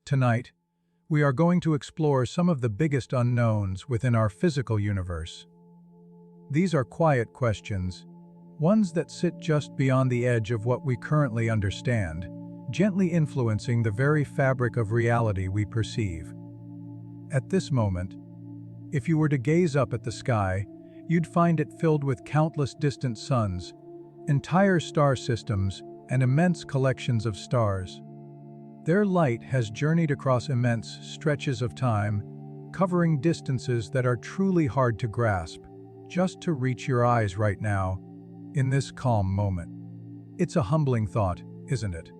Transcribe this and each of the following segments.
Tonight, we are going to explore some of the biggest unknowns within our physical universe. These are quiet questions, ones that sit just beyond the edge of what we currently understand, gently influencing the very fabric of reality we perceive. At this moment, if you were to gaze up at the sky, you'd find it filled with countless distant suns, entire star systems, and immense collections of stars. Their light has journeyed across immense stretches of time, covering distances that are truly hard to grasp, just to reach your eyes right now, in this calm moment. It's a humbling thought, isn't it?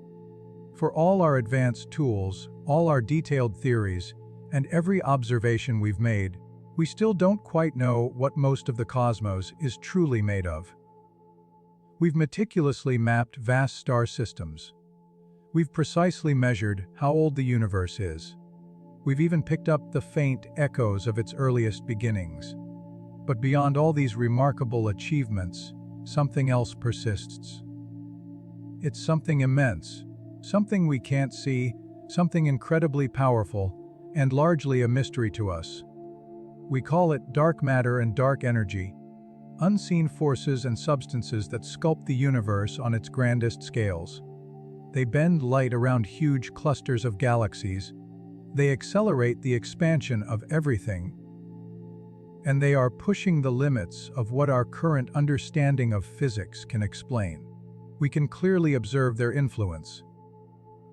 For all our advanced tools, all our detailed theories, and every observation we've made, we still don't quite know what most of the cosmos is truly made of. We've meticulously mapped vast star systems. We've precisely measured how old the universe is. We've even picked up the faint echoes of its earliest beginnings. But beyond all these remarkable achievements, something else persists. It's something immense, something we can't see, something incredibly powerful, and largely a mystery to us. We call it dark matter and dark energy, unseen forces and substances that sculpt the universe on its grandest scales. They bend light around huge clusters of galaxies. They accelerate the expansion of everything. And they are pushing the limits of what our current understanding of physics can explain. We can clearly observe their influence.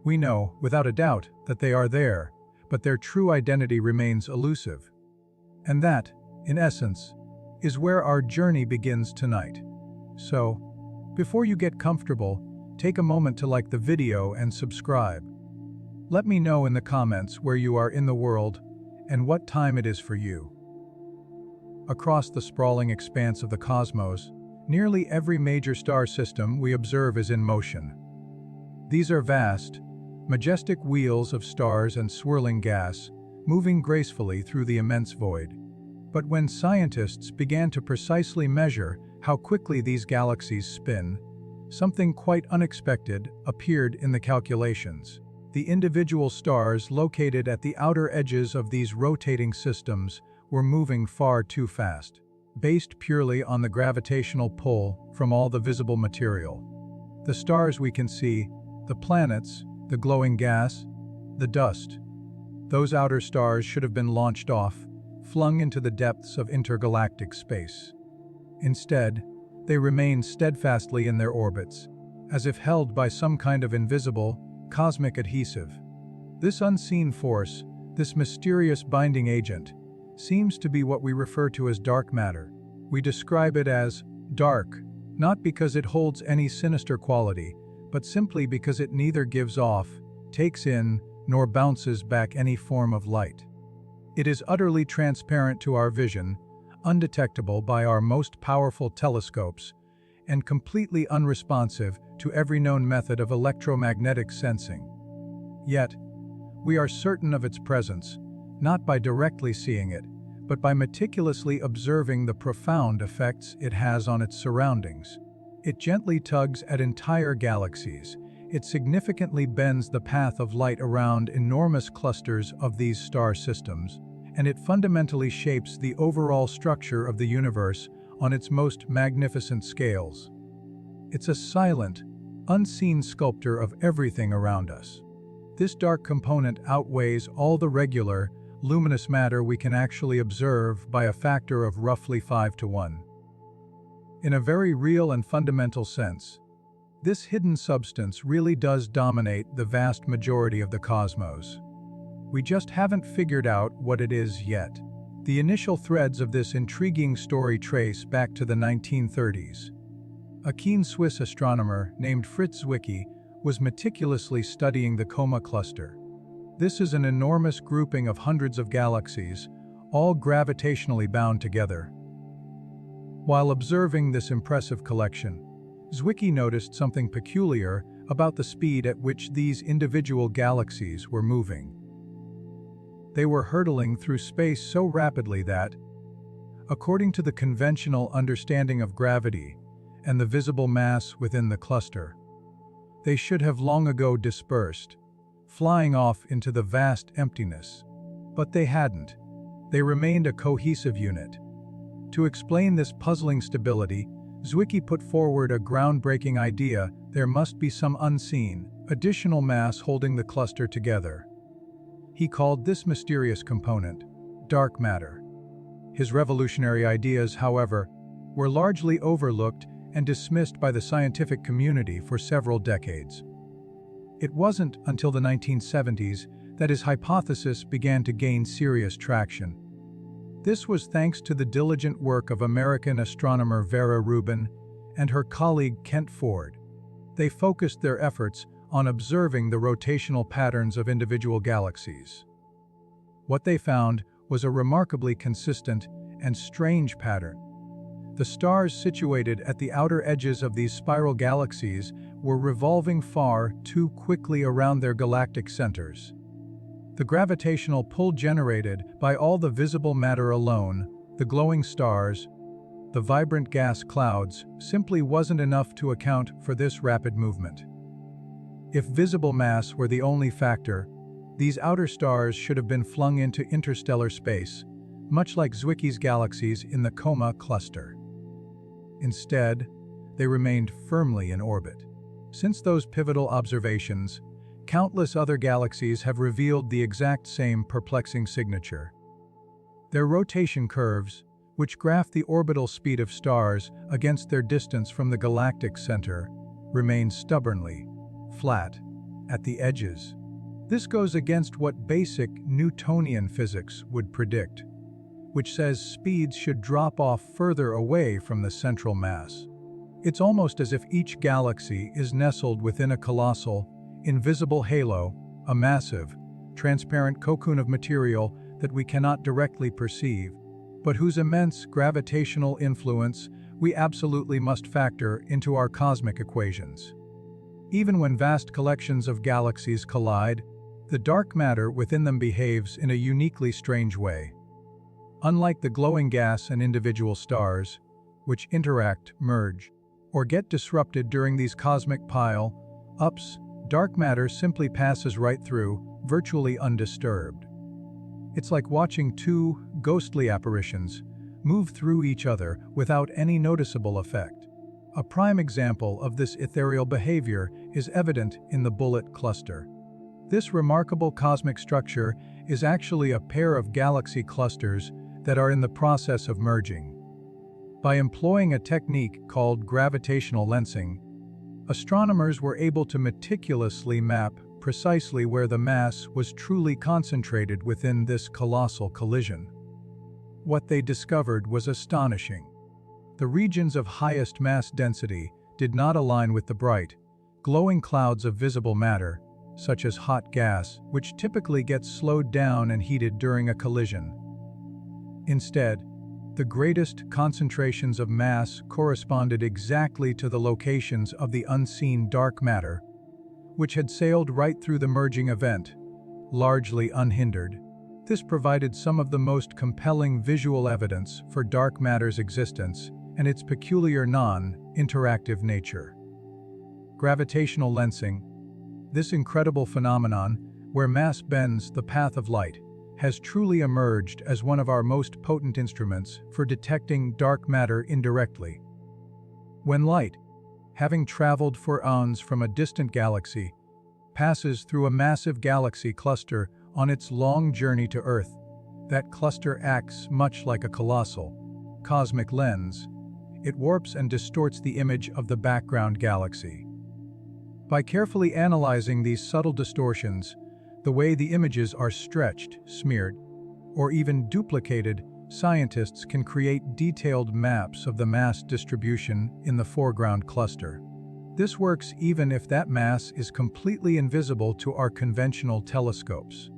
We know, without a doubt, that they are there, but their true identity remains elusive. And that, in essence, is where our journey begins tonight. So, before you get comfortable, take a moment to like the video and subscribe. Let me know in the comments where you are in the world and what time it is for you. Across the sprawling expanse of the cosmos, nearly every major star system we observe is in motion. These are vast, majestic wheels of stars and swirling gas, moving gracefully through the immense void. But when scientists began to precisely measure how quickly these galaxies spin, something quite unexpected appeared in the calculations. The individual stars located at the outer edges of these rotating systems were moving far too fast, based purely on the gravitational pull from all the visible material. The stars we can see, the planets, the glowing gas, the dust. Those outer stars should have been launched off, flung into the depths of intergalactic space. Instead, they remain steadfastly in their orbits, as if held by some kind of invisible, cosmic adhesive. This unseen force, this mysterious binding agent, seems to be what we refer to as dark matter. We describe it as dark, not because it holds any sinister quality, but simply because it neither gives off, takes in, nor bounces back any form of light. It is utterly transparent to our vision, undetectable by our most powerful telescopes, and completely unresponsive to every known method of electromagnetic sensing. Yet, we are certain of its presence, not by directly seeing it, but by meticulously observing the profound effects it has on its surroundings. It gently tugs at entire galaxies. It significantly bends the path of light around enormous clusters of these star systems, and it fundamentally shapes the overall structure of the universe on its most magnificent scales. It's a silent, unseen sculptor of everything around us. This dark component outweighs all the regular, luminous matter we can actually observe by a factor of roughly 5-to-1. In a very real and fundamental sense, this hidden substance really does dominate the vast majority of the cosmos. We just haven't figured out what it is yet. The initial threads of this intriguing story trace back to the 1930s. A keen Swiss astronomer named Fritz Zwicky was meticulously studying the Coma cluster. This is an enormous grouping of hundreds of galaxies, all gravitationally bound together. While observing this impressive collection, Zwicky noticed something peculiar about the speed at which these individual galaxies were moving. They were hurtling through space so rapidly that, according to the conventional understanding of gravity and the visible mass within the cluster, they should have long ago dispersed, flying off into the vast emptiness. But they hadn't. They remained a cohesive unit. To explain this puzzling stability, Zwicky put forward a groundbreaking idea: there must be some unseen, additional mass holding the cluster together. He called this mysterious component dark matter. His revolutionary ideas, however, were largely overlooked and dismissed by the scientific community for several decades. It wasn't until the 1970s that his hypothesis began to gain serious traction. This was thanks to the diligent work of American astronomer Vera Rubin and her colleague Kent Ford. They focused their efforts on observing the rotational patterns of individual galaxies. What they found was a remarkably consistent and strange pattern. The stars situated at the outer edges of these spiral galaxies were revolving far too quickly around their galactic centers. The gravitational pull generated by all the visible matter alone, the glowing stars, the vibrant gas clouds, simply wasn't enough to account for this rapid movement. If visible mass were the only factor, these outer stars should have been flung into interstellar space, much like Zwicky's galaxies in the Coma cluster. Instead, they remained firmly in orbit. Since those pivotal observations, countless other galaxies have revealed the exact same perplexing signature. Their rotation curves, which graph the orbital speed of stars against their distance from the galactic center, remain stubbornly flat at the edges. This goes against what basic Newtonian physics would predict, which says speeds should drop off further away from the central mass. It's almost as if each galaxy is nestled within a colossal, invisible halo, a massive, transparent cocoon of material that we cannot directly perceive, but whose immense gravitational influence we absolutely must factor into our cosmic equations. Even when vast collections of galaxies collide, the dark matter within them behaves in a uniquely strange way. Unlike the glowing gas and individual stars, which interact, merge, or get disrupted during these cosmic pile-ups, dark matter simply passes right through, virtually undisturbed. It's like watching two ghostly apparitions move through each other without any noticeable effect. A prime example of this ethereal behavior is evident in the Bullet cluster. This remarkable cosmic structure is actually a pair of galaxy clusters that are in the process of merging. By employing a technique called gravitational lensing, astronomers were able to meticulously map precisely where the mass was truly concentrated within this colossal collision. What they discovered was astonishing. The regions of highest mass density did not align with the bright, glowing clouds of visible matter, such as hot gas, which typically gets slowed down and heated during a collision. Instead, the greatest concentrations of mass corresponded exactly to the locations of the unseen dark matter, which had sailed right through the merging event, largely unhindered. This provided some of the most compelling visual evidence for dark matter's existence and its peculiar non-interactive nature. Gravitational lensing, this incredible phenomenon where mass bends the path of light, has truly emerged as one of our most potent instruments for detecting dark matter indirectly. When light, having traveled for eons from a distant galaxy, passes through a massive galaxy cluster on its long journey to Earth, that cluster acts much like a colossal, cosmic lens. It warps and distorts the image of the background galaxy. By carefully analyzing these subtle distortions, the way the images are stretched, smeared, or even duplicated, scientists can create detailed maps of the mass distribution in the foreground cluster. This works even if that mass is completely invisible to our conventional telescopes.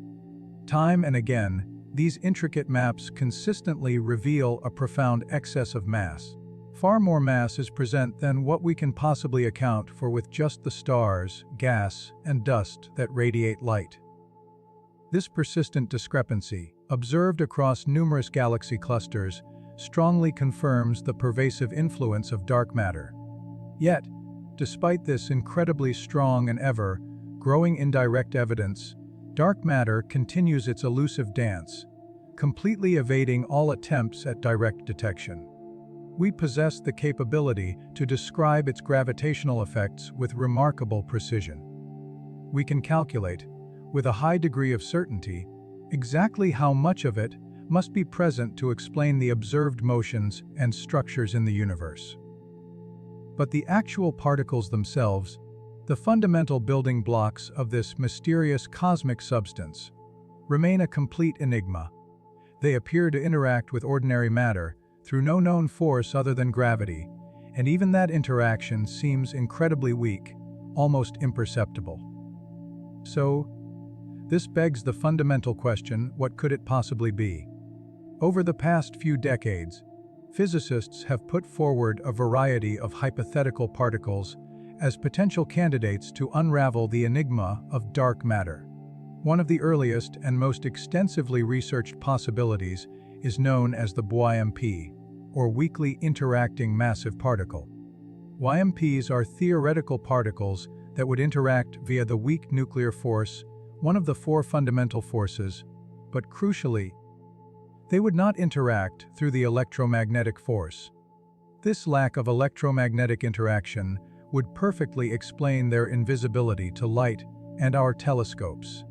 Time and again, these intricate maps consistently reveal a profound excess of mass. Far more mass is present than what we can possibly account for with just the stars, gas, and dust that radiate light. This persistent discrepancy, observed across numerous galaxy clusters, strongly confirms the pervasive influence of dark matter. Yet, despite this incredibly strong and ever growing indirect evidence, dark matter continues its elusive dance, completely evading all attempts at direct detection. We possess the capability to describe its gravitational effects with remarkable precision. We can calculate, with a high degree of certainty, exactly how much of it must be present to explain the observed motions and structures in the universe. But the actual particles themselves, the fundamental building blocks of this mysterious cosmic substance, remain a complete enigma. They appear to interact with ordinary matter through no known force other than gravity, and even that interaction seems incredibly weak, almost imperceptible. So, this begs the fundamental question, what could it possibly be? Over the past few decades, physicists have put forward a variety of hypothetical particles as potential candidates to unravel the enigma of dark matter. One of the earliest and most extensively researched possibilities is known as the WIMP, or weakly interacting massive particle. WIMPs are theoretical particles that would interact via the weak nuclear force, one of the four fundamental forces, but crucially, they would not interact through the electromagnetic force. This lack of electromagnetic interaction would perfectly explain their invisibility to light and our telescopes.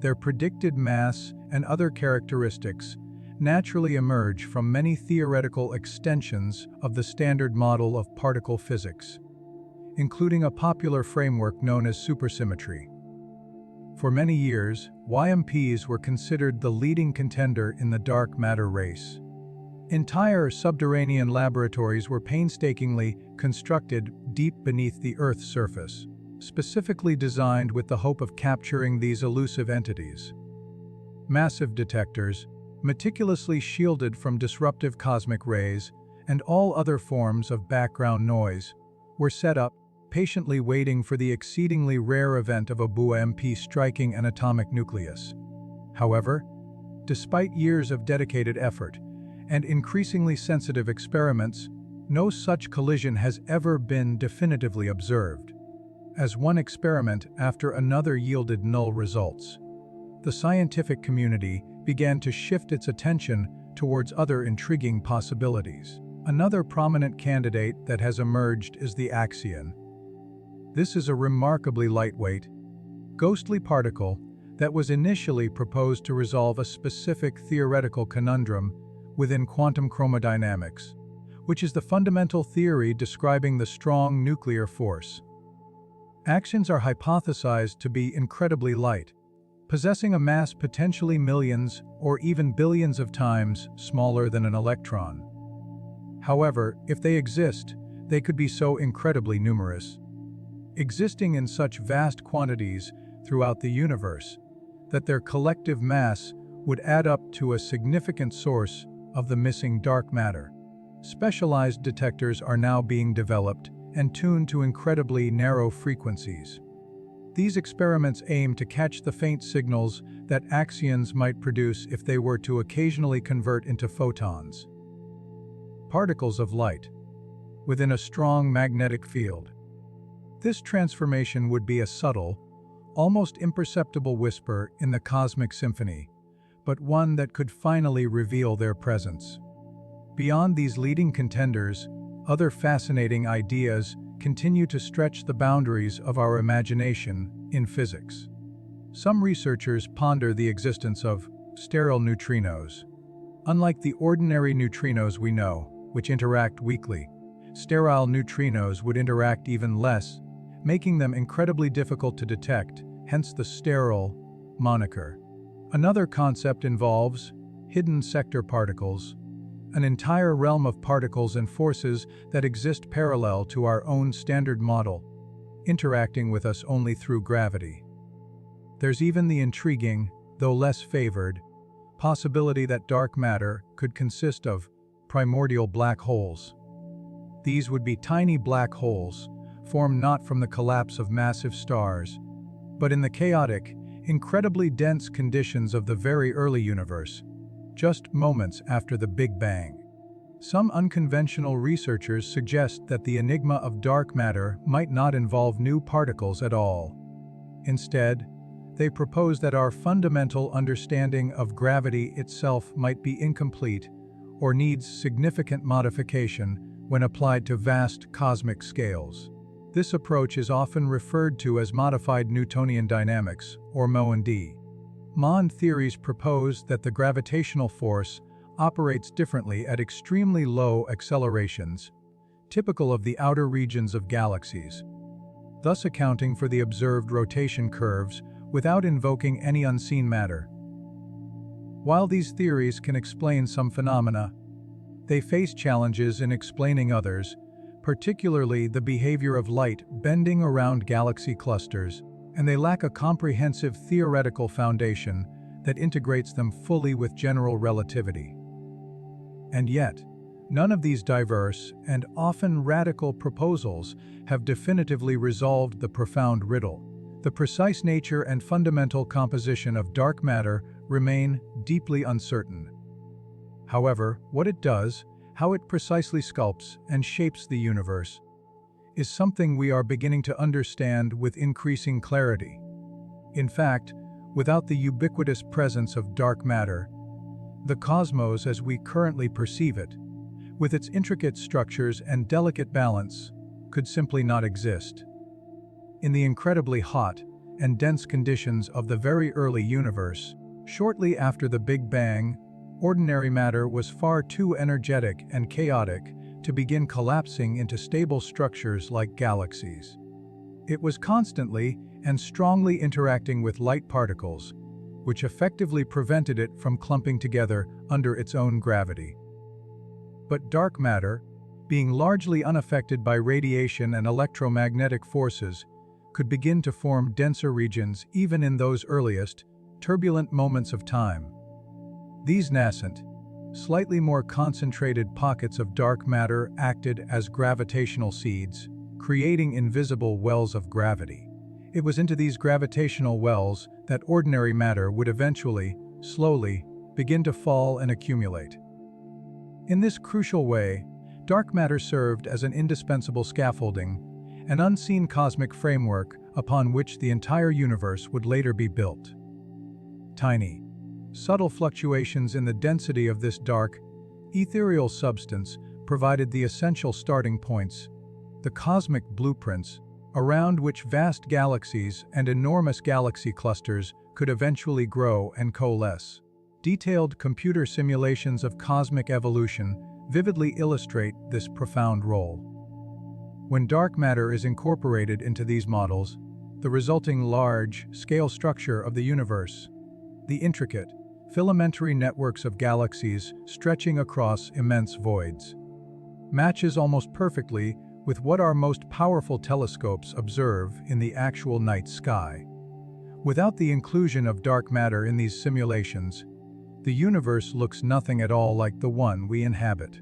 Their predicted mass and other characteristics naturally emerge from many theoretical extensions of the standard model of particle physics, including a popular framework known as supersymmetry. For many years, WIMPs were considered the leading contender in the dark matter race. Entire subterranean laboratories were painstakingly constructed deep beneath the Earth's surface, specifically designed with the hope of capturing these elusive entities. Massive detectors, meticulously shielded from disruptive cosmic rays and all other forms of background noise, were set up, patiently waiting for the exceedingly rare event of a WIMP striking an atomic nucleus. However, despite years of dedicated effort and increasingly sensitive experiments, no such collision has ever been definitively observed. As one experiment after another yielded null results, the scientific community began to shift its attention towards other intriguing possibilities. Another prominent candidate that has emerged is the axion. This is a remarkably lightweight, ghostly particle that was initially proposed to resolve a specific theoretical conundrum within quantum chromodynamics, which is the fundamental theory describing the strong nuclear force. Axions are hypothesized to be incredibly light, possessing a mass potentially millions or even billions of times smaller than an electron. However, if they exist, they could be so incredibly numerous, existing in such vast quantities throughout the universe, that their collective mass would add up to a significant source of the missing dark matter. Specialized detectors are now being developed and tuned to incredibly narrow frequencies. These experiments aim to catch the faint signals that axions might produce if they were to occasionally convert into photons, particles of light, within a strong magnetic field. This transformation would be a subtle, almost imperceptible whisper in the cosmic symphony, but one that could finally reveal their presence. Beyond these leading contenders, other fascinating ideas continue to stretch the boundaries of our imagination in physics. Some researchers ponder the existence of sterile neutrinos. Unlike the ordinary neutrinos we know, which interact weakly, sterile neutrinos would interact even less, making them incredibly difficult to detect, hence the sterile moniker. Another concept involves hidden sector particles, an entire realm of particles and forces that exist parallel to our own standard model, interacting with us only through gravity. There's even the intriguing, though less favored, possibility that dark matter could consist of primordial black holes. These would be tiny black holes, formed not from the collapse of massive stars, but in the chaotic, incredibly dense conditions of the very early universe, just moments after the Big Bang. Some unconventional researchers suggest that the enigma of dark matter might not involve new particles at all. Instead, they propose that our fundamental understanding of gravity itself might be incomplete or needs significant modification when applied to vast cosmic scales. This approach is often referred to as modified Newtonian dynamics, or MOND. MOND theories propose that the gravitational force operates differently at extremely low accelerations, typical of the outer regions of galaxies, thus accounting for the observed rotation curves without invoking any unseen matter. While these theories can explain some phenomena, they face challenges in explaining others, particularly the behavior of light bending around galaxy clusters, and they lack a comprehensive theoretical foundation that integrates them fully with general relativity. And yet, none of these diverse and often radical proposals have definitively resolved the profound riddle. The precise nature and fundamental composition of dark matter remain deeply uncertain. However, what it does, how it precisely sculpts and shapes the universe, is something we are beginning to understand with increasing clarity. In fact, without the ubiquitous presence of dark matter, the cosmos as we currently perceive it, with its intricate structures and delicate balance, could simply not exist. In the incredibly hot and dense conditions of the very early universe, shortly after the Big Bang, ordinary matter was far too energetic and chaotic to begin collapsing into stable structures like galaxies. It was constantly and strongly interacting with light particles, which effectively prevented it from clumping together under its own gravity. But dark matter, being largely unaffected by radiation and electromagnetic forces, could begin to form denser regions even in those earliest, turbulent moments of time. These nascent, slightly more concentrated pockets of dark matter acted as gravitational seeds, creating invisible wells of gravity. It was into these gravitational wells that ordinary matter would eventually, slowly, begin to fall and accumulate. In this crucial way, dark matter served as an indispensable scaffolding, an unseen cosmic framework upon which the entire universe would later be built. Tiny, subtle fluctuations in the density of this dark, ethereal substance provided the essential starting points, the cosmic blueprints, around which vast galaxies and enormous galaxy clusters could eventually grow and coalesce. Detailed computer simulations of cosmic evolution vividly illustrate this profound role. When dark matter is incorporated into these models, the resulting large-scale structure of the universe, the intricate, filamentary networks of galaxies stretching across immense voids, matches almost perfectly with what our most powerful telescopes observe in the actual night sky. Without the inclusion of dark matter in these simulations, the universe looks nothing at all like the one we inhabit.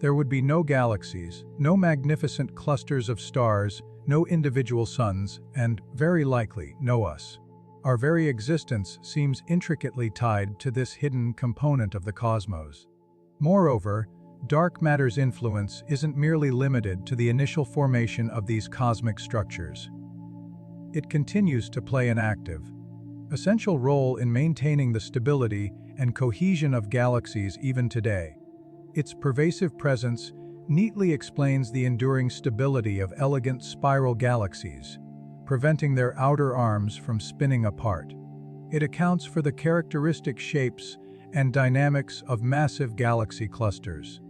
There would be no galaxies, no magnificent clusters of stars, no individual suns, and, very likely, no us. Our very existence seems intricately tied to this hidden component of the cosmos. Moreover, dark matter's influence isn't merely limited to the initial formation of these cosmic structures. It continues to play an active, essential role in maintaining the stability and cohesion of galaxies even today. Its pervasive presence neatly explains the enduring stability of elegant spiral galaxies, preventing their outer arms from spinning apart. It accounts for the characteristic shapes and dynamics of massive galaxy clusters,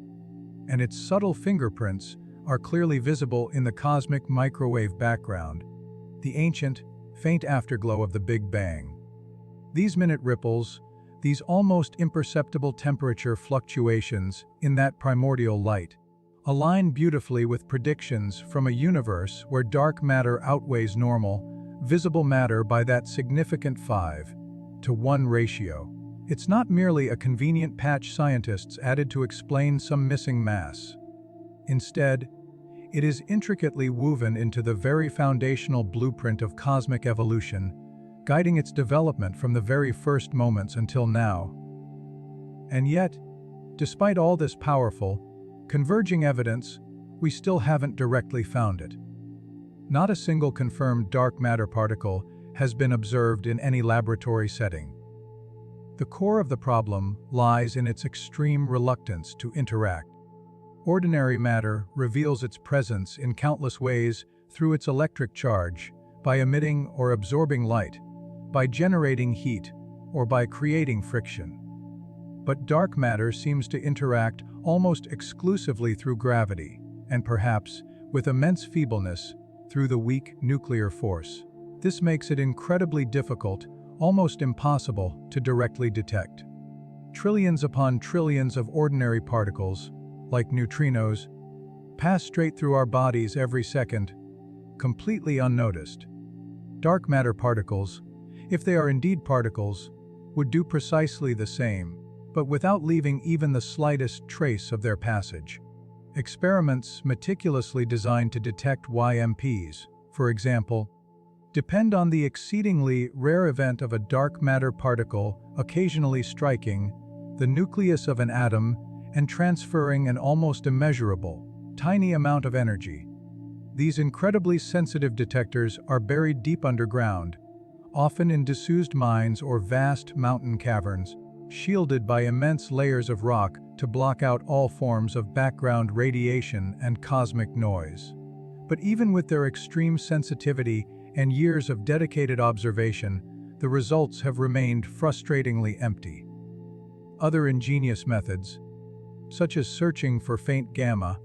and its subtle fingerprints are clearly visible in the cosmic microwave background, the ancient, faint afterglow of the Big Bang. These minute ripples, these almost imperceptible temperature fluctuations in that primordial light, align beautifully with predictions from a universe where dark matter outweighs normal, visible matter by that significant 5-to-1 ratio. It's not merely a convenient patch scientists added to explain some missing mass. Instead, it is intricately woven into the very foundational blueprint of cosmic evolution, guiding its development from the very first moments until now. And yet, despite all this powerful, converging evidence, we still haven't directly found it. Not a single confirmed dark matter particle has been observed in any laboratory setting. The core of the problem lies in its extreme reluctance to interact. Ordinary matter reveals its presence in countless ways through its electric charge, by emitting or absorbing light, by generating heat, or by creating friction. But dark matter seems to interact almost exclusively through gravity, and perhaps, with immense feebleness, through the weak nuclear force. This makes it incredibly difficult, almost impossible, to directly detect. Trillions upon trillions of ordinary particles, like neutrinos, pass straight through our bodies every second, completely unnoticed. Dark matter particles, if they are indeed particles, would do precisely the same, but without leaving even the slightest trace of their passage. Experiments meticulously designed to detect YMPs, for example, depend on the exceedingly rare event of a dark matter particle occasionally striking the nucleus of an atom and transferring an almost immeasurable, tiny amount of energy. These incredibly sensitive detectors are buried deep underground, often in disused mines or vast mountain caverns, shielded by immense layers of rock to block out all forms of background radiation and cosmic noise. But even with their extreme sensitivity and years of dedicated observation, the results have remained frustratingly empty. Other ingenious methods, such as searching for faint gamma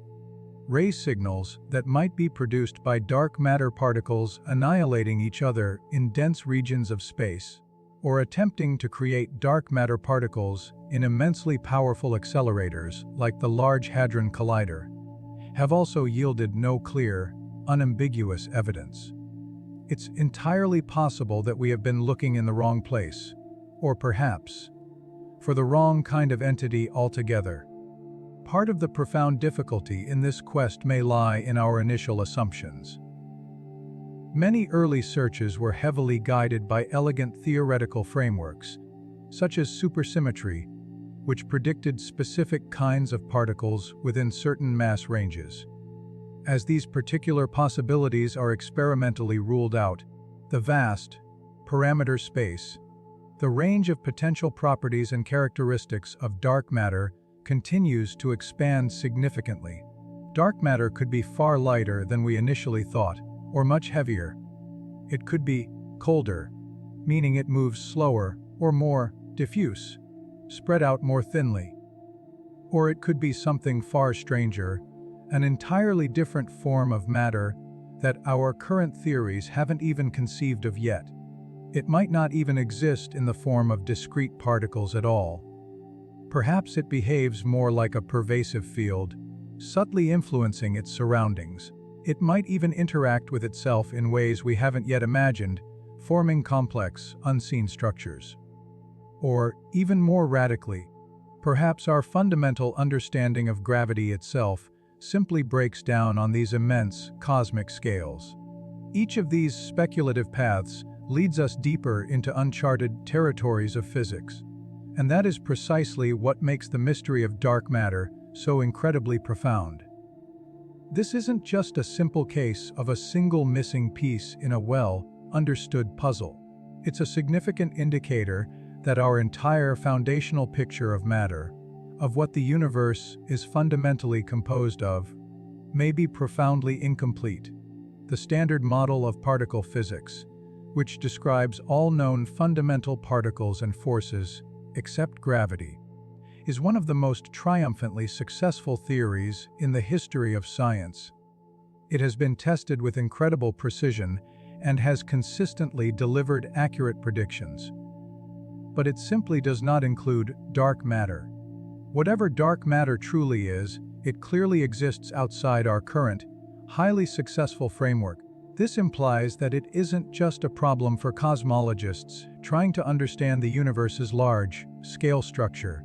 ray signals that might be produced by dark matter particles annihilating each other in dense regions of space, or attempting to create dark matter particles in immensely powerful accelerators like the Large Hadron Collider, have also yielded no clear, unambiguous evidence. It's entirely possible that we have been looking in the wrong place, or perhaps for the wrong kind of entity altogether. Part of the profound difficulty in this quest may lie in our initial assumptions. Many early searches were heavily guided by elegant theoretical frameworks, such as supersymmetry, which predicted specific kinds of particles within certain mass ranges. As these particular possibilities are experimentally ruled out, the vast parameter space, the range of potential properties and characteristics of dark matter continues to expand significantly. Dark matter could be far lighter than we initially thought, or much heavier. It could be colder, meaning it moves slower, or more diffuse, spread out more thinly. Or it could be something far stranger, an entirely different form of matter that our current theories haven't even conceived of yet. It might not even exist in the form of discrete particles at all. Perhaps it behaves more like a pervasive field, subtly influencing its surroundings. It might even interact with itself in ways we haven't yet imagined, forming complex, unseen structures. Or, even more radically, perhaps our fundamental understanding of gravity itself simply breaks down on these immense, cosmic scales. Each of these speculative paths leads us deeper into uncharted territories of physics. And that is precisely what makes the mystery of dark matter so incredibly profound. This isn't just a simple case of a single missing piece in a well-understood puzzle. It's a significant indicator that our entire foundational picture of matter, of what the universe is fundamentally composed of, may be profoundly incomplete. The standard model of particle physics, which describes all known fundamental particles and forces, except gravity, is one of the most triumphantly successful theories in the history of science. It has been tested with incredible precision and has consistently delivered accurate predictions. But it simply does not include dark matter. Whatever dark matter truly is, it clearly exists outside our current, highly successful framework. This implies that it isn't just a problem for cosmologists trying to understand the universe's large-scale structure.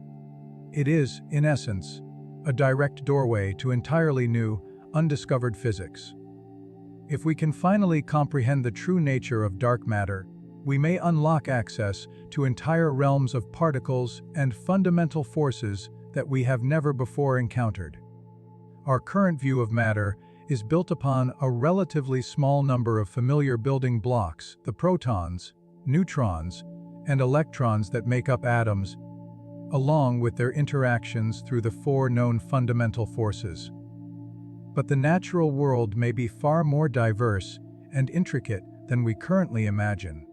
It is, in essence, a direct doorway to entirely new, undiscovered physics. If we can finally comprehend the true nature of dark matter, we may unlock access to entire realms of particles and fundamental forces that we have never before encountered. Our current view of matter is built upon a relatively small number of familiar building blocks, the protons, neutrons, and electrons that make up atoms, along with their interactions through the four known fundamental forces. But the natural world may be far more diverse and intricate than we currently imagine.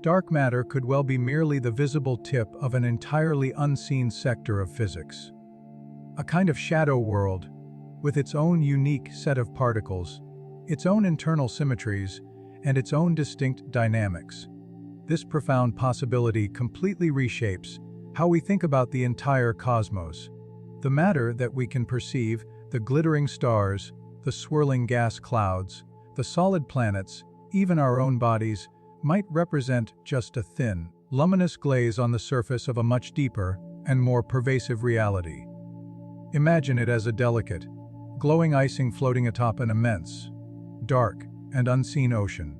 Dark matter could well be merely the visible tip of an entirely unseen sector of physics. A kind of shadow world, with its own unique set of particles, its own internal symmetries, and its own distinct dynamics. This profound possibility completely reshapes how we think about the entire cosmos. The matter that we can perceive, the glittering stars, the swirling gas clouds, the solid planets, even our own bodies, might represent just a thin, luminous glaze on the surface of a much deeper and more pervasive reality. Imagine it as a delicate, glowing icing floating atop an immense, dark, and unseen ocean.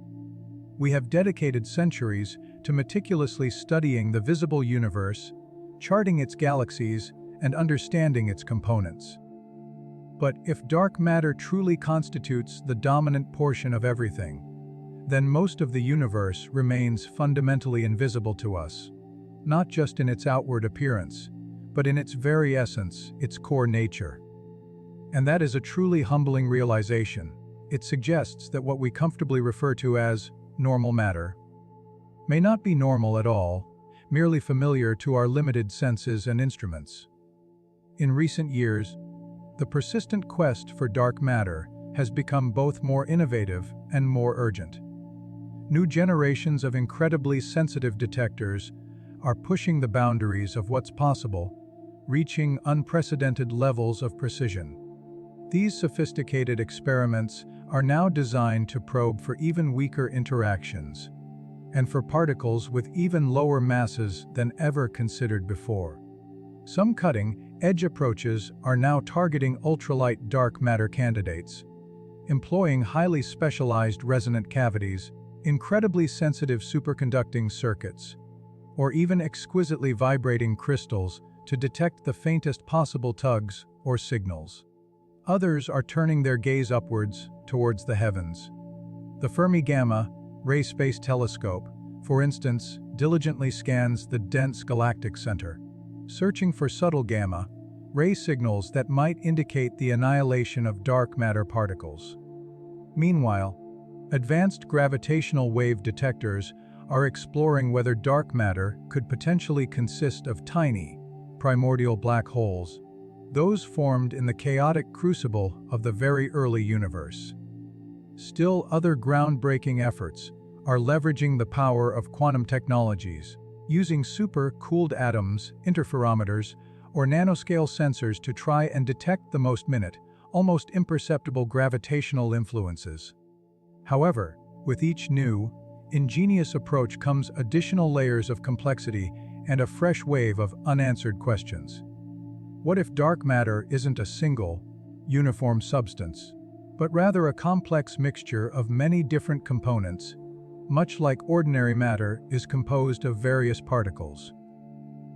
We have dedicated centuries to meticulously studying the visible universe, charting its galaxies, and understanding its components. But if dark matter truly constitutes the dominant portion of everything, then most of the universe remains fundamentally invisible to us, not just in its outward appearance, but in its very essence, its core nature. And that is a truly humbling realization. It suggests that what we comfortably refer to as normal matter may not be normal at all, merely familiar to our limited senses and instruments. In recent years, the persistent quest for dark matter has become both more innovative and more urgent. New generations of incredibly sensitive detectors are pushing the boundaries of what's possible, reaching unprecedented levels of precision. These sophisticated experiments are now designed to probe for even weaker interactions, and for particles with even lower masses than ever considered before. Some cutting-edge approaches are now targeting ultralight dark matter candidates, employing highly specialized resonant cavities, incredibly sensitive superconducting circuits, or even exquisitely vibrating crystals to detect the faintest possible tugs or signals. Others are turning their gaze upwards towards the heavens. The Fermi Gamma Ray Space Telescope, for instance, diligently scans the dense galactic center, searching for subtle gamma ray signals that might indicate the annihilation of dark matter particles. Meanwhile, advanced gravitational wave detectors are exploring whether dark matter could potentially consist of tiny, primordial black holes, those formed in the chaotic crucible of the very early universe. Still, other groundbreaking efforts are leveraging the power of quantum technologies, using super-cooled atoms, interferometers, or nanoscale sensors to try and detect the most minute, almost imperceptible gravitational influences. However, with each new, ingenious approach comes additional layers of complexity and a fresh wave of unanswered questions. What if dark matter isn't a single, uniform substance, but rather a complex mixture of many different components, much like ordinary matter is composed of various particles?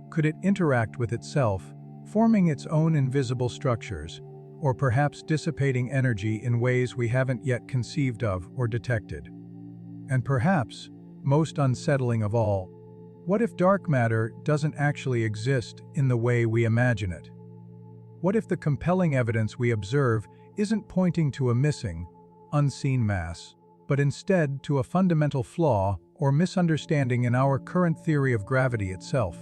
Could it interact with itself, forming its own invisible structures, or perhaps dissipating energy in ways we haven't yet conceived of or detected? And perhaps, most unsettling of all, what if dark matter doesn't actually exist in the way we imagine it? What if the compelling evidence we observe isn't pointing to a missing, unseen mass, but instead to a fundamental flaw or misunderstanding in our current theory of gravity itself?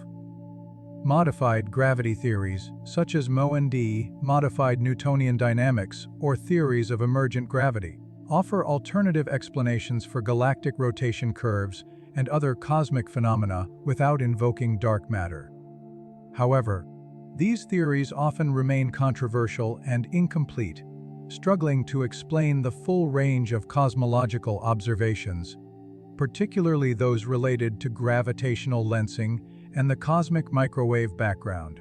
Modified gravity theories, such as MOND, modified Newtonian dynamics, or theories of emergent gravity, offer alternative explanations for galactic rotation curves and other cosmic phenomena without invoking dark matter. However, these theories often remain controversial and incomplete, struggling to explain the full range of cosmological observations, particularly those related to gravitational lensing and the cosmic microwave background.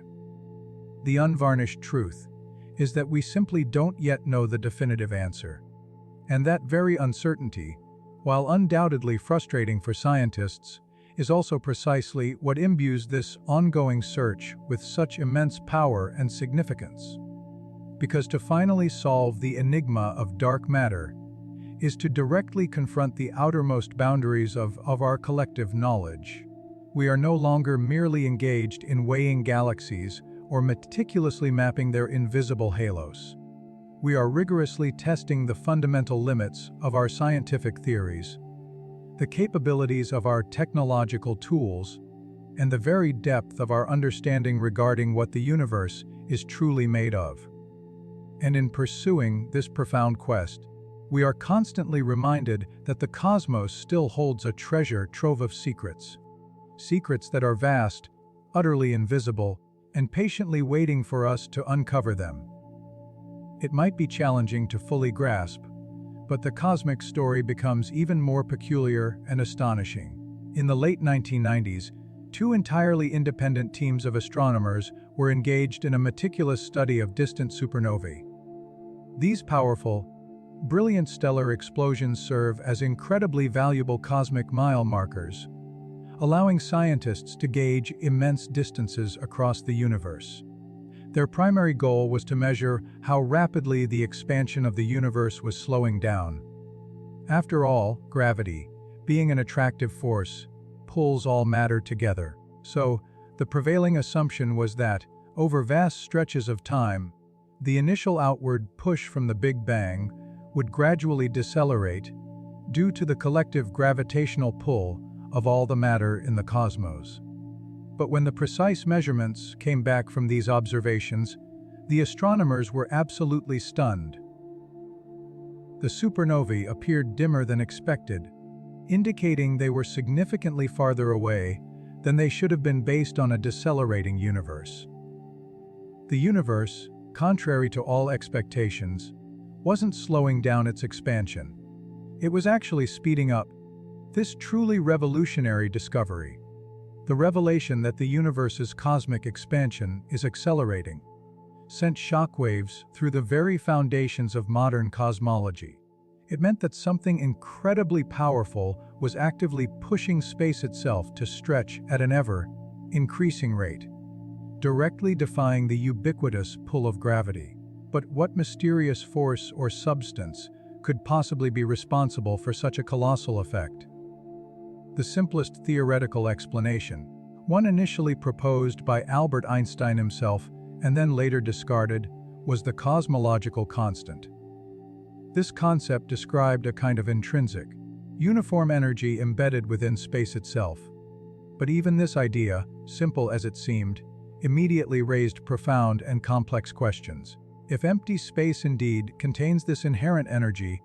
The unvarnished truth is that we simply don't yet know the definitive answer. And that very uncertainty, while undoubtedly frustrating for scientists, is also precisely what imbues this ongoing search with such immense power and significance. because to finally solve the enigma of dark matter is to directly confront the outermost boundaries of our collective knowledge. We are no longer merely engaged in weighing galaxies or meticulously mapping their invisible halos. We are rigorously testing the fundamental limits of our scientific theories, the capabilities of our technological tools, and the very depth of our understanding regarding what the universe is truly made of. And in pursuing this profound quest, we are constantly reminded that the cosmos still holds a treasure trove of secrets. Secrets that are vast, utterly invisible, and patiently waiting for us to uncover them. It might be challenging to fully grasp, but the cosmic story becomes even more peculiar and astonishing. In the late 1990s, two entirely independent teams of astronomers were engaged in a meticulous study of distant supernovae. These powerful, brilliant stellar explosions serve as incredibly valuable cosmic mile markers, allowing scientists to gauge immense distances across the universe. Their primary goal was to measure how rapidly the expansion of the universe was slowing down. After all, gravity, being an attractive force, pulls all matter together. So, the prevailing assumption was that, over vast stretches of time, the initial outward push from the Big Bang would gradually decelerate due to the collective gravitational pull of all the matter in the cosmos. But when the precise measurements came back from these observations, the astronomers were absolutely stunned. The supernovae appeared dimmer than expected, indicating they were significantly farther away than they should have been based on a decelerating universe. The universe, contrary to all expectations, wasn't slowing down its expansion. It was actually speeding up. This truly revolutionary discovery, the revelation that the universe's cosmic expansion is accelerating, sent shockwaves through the very foundations of modern cosmology. It meant that something incredibly powerful was actively pushing space itself to stretch at an ever-increasing rate, directly defying the ubiquitous pull of gravity. But what mysterious force or substance could possibly be responsible for such a colossal effect? The simplest theoretical explanation, one initially proposed by Albert Einstein himself and then later discarded, was the cosmological constant. This concept described a kind of intrinsic, uniform energy embedded within space itself. But even this idea, simple as it seemed, immediately raised profound and complex questions. If empty space indeed contains this inherent energy,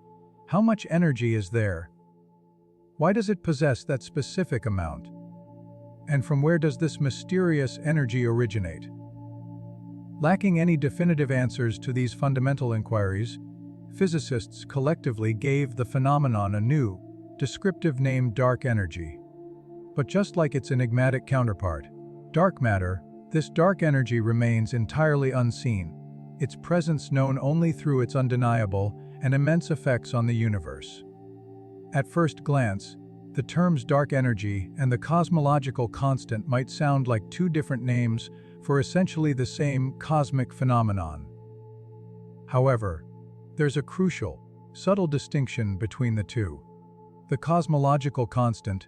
how much energy is there? Why does it possess that specific amount? And from where does this mysterious energy originate? Lacking any definitive answers to these fundamental inquiries, physicists collectively gave the phenomenon a new, descriptive name: dark energy. But just like its enigmatic counterpart, dark matter, this dark energy remains entirely unseen, its presence known only through its undeniable and immense effects on the universe. At first glance, the terms dark energy and the cosmological constant might sound like two different names for essentially the same cosmic phenomenon. However, there's a crucial, subtle distinction between the two. The cosmological constant,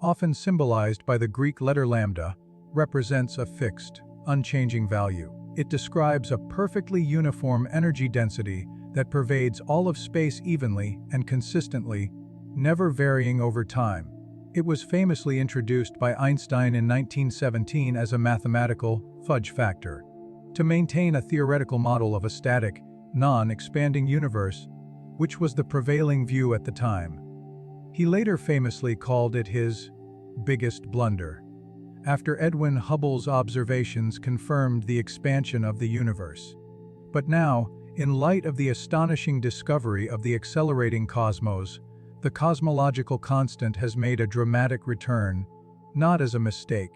often symbolized by the Greek letter lambda, represents a fixed, unchanging value. It describes a perfectly uniform energy density that pervades all of space evenly and consistently, never varying over time. It was famously introduced by Einstein in 1917 as a mathematical fudge factor to maintain a theoretical model of a static, non-expanding universe, which was the prevailing view at the time. He later famously called it his biggest blunder, after Edwin Hubble's observations confirmed the expansion of the universe. But now, in light of the astonishing discovery of the accelerating cosmos, the cosmological constant has made a dramatic return, not as a mistake,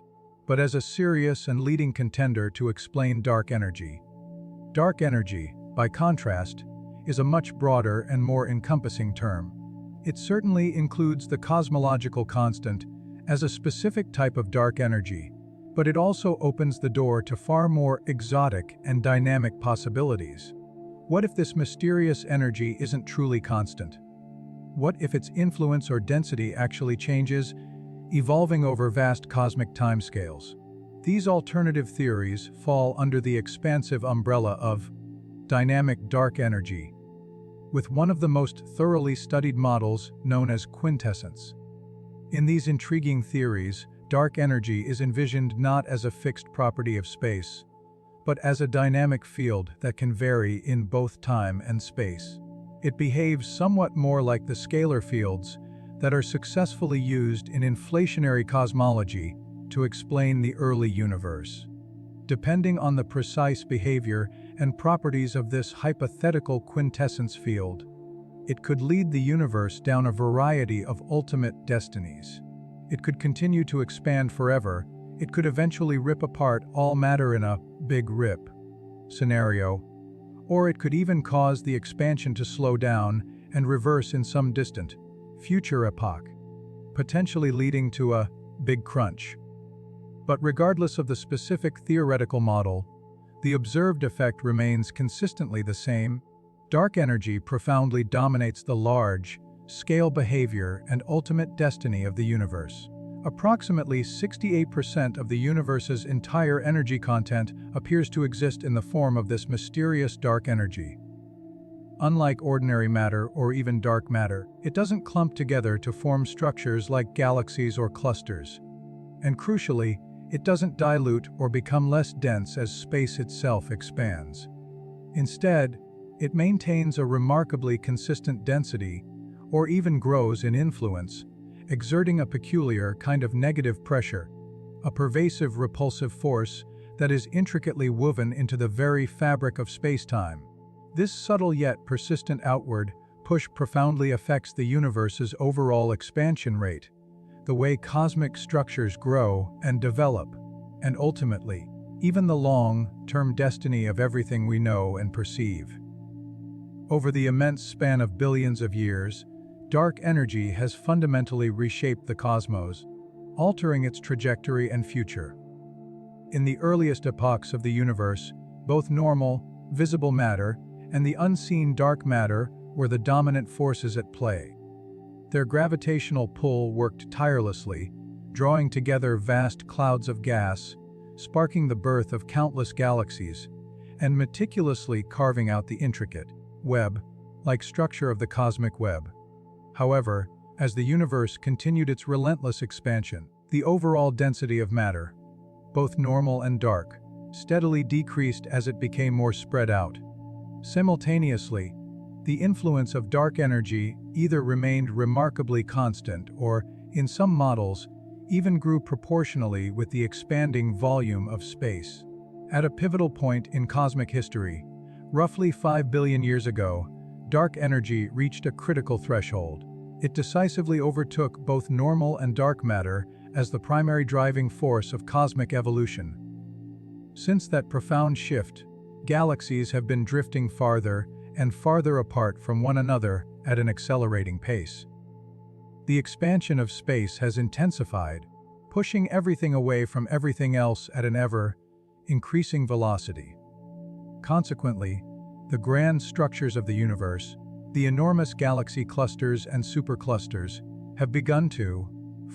but as a serious and leading contender to explain dark energy. Dark energy, by contrast, is a much broader and more encompassing term. It certainly includes the cosmological constant as a specific type of dark energy, but it also opens the door to far more exotic and dynamic possibilities. What if this mysterious energy isn't truly constant? What if its influence or density actually changes, evolving over vast cosmic timescales? These alternative theories fall under the expansive umbrella of dynamic dark energy, with one of the most thoroughly studied models known as quintessence. In these intriguing theories, dark energy is envisioned not as a fixed property of space, but as a dynamic field that can vary in both time and space. It behaves somewhat more like the scalar fields that are successfully used in inflationary cosmology to explain the early universe. Depending on the precise behavior and properties of this hypothetical quintessence field, it could lead the universe down a variety of ultimate destinies. It could continue to expand forever. It could eventually rip apart all matter in a Big Rip scenario, or it could even cause the expansion to slow down and reverse in some distant future epoch, potentially leading to a Big Crunch. But regardless of the specific theoretical model, the observed effect remains consistently the same. Dark energy profoundly dominates the large-scale behavior and ultimate destiny of the universe. Approximately 68% of the universe's entire energy content appears to exist in the form of this mysterious dark energy. Unlike ordinary matter or even dark matter, it doesn't clump together to form structures like galaxies or clusters. And crucially, it doesn't dilute or become less dense as space itself expands. Instead, it maintains a remarkably consistent density, or even grows in influence, exerting a peculiar kind of negative pressure, a pervasive repulsive force that is intricately woven into the very fabric of space-time. This subtle yet persistent outward push profoundly affects the universe's overall expansion rate, the way cosmic structures grow and develop, and ultimately, even the long-term destiny of everything we know and perceive. Over the immense span of billions of years, dark energy has fundamentally reshaped the cosmos, altering its trajectory and future. In the earliest epochs of the universe, both normal, visible matter and the unseen dark matter were the dominant forces at play. Their gravitational pull worked tirelessly, drawing together vast clouds of gas, sparking the birth of countless galaxies, and meticulously carving out the intricate, web-like structure of the cosmic web. However, as the universe continued its relentless expansion, the overall density of matter, both normal and dark, steadily decreased as it became more spread out. Simultaneously, the influence of dark energy either remained remarkably constant or, in some models, even grew proportionally with the expanding volume of space. At a pivotal point in cosmic history, roughly 5 billion years ago, dark energy reached a critical threshold. It decisively overtook both normal and dark matter as the primary driving force of cosmic evolution. Since that profound shift, galaxies have been drifting farther and farther apart from one another at an accelerating pace. The expansion of space has intensified, pushing everything away from everything else at an ever-increasing velocity. Consequently, the grand structures of the universe, the enormous galaxy clusters and superclusters, have begun to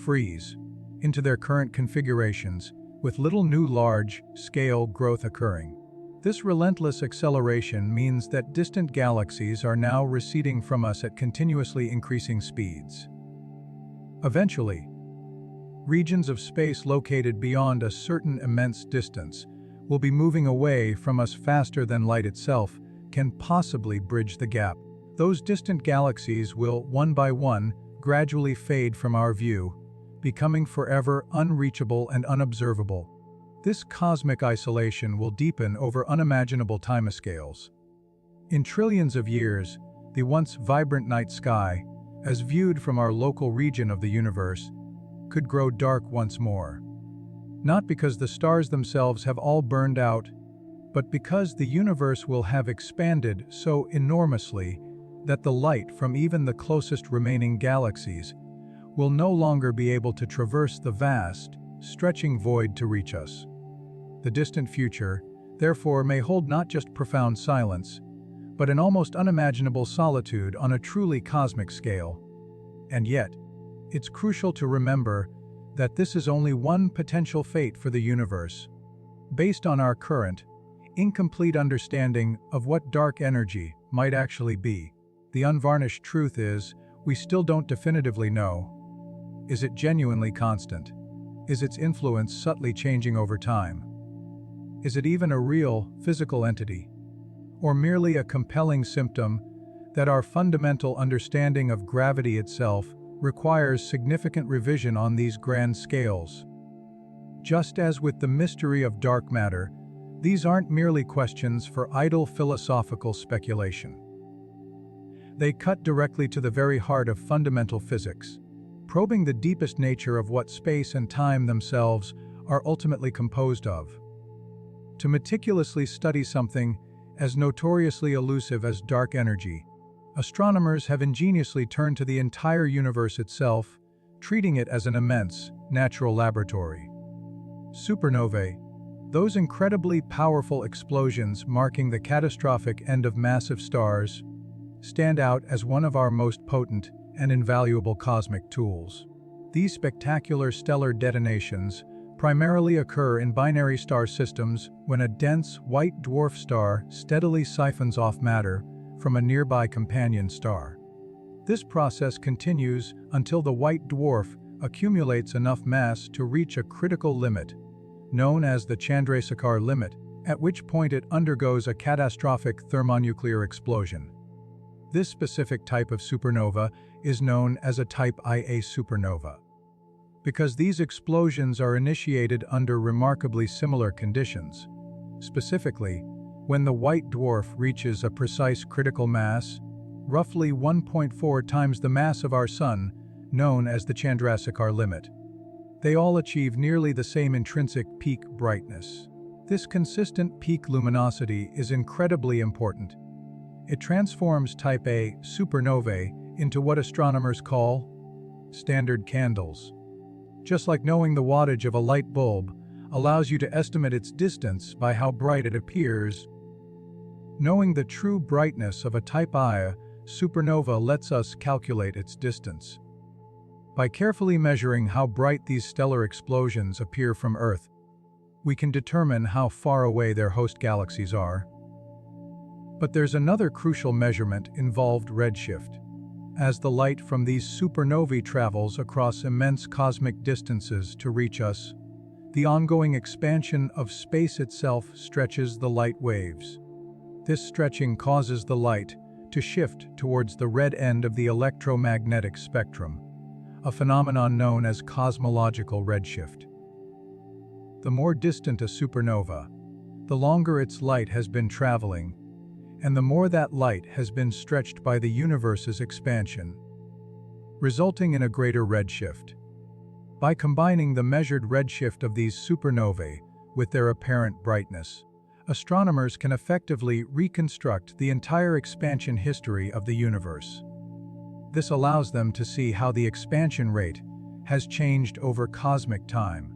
freeze into their current configurations, with little new large-scale growth occurring. This relentless acceleration means that distant galaxies are now receding from us at continuously increasing speeds. Eventually, regions of space located beyond a certain immense distance will be moving away from us faster than light itself can possibly bridge the gap. Those distant galaxies will, one by one, gradually fade from our view, becoming forever unreachable and unobservable. This cosmic isolation will deepen over unimaginable timescales. In trillions of years, the once vibrant night sky, as viewed from our local region of the universe, could grow dark once more. Not because the stars themselves have all burned out, but because the universe will have expanded so enormously that the light from even the closest remaining galaxies will no longer be able to traverse the vast, stretching void to reach us. The distant future, therefore, may hold not just profound silence, but an almost unimaginable solitude on a truly cosmic scale. And yet, it's crucial to remember that this is only one potential fate for the universe. Based on our current, incomplete understanding of what dark energy might actually be, the unvarnished truth is, we still don't definitively know. Is it genuinely constant? Is its influence subtly changing over time? Is it even a real, physical entity? Or merely a compelling symptom that our fundamental understanding of gravity itself requires significant revision on these grand scales? Just as with the mystery of dark matter, these aren't merely questions for idle philosophical speculation. They cut directly to the very heart of fundamental physics, probing the deepest nature of what space and time themselves are ultimately composed of. To meticulously study something as notoriously elusive as dark energy, astronomers have ingeniously turned to the entire universe itself, treating it as an immense, natural laboratory. Supernovae, those incredibly powerful explosions marking the catastrophic end of massive stars, stand out as one of our most potent and invaluable cosmic tools. These spectacular stellar detonations primarily occur in binary star systems when a dense white dwarf star steadily siphons off matter from a nearby companion star. This process continues until the white dwarf accumulates enough mass to reach a critical limit, known as the Chandrasekhar limit, at which point it undergoes a catastrophic thermonuclear explosion. This specific type of supernova is known as a Type Ia supernova. Because these explosions are initiated under remarkably similar conditions. Specifically, when the white dwarf reaches a precise critical mass, roughly 1.4 times the mass of our Sun, known as the Chandrasekhar limit. They all achieve nearly the same intrinsic peak brightness. This consistent peak luminosity is incredibly important. It transforms Type A supernovae into what astronomers call standard candles. Just like knowing the wattage of a light bulb allows you to estimate its distance by how bright it appears, knowing the true brightness of a Type Ia supernova lets us calculate its distance. By carefully measuring how bright these stellar explosions appear from Earth, we can determine how far away their host galaxies are. But there's another crucial measurement involved: redshift. As the light from these supernovae travels across immense cosmic distances to reach us, the ongoing expansion of space itself stretches the light waves. This stretching causes the light to shift towards the red end of the electromagnetic spectrum, a phenomenon known as cosmological redshift. The more distant a supernova, the longer its light has been traveling, and the more that light has been stretched by the universe's expansion, resulting in a greater redshift. By combining the measured redshift of these supernovae with their apparent brightness, astronomers can effectively reconstruct the entire expansion history of the universe. This allows them to see how the expansion rate has changed over cosmic time.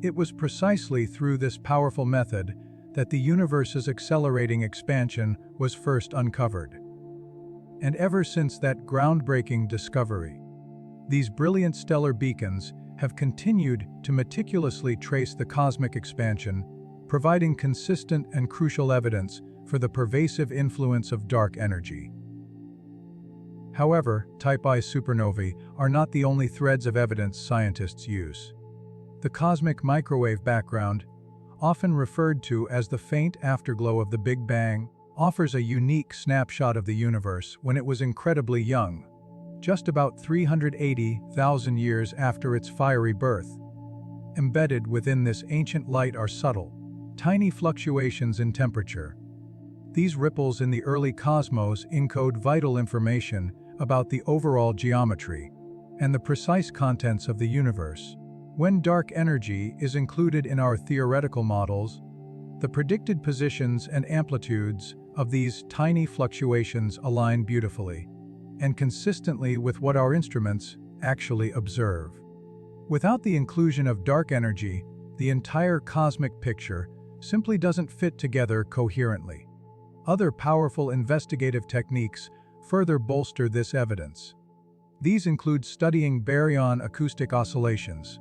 It was precisely through this powerful method that the universe's accelerating expansion was first uncovered. And ever since that groundbreaking discovery, these brilliant stellar beacons have continued to meticulously trace the cosmic expansion, providing consistent and crucial evidence for the pervasive influence of dark energy. However, Type I supernovae are not the only threads of evidence scientists use. The cosmic microwave background, often referred to as the faint afterglow of the Big Bang, offers a unique snapshot of the universe when it was incredibly young, just about 380,000 years after its fiery birth. Embedded within this ancient light are subtle, tiny fluctuations in temperature. These ripples in the early cosmos encode vital information about the overall geometry and the precise contents of the universe. When dark energy is included in our theoretical models, the predicted positions and amplitudes of these tiny fluctuations align beautifully and consistently with what our instruments actually observe. Without the inclusion of dark energy, the entire cosmic picture simply doesn't fit together coherently. Other powerful investigative techniques further bolster this evidence. These include studying baryon acoustic oscillations,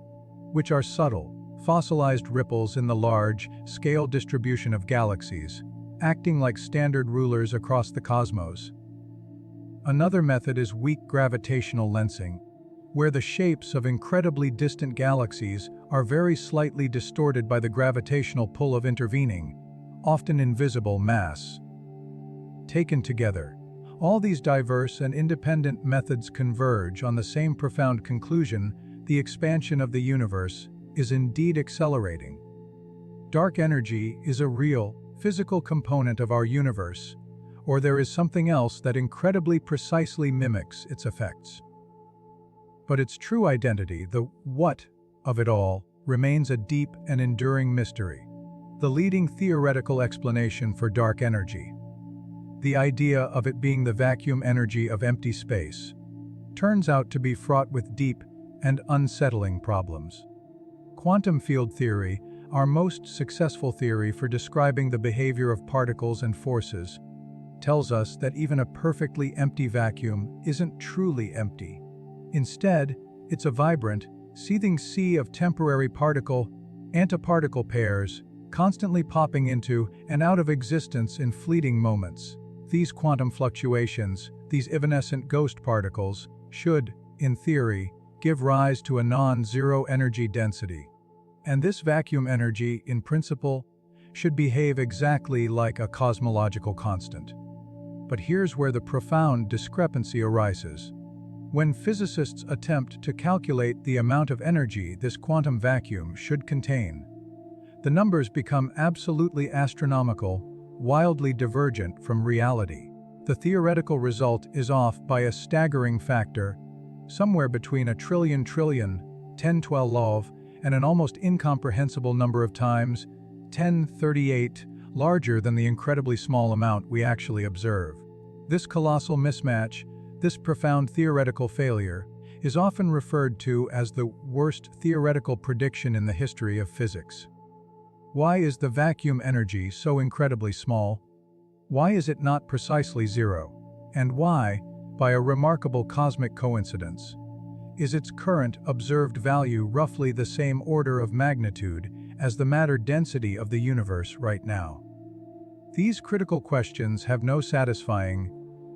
which are subtle, fossilized ripples in the large-scale distribution of galaxies, acting like standard rulers across the cosmos. Another method is weak gravitational lensing, where the shapes of incredibly distant galaxies are very slightly distorted by the gravitational pull of intervening, often invisible mass. Taken together, all these diverse and independent methods converge on the same profound conclusion: the expansion of the universe is indeed accelerating. Dark energy is a real, physical component of our universe, or there is something else that incredibly precisely mimics its effects. But its true identity, the what of it all, remains a deep and enduring mystery. The leading theoretical explanation for dark energy, the idea of it being the vacuum energy of empty space, turns out to be fraught with deep and unsettling problems. Quantum field theory, our most successful theory for describing the behavior of particles and forces, tells us that even a perfectly empty vacuum isn't truly empty. Instead, it's a vibrant, seething sea of temporary particle-antiparticle pairs, constantly popping into and out of existence in fleeting moments. These quantum fluctuations, these evanescent ghost particles, should, in theory, give rise to a non-zero energy density. And this vacuum energy, in principle, should behave exactly like a cosmological constant. But here's where the profound discrepancy arises. When physicists attempt to calculate the amount of energy this quantum vacuum should contain, the numbers become absolutely astronomical, wildly divergent from reality. The theoretical result is off by a staggering factor, somewhere between a trillion, 10^12, and an almost incomprehensible number of times, 10^38, larger than the incredibly small amount we actually observe. This colossal mismatch, this profound theoretical failure, is often referred to as the worst theoretical prediction in the history of physics. Why is the vacuum energy so incredibly small? Why is it not precisely zero? And why, by a remarkable cosmic coincidence, is its current observed value roughly the same order of magnitude as the matter density of the universe right now? These critical questions have no satisfying,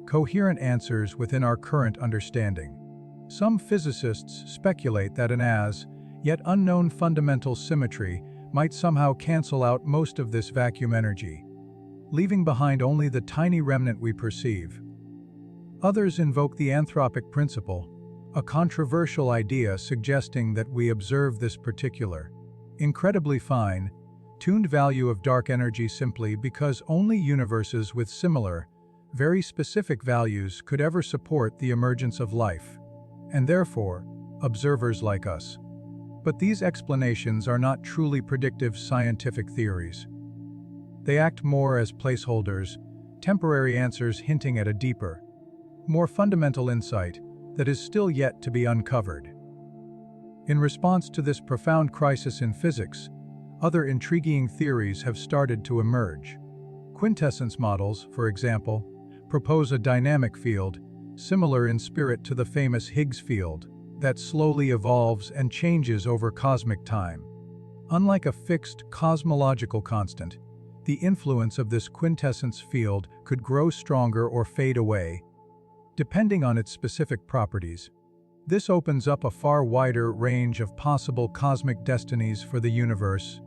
coherent answers within our current understanding. Some physicists speculate that an as-yet unknown fundamental symmetry might somehow cancel out most of this vacuum energy, leaving behind only the tiny remnant we perceive. Others invoke the anthropic principle, a controversial idea suggesting that we observe this particular, incredibly fine, tuned value of dark energy simply because only universes with similar, very specific values could ever support the emergence of life, and therefore, observers like us. But these explanations are not truly predictive scientific theories. They act more as placeholders, temporary answers hinting at a deeper, more fundamental insight that is still yet to be uncovered. In response to this profound crisis in physics, other intriguing theories have started to emerge. Quintessence models, for example, propose a dynamic field, similar in spirit to the famous Higgs field, that slowly evolves and changes over cosmic time. Unlike a fixed cosmological constant, the influence of this quintessence field could grow stronger or fade away, depending on its specific properties. This opens up a far wider range of possible cosmic destinies for the universe,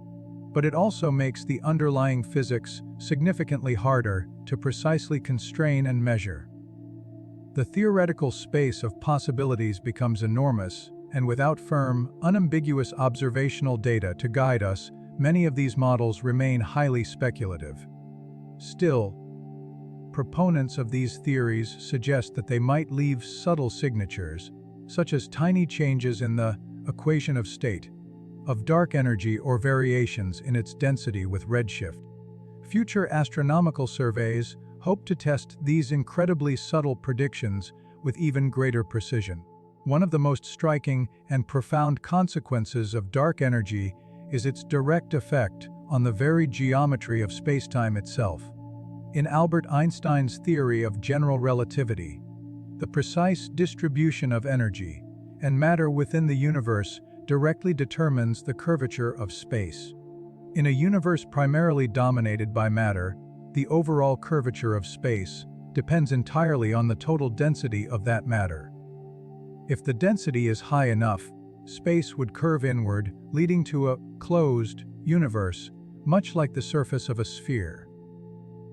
but it also makes the underlying physics significantly harder to precisely constrain and measure. The theoretical space of possibilities becomes enormous, and without firm, unambiguous observational data to guide us, many of these models remain highly speculative. Still, proponents of these theories suggest that they might leave subtle signatures, such as tiny changes in the equation of state, of dark energy or variations in its density with redshift. Future astronomical surveys hope to test these incredibly subtle predictions with even greater precision. One of the most striking and profound consequences of dark energy is its direct effect on the very geometry of spacetime itself. In Albert Einstein's theory of general relativity, the precise distribution of energy and matter within the universe directly determines the curvature of space. In a universe primarily dominated by matter, the overall curvature of space depends entirely on the total density of that matter. If the density is high enough, space would curve inward, leading to a closed universe, much like the surface of a sphere.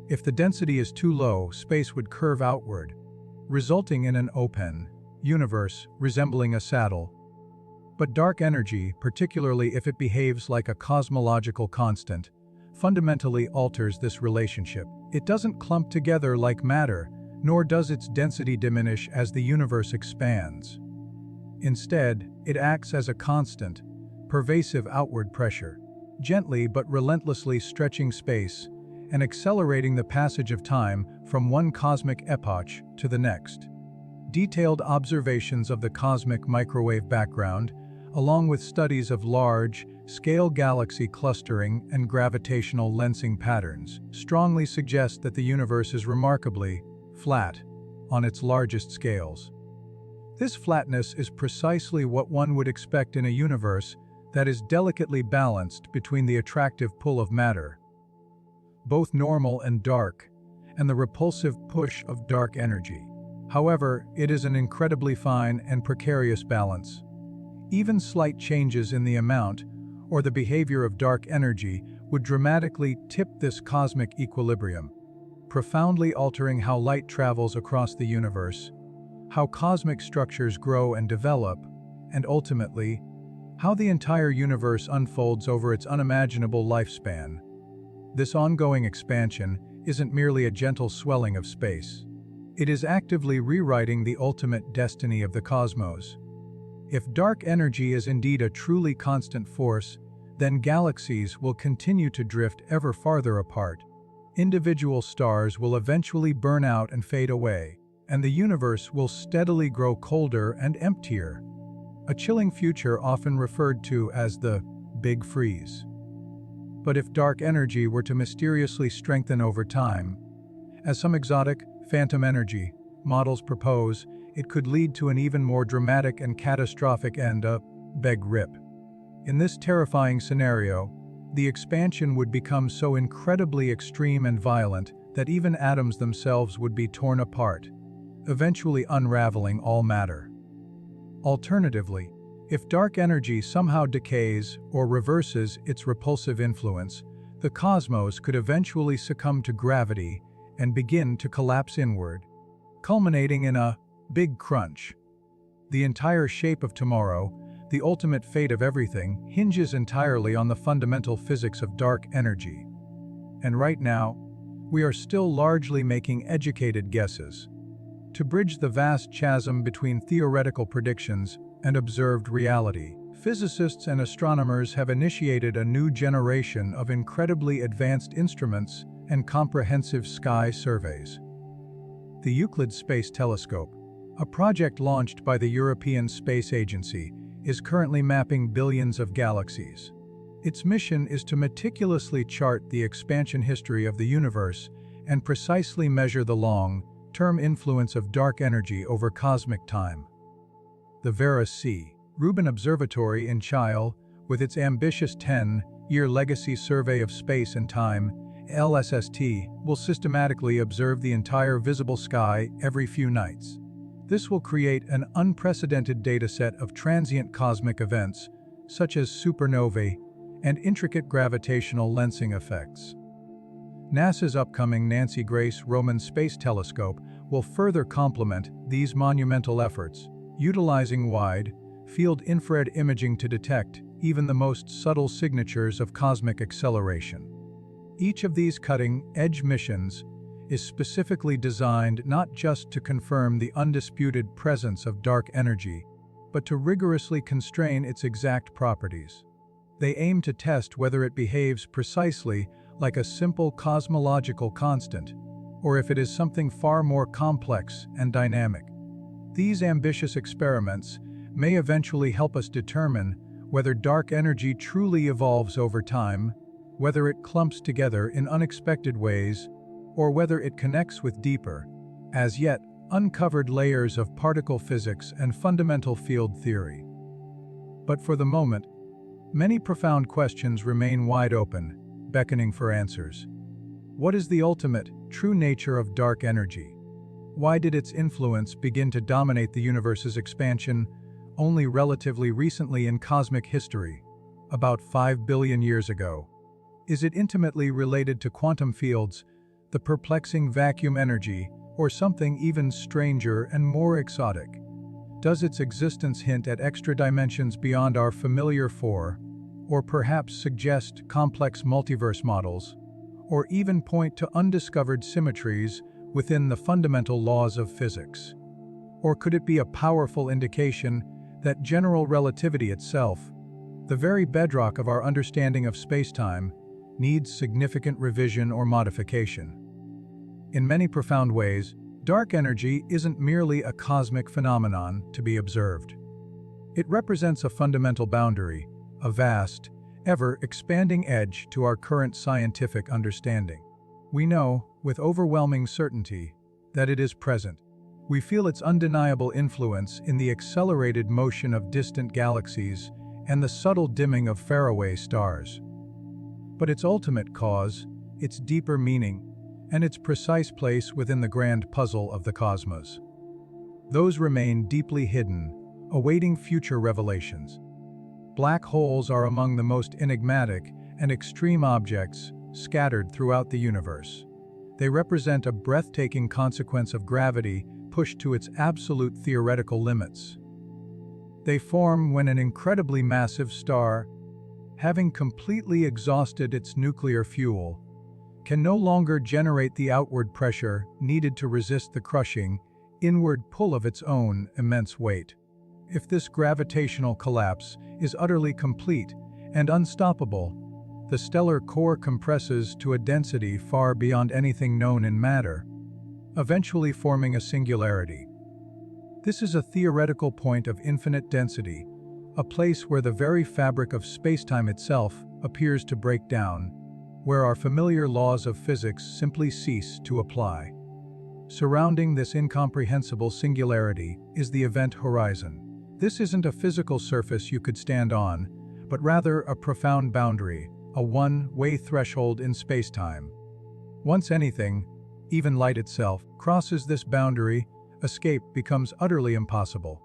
If the density is too low, space would curve outward, resulting in an open universe resembling a saddle. But dark energy, particularly if it behaves like a cosmological constant, fundamentally alters this relationship. It doesn't clump together like matter, nor does its density diminish as the universe expands. Instead, it acts as a constant, pervasive outward pressure, gently but relentlessly stretching space and accelerating the passage of time from one cosmic epoch to the next. Detailed observations of the cosmic microwave background, along with studies of large-scale galaxy clustering and gravitational lensing patterns, strongly suggest that the universe is remarkably flat on its largest scales. This flatness is precisely what one would expect in a universe that is delicately balanced between the attractive pull of matter, both normal and dark, and the repulsive push of dark energy. However, it is an incredibly fine and precarious balance. Even slight changes in the amount or the behavior of dark energy would dramatically tip this cosmic equilibrium, profoundly altering how light travels across the universe, how cosmic structures grow and develop, and ultimately, how the entire universe unfolds over its unimaginable lifespan. This ongoing expansion isn't merely a gentle swelling of space. It is actively rewriting the ultimate destiny of the cosmos. If dark energy is indeed a truly constant force, then galaxies will continue to drift ever farther apart. Individual stars will eventually burn out and fade away, and the universe will steadily grow colder and emptier, a chilling future often referred to as the Big Freeze. But if dark energy were to mysteriously strengthen over time, as some exotic phantom energy models propose, it could lead to an even more dramatic and catastrophic end, a Big Rip. In this terrifying scenario, the expansion would become so incredibly extreme and violent that even atoms themselves would be torn apart, eventually unraveling all matter. Alternatively, if dark energy somehow decays or reverses its repulsive influence, the cosmos could eventually succumb to gravity and begin to collapse inward, culminating in a Big Crunch. The entire shape of tomorrow, the ultimate fate of everything, hinges entirely on the fundamental physics of dark energy. And right now, we are still largely making educated guesses. To bridge the vast chasm between theoretical predictions and observed reality, physicists and astronomers have initiated a new generation of incredibly advanced instruments and comprehensive sky surveys. The Euclid Space Telescope, a project launched by the European Space Agency, is currently mapping billions of galaxies. Its mission is to meticulously chart the expansion history of the universe and precisely measure the long-term influence of dark energy over cosmic time. The Vera C. Rubin Observatory in Chile, with its ambitious 10-year legacy survey of space and time, LSST, will systematically observe the entire visible sky every few nights. This will create an unprecedented dataset of transient cosmic events, such as supernovae and intricate gravitational lensing effects. NASA's upcoming Nancy Grace Roman Space Telescope will further complement these monumental efforts, utilizing wide-field infrared imaging to detect even the most subtle signatures of cosmic acceleration. Each of these cutting-edge missions is specifically designed not just to confirm the undisputed presence of dark energy, but to rigorously constrain its exact properties. They aim to test whether it behaves precisely like a simple cosmological constant, or if it is something far more complex and dynamic. These ambitious experiments may eventually help us determine whether dark energy truly evolves over time, whether it clumps together in unexpected ways, or whether it connects with deeper, as yet uncovered layers of particle physics and fundamental field theory. But for the moment, many profound questions remain wide open, beckoning for answers. What is the ultimate, true nature of dark energy? Why did its influence begin to dominate the universe's expansion only relatively recently in cosmic history, about 5 billion years ago? Is it intimately related to quantum fields, the perplexing vacuum energy, or something even stranger and more exotic? Does its existence hint at extra dimensions beyond our familiar four, or perhaps suggest complex multiverse models, or even point to undiscovered symmetries within the fundamental laws of physics? Or could it be a powerful indication that general relativity itself, the very bedrock of our understanding of spacetime, needs significant revision or modification? In many profound ways, dark energy isn't merely a cosmic phenomenon to be observed. It represents a fundamental boundary, a vast, ever-expanding edge to our current scientific understanding. We know, with overwhelming certainty, that it is present. We feel its undeniable influence in the accelerated motion of distant galaxies and the subtle dimming of faraway stars. But its ultimate cause, its deeper meaning, and its precise place within the grand puzzle of the cosmos, those remain deeply hidden, awaiting future revelations. Black holes are among the most enigmatic and extreme objects scattered throughout the universe. They represent a breathtaking consequence of gravity pushed to its absolute theoretical limits. They form when an incredibly massive star, having completely exhausted its nuclear fuel, can no longer generate the outward pressure needed to resist the crushing, inward pull of its own immense weight. If this gravitational collapse is utterly complete and unstoppable, the stellar core compresses to a density far beyond anything known in matter, eventually forming a singularity. This is a theoretical point of infinite density, a place where the very fabric of spacetime itself appears to break down, where our familiar laws of physics simply cease to apply. Surrounding this incomprehensible singularity is the event horizon. This isn't a physical surface you could stand on, but rather a profound boundary, a one-way threshold in spacetime. Once anything, even light itself, crosses this boundary, escape becomes utterly impossible.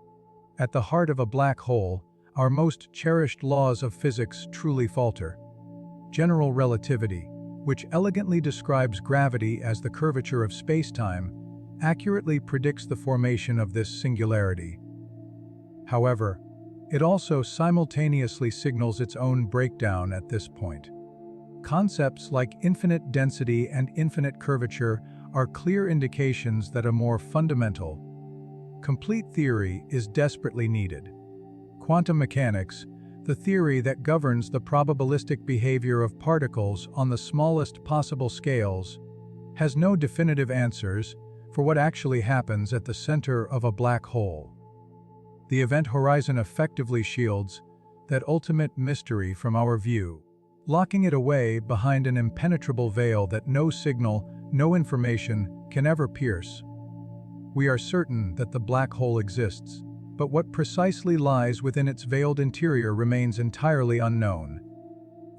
At the heart of a black hole, our most cherished laws of physics truly falter. General relativity, which elegantly describes gravity as the curvature of spacetime, accurately predicts the formation of this singularity. However, it also simultaneously signals its own breakdown at this point. Concepts like infinite density and infinite curvature are clear indications that a more fundamental, complete theory is desperately needed. Quantum mechanics, the theory that governs the probabilistic behavior of particles on the smallest possible scales, has no definitive answers for what actually happens at the center of a black hole. The event horizon effectively shields that ultimate mystery from our view, locking it away behind an impenetrable veil that no signal, no information can ever pierce. We are certain that the black hole exists, but what precisely lies within its veiled interior remains entirely unknown.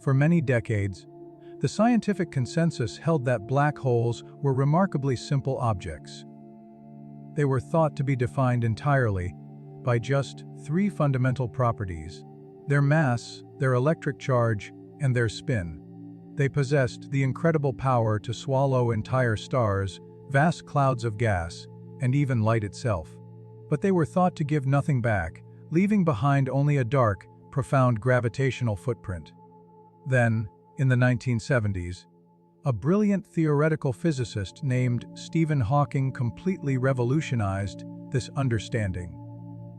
For many decades, the scientific consensus held that black holes were remarkably simple objects. They were thought to be defined entirely by just three fundamental properties: their mass, their electric charge, and their spin. They possessed the incredible power to swallow entire stars, vast clouds of gas, and even light itself. But they were thought to give nothing back, leaving behind only a dark, profound gravitational footprint. Then, in the 1970s, a brilliant theoretical physicist named Stephen Hawking completely revolutionized this understanding.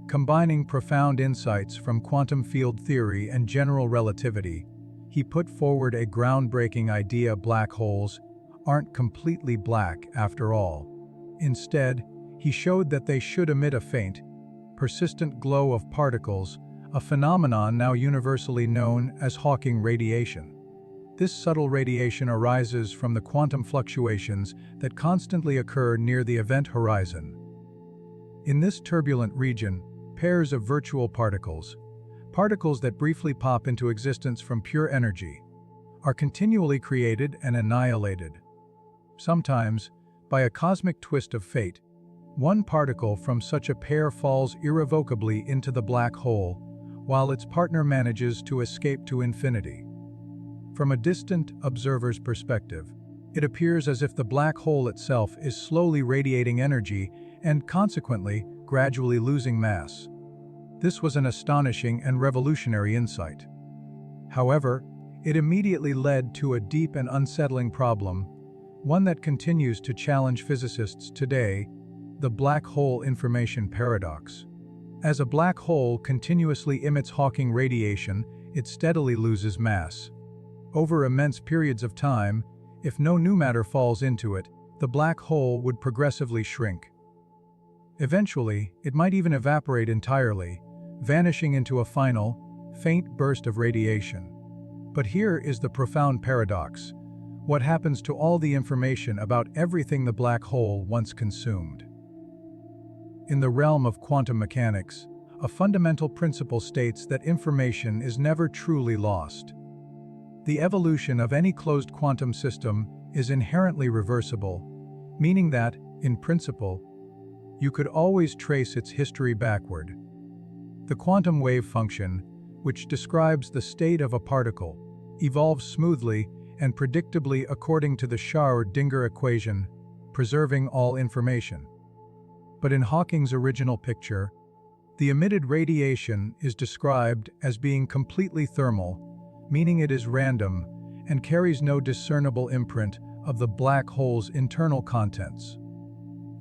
Combining profound insights from quantum field theory and general relativity, he put forward a groundbreaking idea: black holes aren't completely black after all. Instead, he showed that they should emit a faint, persistent glow of particles, a phenomenon now universally known as Hawking radiation. This subtle radiation arises from the quantum fluctuations that constantly occur near the event horizon. In this turbulent region, pairs of virtual particles, particles that briefly pop into existence from pure energy, are continually created and annihilated. Sometimes, by a cosmic twist of fate, one particle from such a pair falls irrevocably into the black hole, while its partner manages to escape to infinity. From a distant observer's perspective, it appears as if the black hole itself is slowly radiating energy and, consequently, gradually losing mass. This was an astonishing and revolutionary insight. However, it immediately led to a deep and unsettling problem, one that continues to challenge physicists today: the black hole information paradox. As a black hole continuously emits Hawking radiation, it steadily loses mass. Over immense periods of time, if no new matter falls into it, the black hole would progressively shrink. Eventually, it might even evaporate entirely, vanishing into a final, faint burst of radiation. But here is the profound paradox: what happens to all the information about everything the black hole once consumed? In the realm of quantum mechanics, a fundamental principle states that information is never truly lost. The evolution of any closed quantum system is inherently reversible, meaning that, in principle, you could always trace its history backward. The quantum wave function, which describes the state of a particle, evolves smoothly and predictably according to the Schrödinger equation, preserving all information. But in Hawking's original picture, the emitted radiation is described as being completely thermal, meaning it is random and carries no discernible imprint of the black hole's internal contents.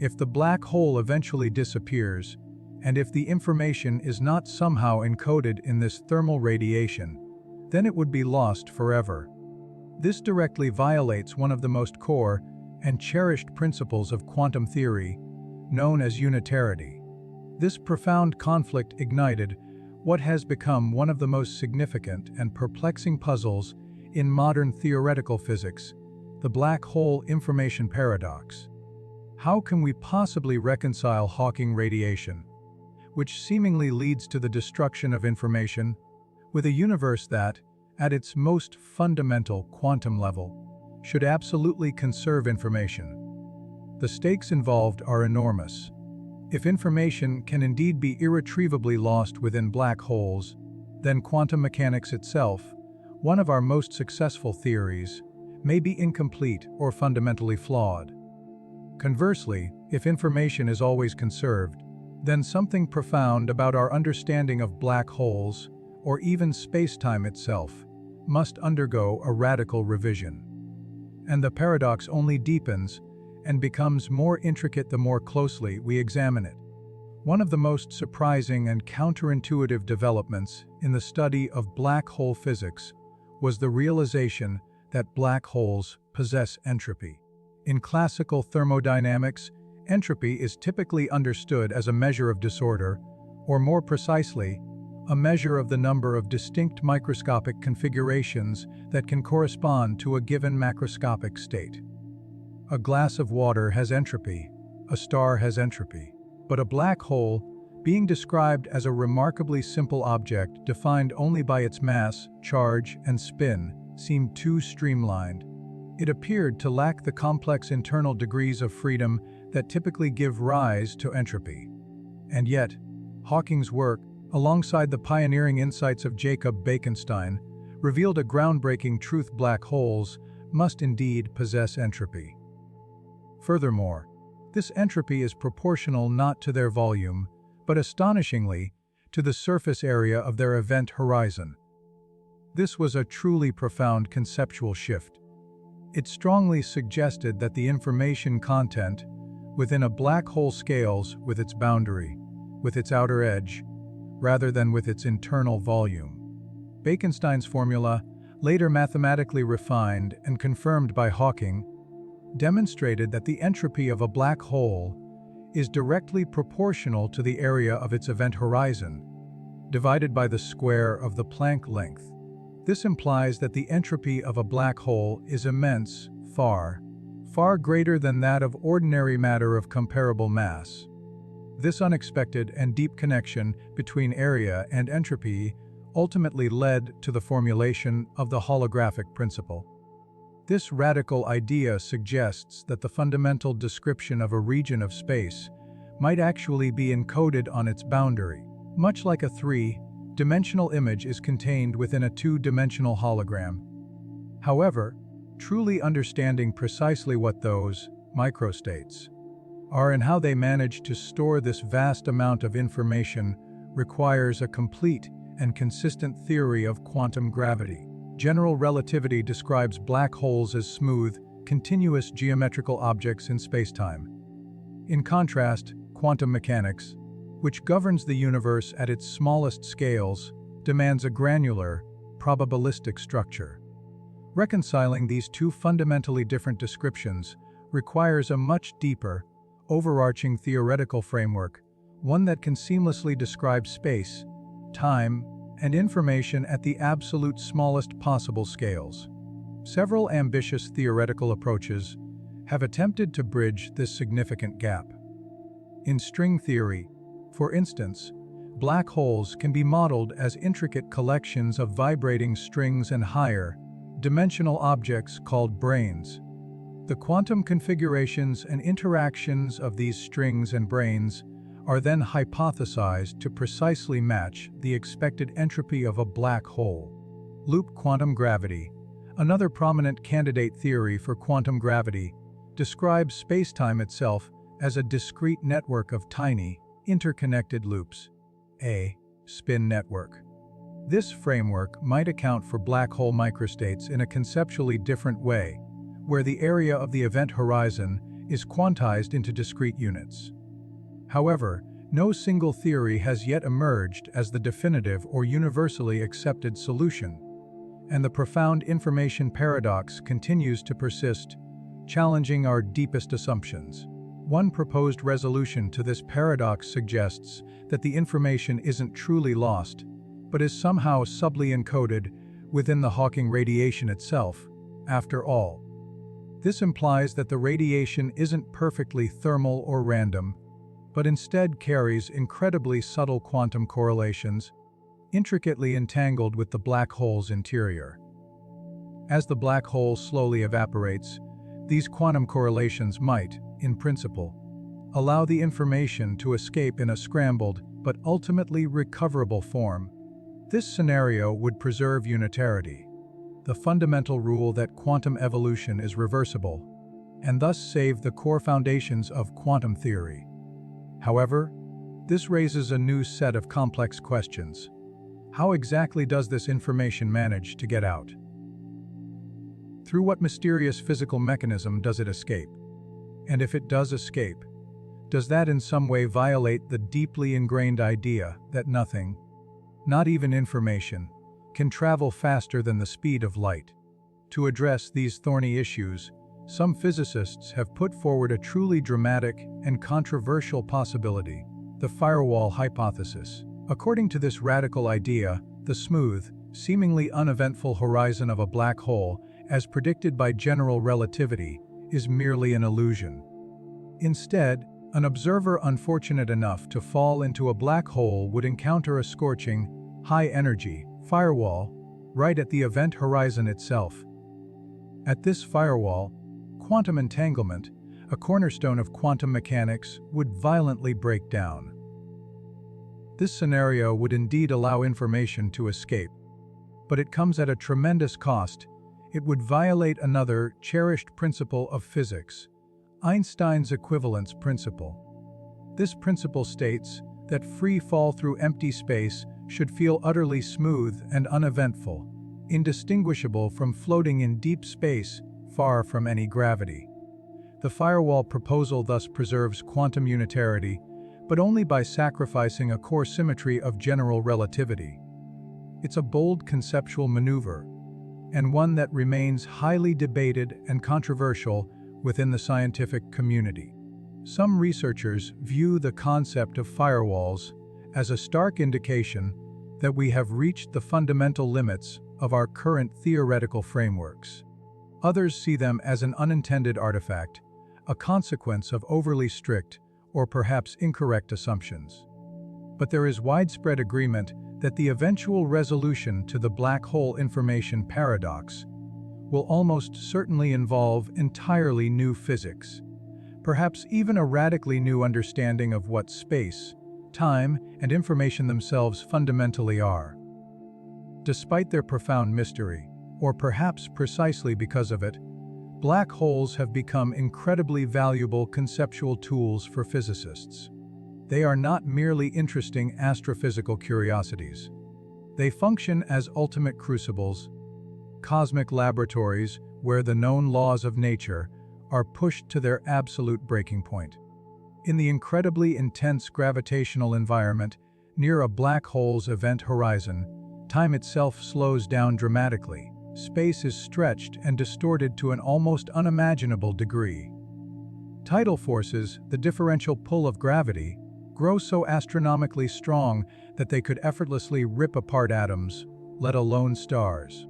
If the black hole eventually disappears, and if the information is not somehow encoded in this thermal radiation, then it would be lost forever. This directly violates one of the most core and cherished principles of quantum theory, known as unitarity. This profound conflict ignited what has become one of the most significant and perplexing puzzles in modern theoretical physics: the black hole information paradox. How can we possibly reconcile Hawking radiation, which seemingly leads to the destruction of information, with a universe that, at its most fundamental quantum level, should absolutely conserve information? The stakes involved are enormous. If information can indeed be irretrievably lost within black holes, then quantum mechanics itself, one of our most successful theories, may be incomplete or fundamentally flawed. Conversely, if information is always conserved, then something profound about our understanding of black holes, or even space-time itself, must undergo a radical revision. And the paradox only deepens and becomes more intricate the more closely we examine it. One of the most surprising and counterintuitive developments in the study of black hole physics was the realization that black holes possess entropy. In classical thermodynamics, entropy is typically understood as a measure of disorder, or more precisely, a measure of the number of distinct microscopic configurations that can correspond to a given macroscopic state. A glass of water has entropy, a star has entropy, but a black hole, being described as a remarkably simple object defined only by its mass, charge, and spin, seemed too streamlined. It appeared to lack the complex internal degrees of freedom that typically give rise to entropy. And yet, Hawking's work, alongside the pioneering insights of Jacob Bekenstein, revealed a groundbreaking truth: black holes must indeed possess entropy. Furthermore, this entropy is proportional not to their volume, but astonishingly, to the surface area of their event horizon. This was a truly profound conceptual shift. It strongly suggested that the information content within a black hole scales with its boundary, with its outer edge, rather than with its internal volume. Bekenstein's formula, later mathematically refined and confirmed by Hawking, demonstrated that the entropy of a black hole is directly proportional to the area of its event horizon, divided by the square of the Planck length. This implies that the entropy of a black hole is immense, far greater than that of ordinary matter of comparable mass. This unexpected and deep connection between area and entropy ultimately led to the formulation of the holographic principle. This radical idea suggests that the fundamental description of a region of space might actually be encoded on its boundary, much like a three-dimensional image is contained within a two-dimensional hologram. However, truly understanding precisely what those microstates are and how they manage to store this vast amount of information requires a complete and consistent theory of quantum gravity. General relativity describes black holes as smooth, continuous geometrical objects in spacetime. In contrast, quantum mechanics, which governs the universe at its smallest scales, demands a granular, probabilistic structure. Reconciling these two fundamentally different descriptions requires a much deeper, overarching theoretical framework, one that can seamlessly describe space, time, and information at the absolute smallest possible scales. Several ambitious theoretical approaches have attempted to bridge this significant gap. In string theory, for instance, black holes can be modeled as intricate collections of vibrating strings and higher, dimensional objects called brains. The quantum configurations and interactions of these strings and brains are then hypothesized to precisely match the expected entropy of a black hole. Loop quantum gravity, another prominent candidate theory for quantum gravity, describes spacetime itself as a discrete network of tiny, interconnected loops, a spin network. This framework might account for black hole microstates in a conceptually different way, where the area of the event horizon is quantized into discrete units. However, no single theory has yet emerged as the definitive or universally accepted solution, and the profound information paradox continues to persist, challenging our deepest assumptions. One proposed resolution to this paradox suggests that the information isn't truly lost, but is somehow subtly encoded within the Hawking radiation itself, after all. This implies that the radiation isn't perfectly thermal or random, but instead carries incredibly subtle quantum correlations, intricately entangled with the black hole's interior. As the black hole slowly evaporates, these quantum correlations might, in principle, allow the information to escape in a scrambled but ultimately recoverable form. This scenario would preserve unitarity, the fundamental rule that quantum evolution is reversible, and thus save the core foundations of quantum theory. However, this raises a new set of complex questions. How exactly does this information manage to get out? Through what mysterious physical mechanism does it escape? And if it does escape, does that in some way violate the deeply ingrained idea that nothing, not even information, can travel faster than the speed of light? To address these thorny issues, some physicists have put forward a truly dramatic and controversial possibility, the firewall hypothesis. According to this radical idea, the smooth, seemingly uneventful horizon of a black hole, as predicted by general relativity, is merely an illusion. Instead, an observer unfortunate enough to fall into a black hole would encounter a scorching, high-energy firewall right at the event horizon itself. At this firewall, quantum entanglement, a cornerstone of quantum mechanics, would violently break down. This scenario would indeed allow information to escape, but it comes at a tremendous cost. It would violate another cherished principle of physics, Einstein's equivalence principle. This principle states that free fall through empty space should feel utterly smooth and uneventful, indistinguishable from floating in deep space far from any gravity. The firewall proposal thus preserves quantum unitarity, but only by sacrificing a core symmetry of general relativity. It's a bold conceptual maneuver, and one that remains highly debated and controversial within the scientific community. Some researchers view the concept of firewalls as a stark indication that we have reached the fundamental limits of our current theoretical frameworks. Others see them as an unintended artifact, a consequence of overly strict or perhaps incorrect assumptions. But there is widespread agreement that the eventual resolution to the black hole information paradox will almost certainly involve entirely new physics, perhaps even a radically new understanding of what space, time, and information themselves fundamentally are. Despite their profound mystery, or perhaps precisely because of it, black holes have become incredibly valuable conceptual tools for physicists. They are not merely interesting astrophysical curiosities. They function as ultimate crucibles, cosmic laboratories where the known laws of nature are pushed to their absolute breaking point. In the incredibly intense gravitational environment near a black hole's event horizon, time itself slows down dramatically. Space is stretched and distorted to an almost unimaginable degree. Tidal forces, the differential pull of gravity, grow so astronomically strong that they could effortlessly rip apart atoms, let alone stars.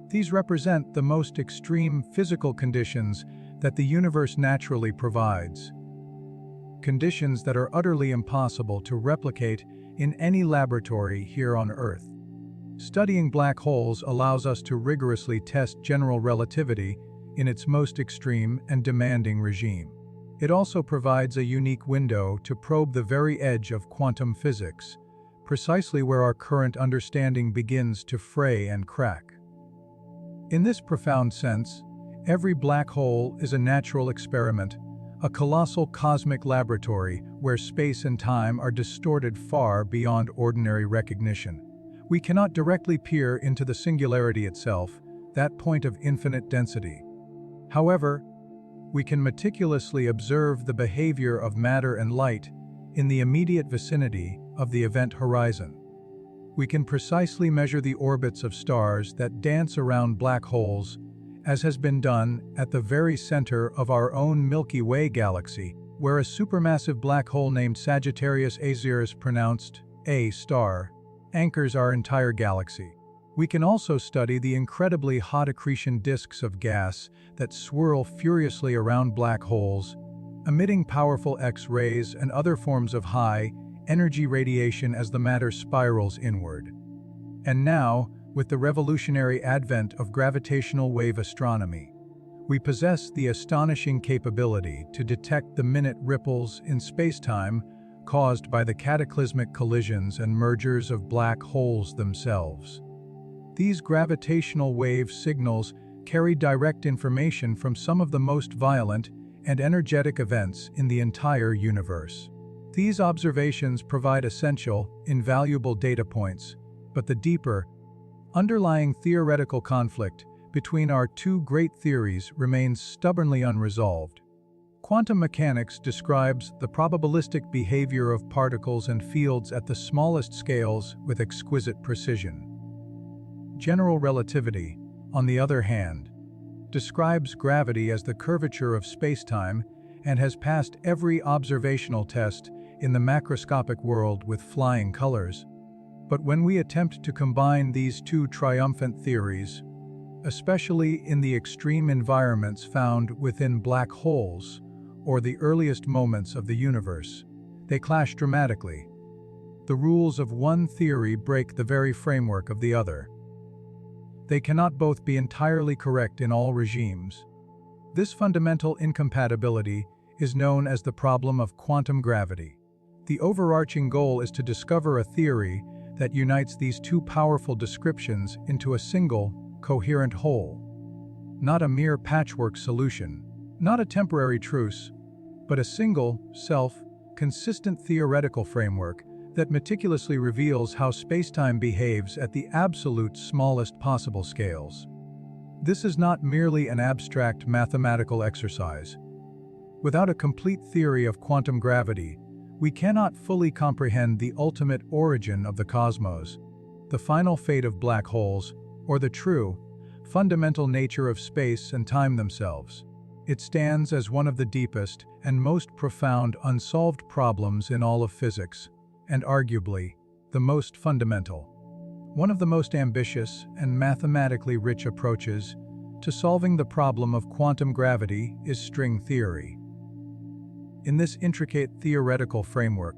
These represent the most extreme physical conditions that the universe naturally provides. Conditions that are utterly impossible to replicate in any laboratory here on Earth. Studying black holes allows us to rigorously test general relativity in its most extreme and demanding regime. It also provides a unique window to probe the very edge of quantum physics, precisely where our current understanding begins to fray and crack. In this profound sense, every black hole is a natural experiment, a colossal cosmic laboratory where space and time are distorted far beyond ordinary recognition. We cannot directly peer into the singularity itself, that point of infinite density. However, we can meticulously observe the behavior of matter and light in the immediate vicinity of the event horizon. We can precisely measure the orbits of stars that dance around black holes, as has been done at the very center of our own Milky Way galaxy, where a supermassive black hole named Sagittarius A0, pronounced A star, anchors our entire galaxy. We can also study the incredibly hot accretion disks of gas that swirl furiously around black holes, emitting powerful X-rays and other forms of high-energy radiation as the matter spirals inward. And now, with the revolutionary advent of gravitational wave astronomy, we possess the astonishing capability to detect the minute ripples in spacetime caused by the cataclysmic collisions and mergers of black holes themselves. These gravitational wave signals carry direct information from some of the most violent and energetic events in the entire universe. These observations provide essential, invaluable data points, but the deeper, underlying theoretical conflict between our two great theories remains stubbornly unresolved. Quantum mechanics describes the probabilistic behavior of particles and fields at the smallest scales with exquisite precision. General relativity, on the other hand, describes gravity as the curvature of spacetime and has passed every observational test in the macroscopic world with flying colors. But when we attempt to combine these two triumphant theories, especially in the extreme environments found within black holes or the earliest moments of the universe, they clash dramatically. The rules of one theory break the very framework of the other. They cannot both be entirely correct in all regimes. This fundamental incompatibility is known as the problem of quantum gravity. The overarching goal is to discover a theory that unites these two powerful descriptions into a single, coherent whole. Not a mere patchwork solution, not a temporary truce, but a single, consistent theoretical framework that meticulously reveals how spacetime behaves at the absolute smallest possible scales. This is not merely an abstract mathematical exercise. Without a complete theory of quantum gravity, we cannot fully comprehend the ultimate origin of the cosmos, the final fate of black holes, or the true, fundamental nature of space and time themselves. It stands as one of the deepest and most profound unsolved problems in all of physics, and arguably, the most fundamental. one of the most ambitious and mathematically rich approaches to solving the problem of quantum gravity is string theory. In this intricate theoretical framework,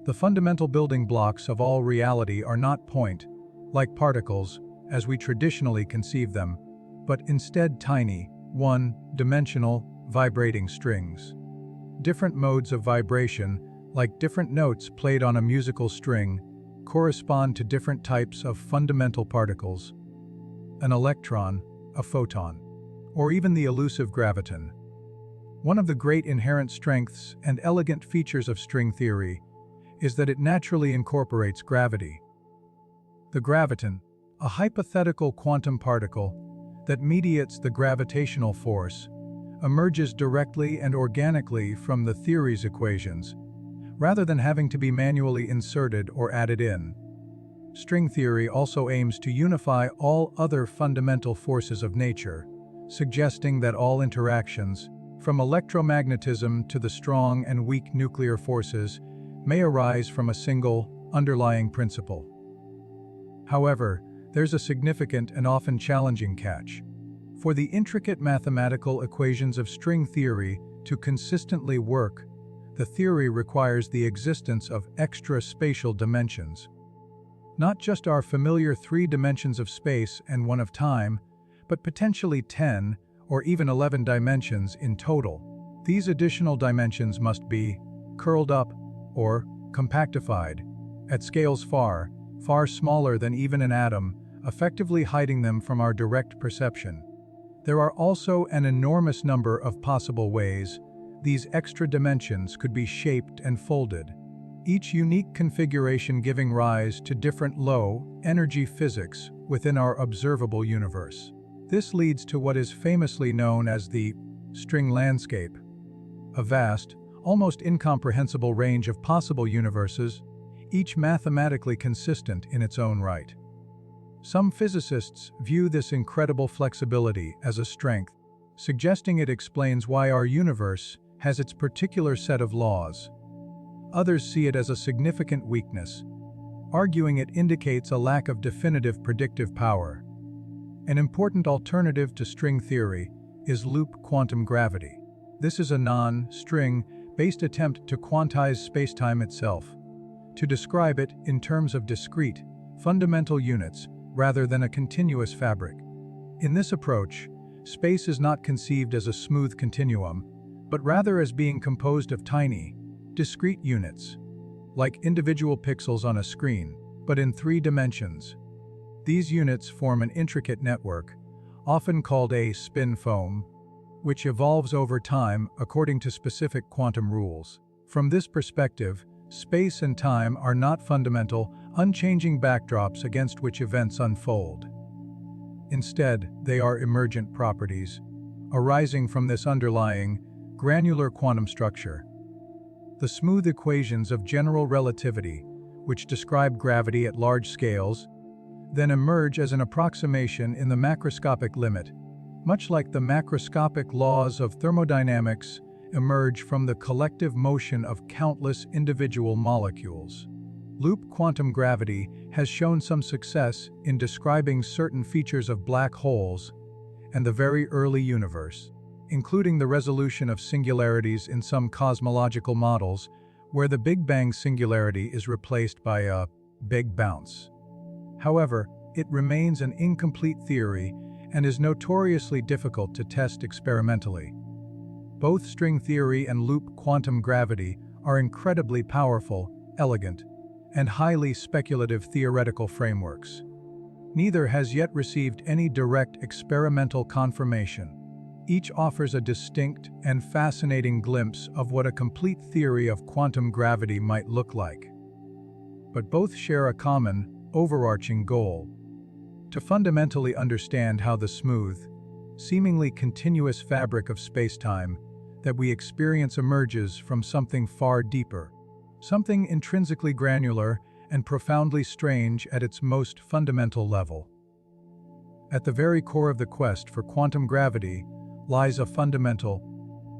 the fundamental building blocks of all reality are not point-like particles as we traditionally conceive them, but instead tiny, one-dimensional, vibrating strings. Different modes of vibration, like different notes played on a musical string, correspond to different types of fundamental particles: an electron, a photon, or even the elusive graviton. One of the great inherent strengths and elegant features of string theory is that it naturally incorporates gravity. The graviton, a hypothetical quantum particle that mediates the gravitational force, emerges directly and organically from the theory's equations, rather than having to be manually inserted or added in. String theory also aims to unify all other fundamental forces of nature, suggesting that all interactions, from electromagnetism to the strong and weak nuclear forces, may arise from a single, underlying principle. However, there's a significant and often challenging catch. For the intricate mathematical equations of string theory to consistently work, the theory requires the existence of extra spatial dimensions. Not just our familiar 3 dimensions of space and 1 of time, but potentially 10 or even 11 dimensions in total. These additional dimensions must be curled up or compactified at scales far, far smaller than even an atom, effectively hiding them from our direct perception. There are also an enormous number of possible ways these extra dimensions could be shaped and folded, each unique configuration giving rise to different low-energy physics within our observable universe. This leads to what is famously known as the string landscape, a vast, almost incomprehensible range of possible universes, each mathematically consistent in its own right. Some physicists view this incredible flexibility as a strength, suggesting it explains why our universe has its particular set of laws. Others see it as a significant weakness, arguing it indicates a lack of definitive predictive power. An important alternative to string theory is loop quantum gravity. This is a non-string-based attempt to quantize spacetime itself, to describe it in terms of discrete, fundamental units rather than a continuous fabric. In this approach, space is not conceived as a smooth continuum, but rather as being composed of tiny, discrete units, like individual pixels on a screen, but in 3 dimensions. These units form an intricate network, often called a spin foam, which evolves over time according to specific quantum rules. From this perspective, space and time are not fundamental, unchanging backdrops against which events unfold. Instead, they are emergent properties, arising from this underlying, granular quantum structure. The smooth equations of general relativity, which describe gravity at large scales, then emerge as an approximation in the macroscopic limit, much like the macroscopic laws of thermodynamics emerge from the collective motion of countless individual molecules. Loop quantum gravity has shown some success in describing certain features of black holes and the very early universe, including the resolution of singularities in some cosmological models where the Big Bang singularity is replaced by a big bounce. However, it remains an incomplete theory and is notoriously difficult to test experimentally. Both string theory and loop quantum gravity are incredibly powerful, elegant, and highly speculative theoretical frameworks. Neither has yet received any direct experimental confirmation. Each offers a distinct and fascinating glimpse of what a complete theory of quantum gravity might look like. But both share a common, overarching goal: to fundamentally understand how the smooth, seemingly continuous fabric of spacetime that we experience emerges from something far deeper, something intrinsically granular and profoundly strange at its most fundamental level. At the very core of the quest for quantum gravity lies a fundamental,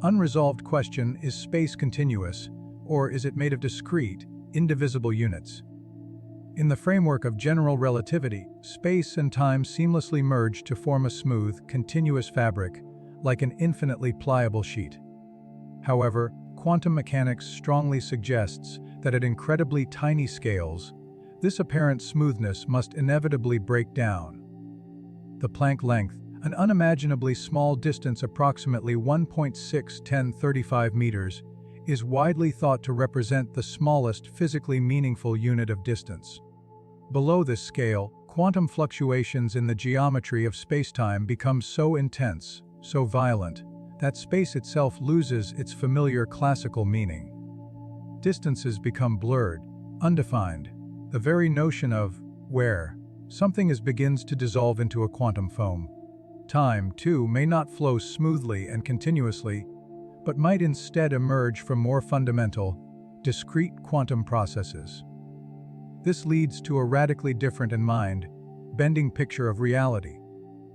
unresolved question: is space continuous, or is it made of discrete, indivisible units? In the framework of general relativity, space and time seamlessly merge to form a smooth, continuous fabric, like an infinitely pliable sheet. However, quantum mechanics strongly suggests that at incredibly tiny scales, this apparent smoothness must inevitably break down. The Planck length, an unimaginably small distance approximately 1.61035 meters, is widely thought to represent the smallest physically meaningful unit of distance. Below this scale, quantum fluctuations in the geometry of spacetime become so intense, so violent, that space itself loses its familiar classical meaning. Distances become blurred, undefined. The very notion of where something begins to dissolve into a quantum foam. Time, too, may not flow smoothly and continuously, but might instead emerge from more fundamental, discrete quantum processes. This leads to a radically different and mind-bending picture of reality,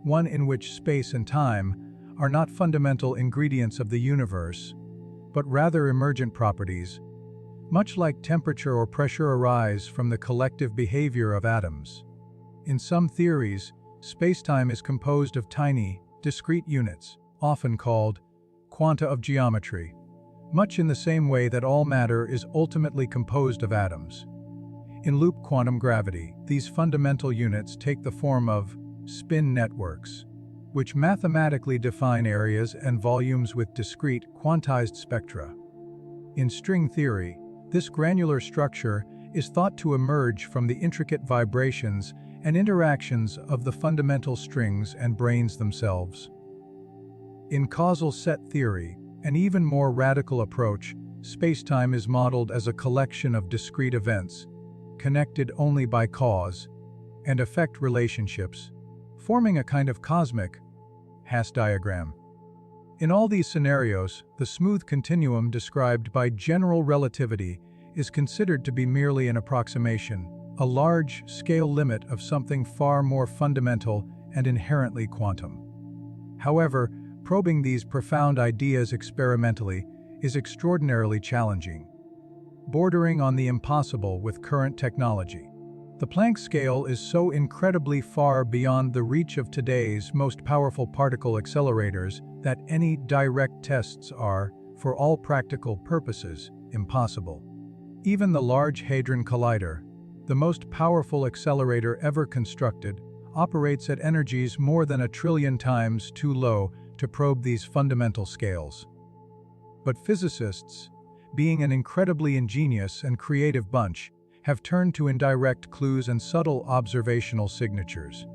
one in which space and time are not fundamental ingredients of the universe, but rather emergent properties, much like temperature or pressure arise from the collective behavior of atoms. In some theories, spacetime is composed of tiny, discrete units, often called quanta of geometry, much in the same way that all matter is ultimately composed of atoms. In loop quantum gravity, these fundamental units take the form of spin networks, which mathematically define areas and volumes with discrete, quantized spectra. In string theory, this granular structure is thought to emerge from the intricate vibrations and interactions of the fundamental strings and branes themselves. In causal set theory, an even more radical approach, spacetime is modeled as a collection of discrete events, connected only by cause and effect relationships, forming a kind of cosmic Hasse diagram. In all these scenarios, the smooth continuum described by general relativity is considered to be merely an approximation, a large-scale limit of something far more fundamental and inherently quantum. However, probing these profound ideas experimentally is extraordinarily challenging, bordering on the impossible with current technology. The Planck scale is so incredibly far beyond the reach of today's most powerful particle accelerators that any direct tests are, for all practical purposes, impossible. Even the Large Hadron Collider, the most powerful accelerator ever constructed, operates at energies more than 1 trillion times too low to probe these fundamental scales. But physicists, being an incredibly ingenious and creative bunch, have turned to indirect clues and subtle observational signatures.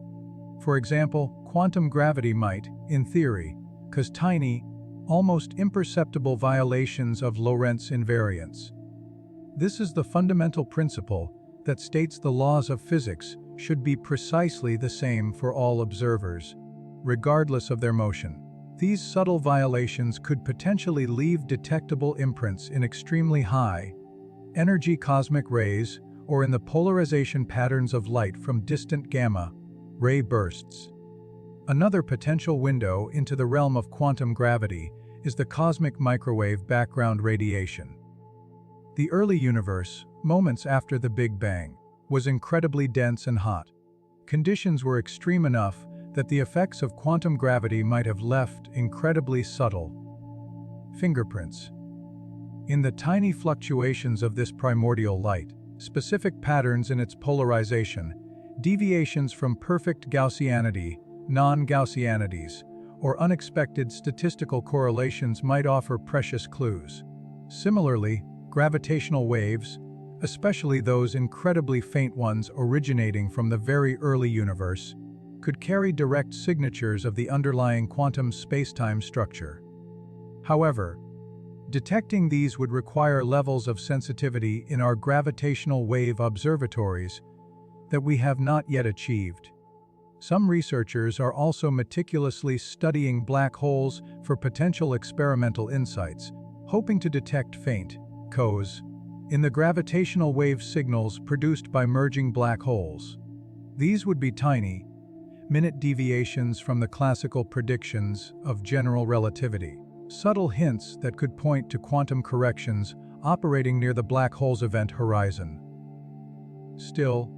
For example, quantum gravity might, in theory, cause tiny, almost imperceptible violations of Lorentz invariance. This is the fundamental principle that states the laws of physics should be precisely the same for all observers, regardless of their motion. These subtle violations could potentially leave detectable imprints in extremely high energy cosmic rays or in the polarization patterns of light from distant gamma ray bursts. Another potential window into the realm of quantum gravity is the cosmic microwave background radiation. The early universe, moments after the Big Bang, was incredibly dense and hot. Conditions were extreme enough that the effects of quantum gravity might have left incredibly subtle fingerprints. In the tiny fluctuations of this primordial light, specific patterns in its polarization, deviations from perfect Gaussianity, non-Gaussianities, or unexpected statistical correlations might offer precious clues. Similarly, gravitational waves, especially those incredibly faint ones originating from the very early universe, could carry direct signatures of the underlying quantum spacetime structure. However, detecting these would require levels of sensitivity in our gravitational wave observatories that we have not yet achieved. Some researchers are also meticulously studying black holes for potential experimental insights, hoping to detect faint COs in the gravitational wave signals produced by merging black holes. These would be tiny, minute deviations from the classical predictions of general relativity, subtle hints that could point to quantum corrections operating near the black hole's event horizon. Still,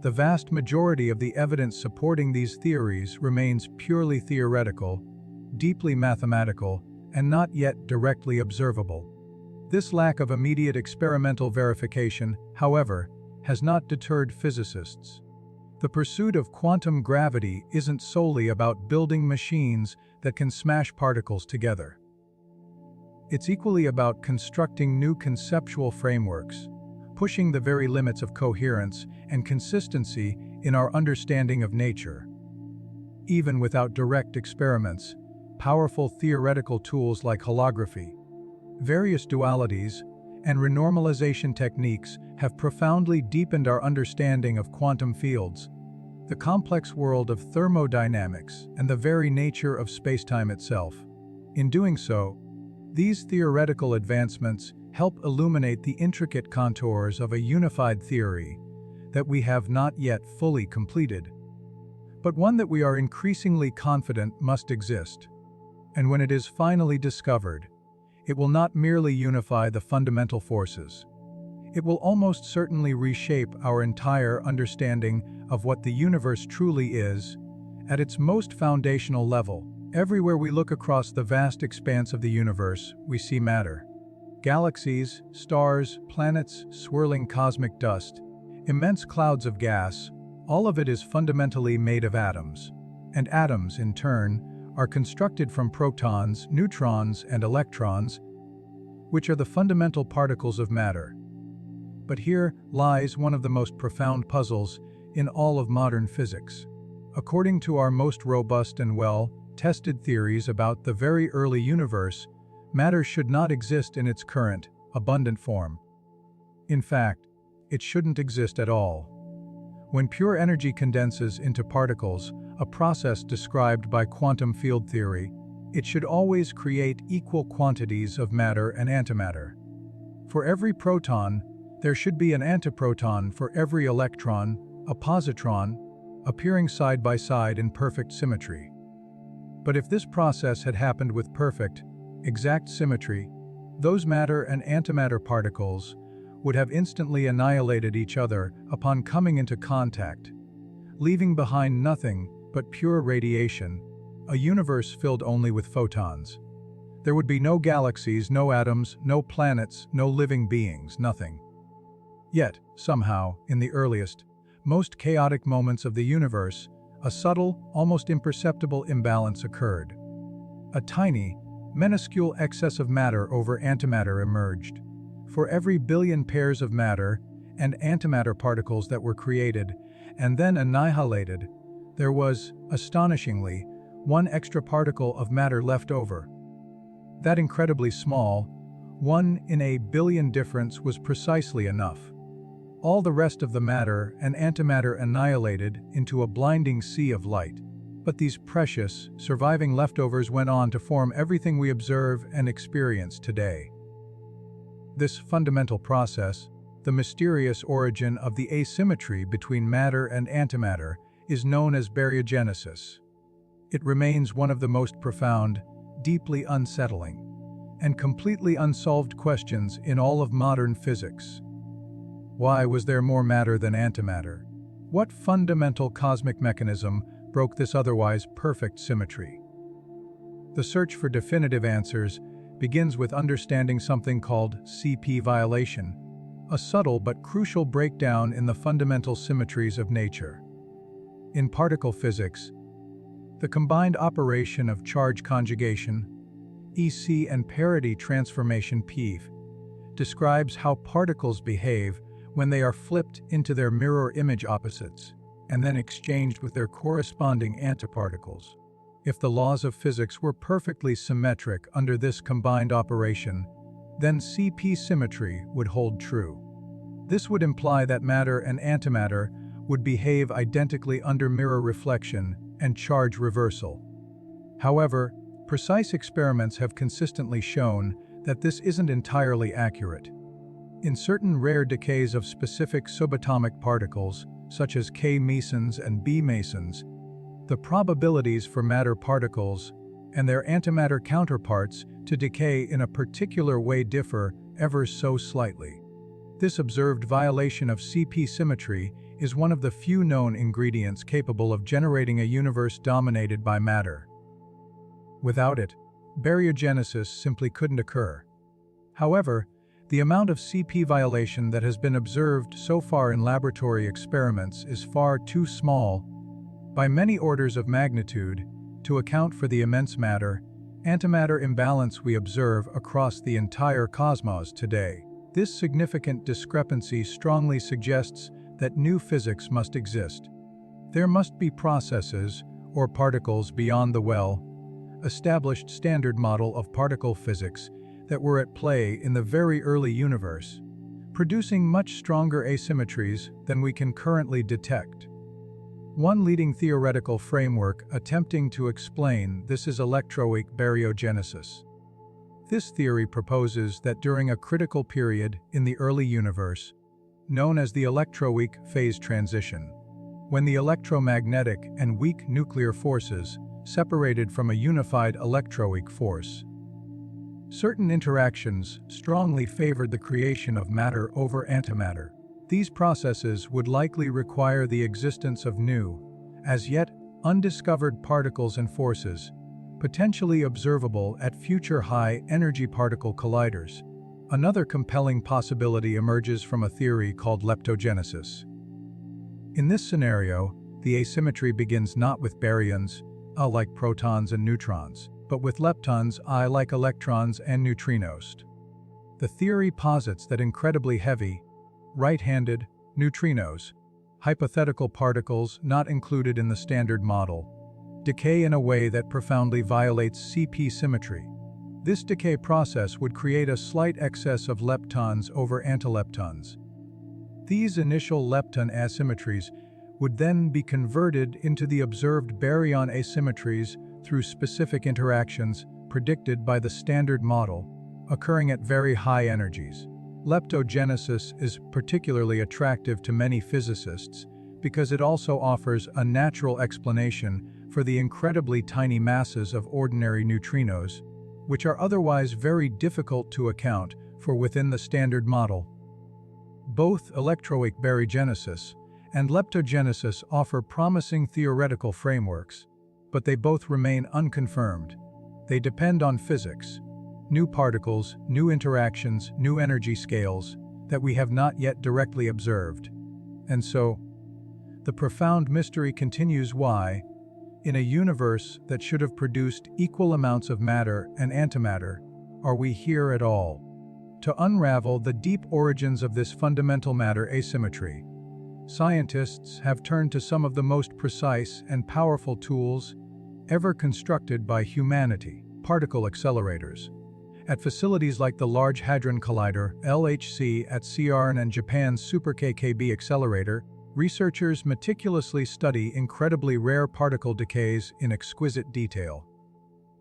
the vast majority of the evidence supporting these theories remains purely theoretical, deeply mathematical, and not yet directly observable. This lack of immediate experimental verification, however, has not deterred physicists. The pursuit of quantum gravity isn't solely about building machines that can smash particles together. It's equally about constructing new conceptual frameworks, pushing the very limits of coherence and consistency in our understanding of nature. Even without direct experiments, powerful theoretical tools like holography, various dualities, and renormalization techniques have profoundly deepened our understanding of quantum fields, the complex world of thermodynamics, and the very nature of spacetime itself. In doing so, these theoretical advancements help illuminate the intricate contours of a unified theory that we have not yet fully completed, but one that we are increasingly confident must exist. And when it is finally discovered, it will not merely unify the fundamental forces. It will almost certainly reshape our entire understanding of what the universe truly is, at its most foundational level. Everywhere we look across the vast expanse of the universe, we see matter. Galaxies, stars, planets, swirling cosmic dust, immense clouds of gas, all of it is fundamentally made of atoms. And atoms, in turn, are constructed from protons, neutrons, and electrons, which are the fundamental particles of matter. But here lies one of the most profound puzzles in all of modern physics. According to our most robust and well-tested theories about the very early universe, matter should not exist in its current, abundant form. In fact, it shouldn't exist at all. When pure energy condenses into particles, a process described by quantum field theory, it should always create equal quantities of matter and antimatter. For every proton, there should be an antiproton for every electron, a positron, appearing side by side in perfect symmetry. But if this process had happened with perfect, exact symmetry, those matter and antimatter particles would have instantly annihilated each other upon coming into contact, leaving behind nothing but pure radiation, a universe filled only with photons. There would be no galaxies, no atoms, no planets, no living beings, nothing. Yet, somehow, in the earliest, most chaotic moments of the universe, a subtle, almost imperceptible imbalance occurred. A tiny, minuscule excess of matter over antimatter emerged. For every billion pairs of matter and antimatter particles that were created and then annihilated, there was, astonishingly, one extra particle of matter left over. That incredibly small, 1 in a billion difference was precisely enough. All the rest of the matter and antimatter annihilated into a blinding sea of light. But these precious, surviving leftovers went on to form everything we observe and experience today. This fundamental process, the mysterious origin of the asymmetry between matter and antimatter, is known as baryogenesis. It remains one of the most profound, deeply unsettling, and completely unsolved questions in all of modern physics. Why was there more matter than antimatter? What fundamental cosmic mechanism broke this otherwise perfect symmetry? The search for definitive answers begins with understanding something called CP violation, a subtle but crucial breakdown in the fundamental symmetries of nature. In particle physics, the combined operation of charge conjugation, EC, and parity transformation, PEV, describes how particles behave when they are flipped into their mirror image opposites and then exchanged with their corresponding antiparticles. If the laws of physics were perfectly symmetric under this combined operation, then CP symmetry would hold true. This would imply that matter and antimatter would behave identically under mirror reflection and charge reversal. However, precise experiments have consistently shown that this isn't entirely accurate. In certain rare decays of specific subatomic particles, such as K mesons and B mesons, the probabilities for matter particles and their antimatter counterparts to decay in a particular way differ ever so slightly. This observed violation of CP symmetry is one of the few known ingredients capable of generating a universe dominated by matter. Without it, baryogenesis simply couldn't occur. However, the amount of CP violation that has been observed so far in laboratory experiments is far too small, by many orders of magnitude, to account for the immense matter-antimatter imbalance we observe across the entire cosmos today. This significant discrepancy strongly suggests that new physics must exist. There must be processes, or particles beyond the well-established standard model of particle physics that were at play in the very early universe, producing much stronger asymmetries than we can currently detect. One leading theoretical framework attempting to explain this is electroweak baryogenesis. This theory proposes that during a critical period in the early universe, known as the electroweak phase transition, when the electromagnetic and weak nuclear forces separated from a unified electroweak force, certain interactions strongly favored the creation of matter over antimatter. These processes would likely require the existence of new, as yet undiscovered particles and forces, potentially observable at future high-energy particle colliders. Another compelling possibility emerges from a theory called leptogenesis. In this scenario, the asymmetry begins not with baryons, like protons and neutrons, but with leptons, like electrons and neutrinos. The theory posits that incredibly heavy, right-handed neutrinos, hypothetical particles not included in the standard model, decay in a way that profoundly violates CP symmetry. This decay process would create a slight excess of leptons over antileptons. These initial lepton asymmetries would then be converted into the observed baryon asymmetries through specific interactions predicted by the standard model, occurring at very high energies. Leptogenesis is particularly attractive to many physicists because it also offers a natural explanation for the incredibly tiny masses of ordinary neutrinos, which are otherwise very difficult to account for within the standard model. Both electroweak baryogenesis and leptogenesis offer promising theoretical frameworks, but they both remain unconfirmed. They depend on physics, new particles, new interactions, new energy scales that we have not yet directly observed. And so, the profound mystery continues: why, in a universe that should have produced equal amounts of matter and antimatter, are we here at all? To unravel the deep origins of this fundamental matter asymmetry, scientists have turned to some of the most precise and powerful tools ever constructed by humanity: particle accelerators. At facilities like the Large Hadron Collider (LHC) at CERN and Japan's Super KKB accelerator, researchers meticulously study incredibly rare particle decays in exquisite detail.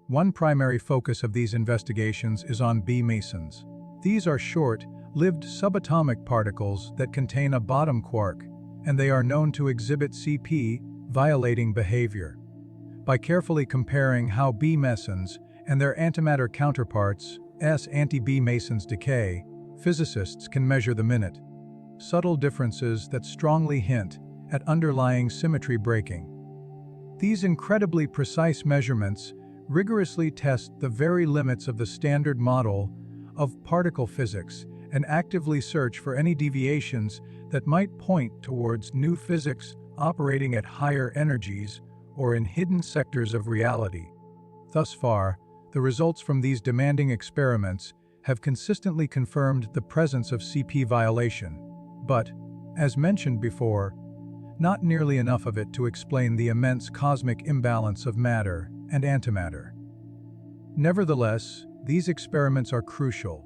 One primary focus of these investigations is on B-mesons. These are short-lived subatomic particles that contain a bottom quark, and they are known to exhibit CP-violating behavior. By carefully comparing how B-mesons and their antimatter counterparts, anti-B-mesons, decay, physicists can measure the minute, subtle differences that strongly hint at underlying symmetry breaking. These incredibly precise measurements rigorously test the very limits of the standard model of particle physics and actively search for any deviations that might point towards new physics operating at higher energies or in hidden sectors of reality. Thus far, the results from these demanding experiments have consistently confirmed the presence of CP violation, but, as mentioned before, not nearly enough of it to explain the immense cosmic imbalance of matter and antimatter. Nevertheless, these experiments are crucial.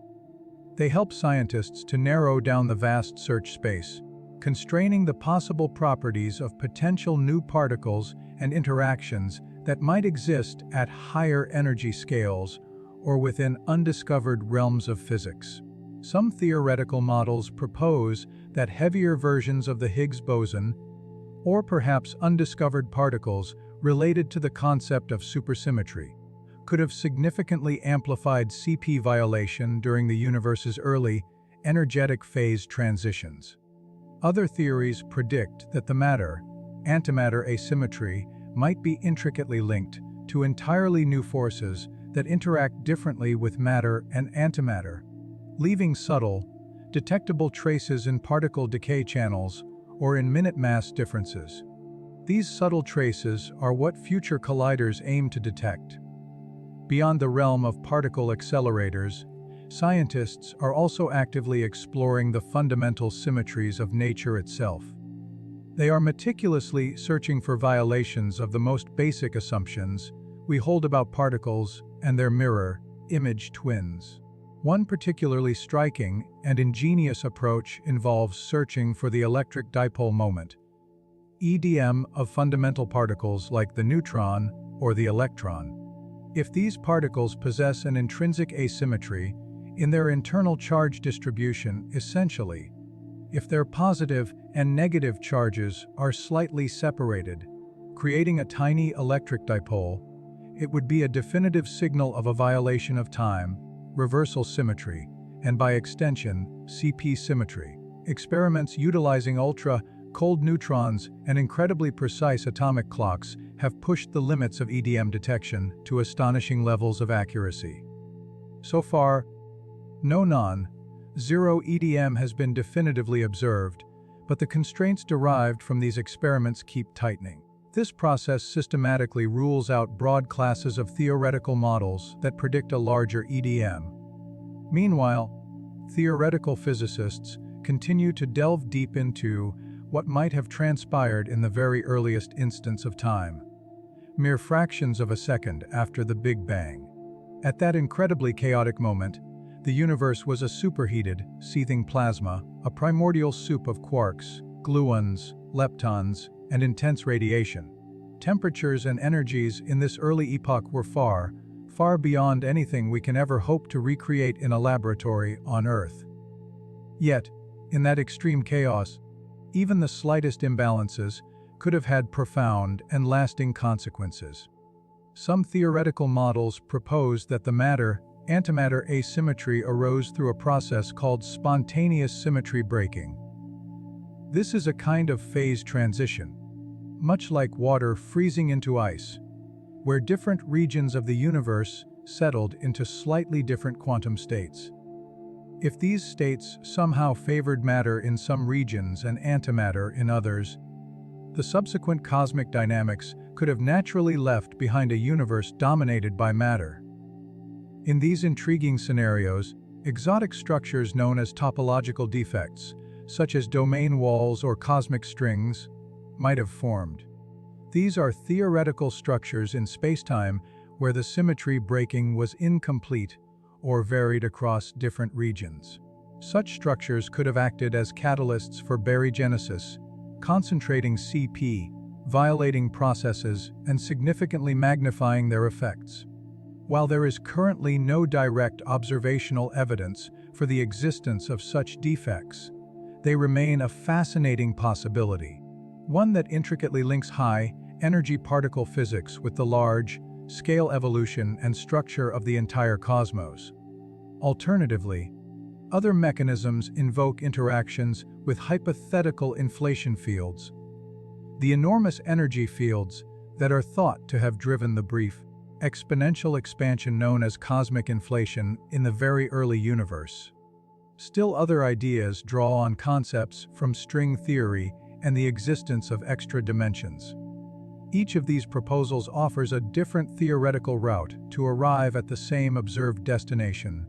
They help scientists to narrow down the vast search space, constraining the possible properties of potential new particles and interactions that might exist at higher energy scales or within undiscovered realms of physics. Some theoretical models propose that heavier versions of the Higgs boson, or perhaps undiscovered particles related to the concept of supersymmetry, could have significantly amplified CP violation during the universe's early energetic phase transitions. Other theories predict that the matter-antimatter asymmetry might be intricately linked to entirely new forces that interact differently with matter and antimatter, leaving subtle, detectable traces in particle decay channels or in minute mass differences. These subtle traces are what future colliders aim to detect. Beyond the realm of particle accelerators, scientists are also actively exploring the fundamental symmetries of nature itself. They are meticulously searching for violations of the most basic assumptions we hold about particles and their mirror, image twins. One particularly striking and ingenious approach involves searching for the electric dipole moment, EDM, of fundamental particles like the neutron or the electron. If these particles possess an intrinsic asymmetry in their internal charge distribution, essentially, if their positive and negative charges are slightly separated, creating a tiny electric dipole, it would be a definitive signal of a violation of time, reversal symmetry, and by extension, CP symmetry. Experiments utilizing ultra-cold neutrons and incredibly precise atomic clocks have pushed the limits of EDM detection to astonishing levels of accuracy. So far, no non-zero EDM has been definitively observed, but the constraints derived from these experiments keep tightening. This process systematically rules out broad classes of theoretical models that predict a larger EDM. Meanwhile, theoretical physicists continue to delve deep into what might have transpired in the very earliest instance of time, mere fractions of a second after the Big Bang. At that incredibly chaotic moment, the universe was a superheated, seething plasma, a primordial soup of quarks, gluons, leptons, and intense radiation. Temperatures and energies in this early epoch were far, far beyond anything we can ever hope to recreate in a laboratory on Earth. Yet, in that extreme chaos, even the slightest imbalances could have had profound and lasting consequences. Some theoretical models propose that the matter-antimatter asymmetry arose through a process called spontaneous symmetry breaking. This is a kind of phase transition, much like water freezing into ice, where different regions of the universe settled into slightly different quantum states. If these states somehow favored matter in some regions and antimatter in others, the subsequent cosmic dynamics could have naturally left behind a universe dominated by matter. In these intriguing scenarios, exotic structures known as topological defects, such as domain walls or cosmic strings, might have formed. These are theoretical structures in spacetime where the symmetry breaking was incomplete or varied across different regions. Such structures could have acted as catalysts for baryogenesis, concentrating CP, violating processes, and significantly magnifying their effects. While there is currently no direct observational evidence for the existence of such defects, they remain a fascinating possibility, one that intricately links high-energy particle physics with the large-scale evolution and structure of the entire cosmos. Alternatively, other mechanisms invoke interactions with hypothetical inflation fields, the enormous energy fields that are thought to have driven the brief, exponential expansion known as cosmic inflation in the very early universe. Still other ideas draw on concepts from string theory and the existence of extra dimensions. Each of these proposals offers a different theoretical route to arrive at the same observed destination: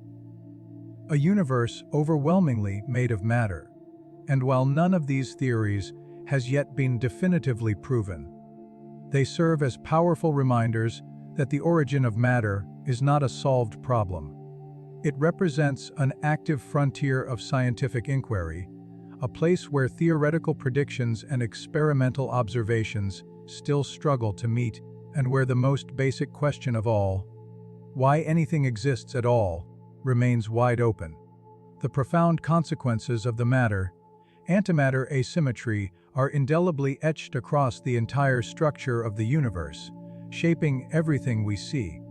a universe overwhelmingly made of matter. And while none of these theories has yet been definitively proven, they serve as powerful reminders that the origin of matter is not a solved problem. It represents an active frontier of scientific inquiry, a place where theoretical predictions and experimental observations still struggle to meet, and where the most basic question of all, why anything exists at all, remains wide open. The profound consequences of the matter-antimatter asymmetry are indelibly etched across the entire structure of the universe, shaping everything we see.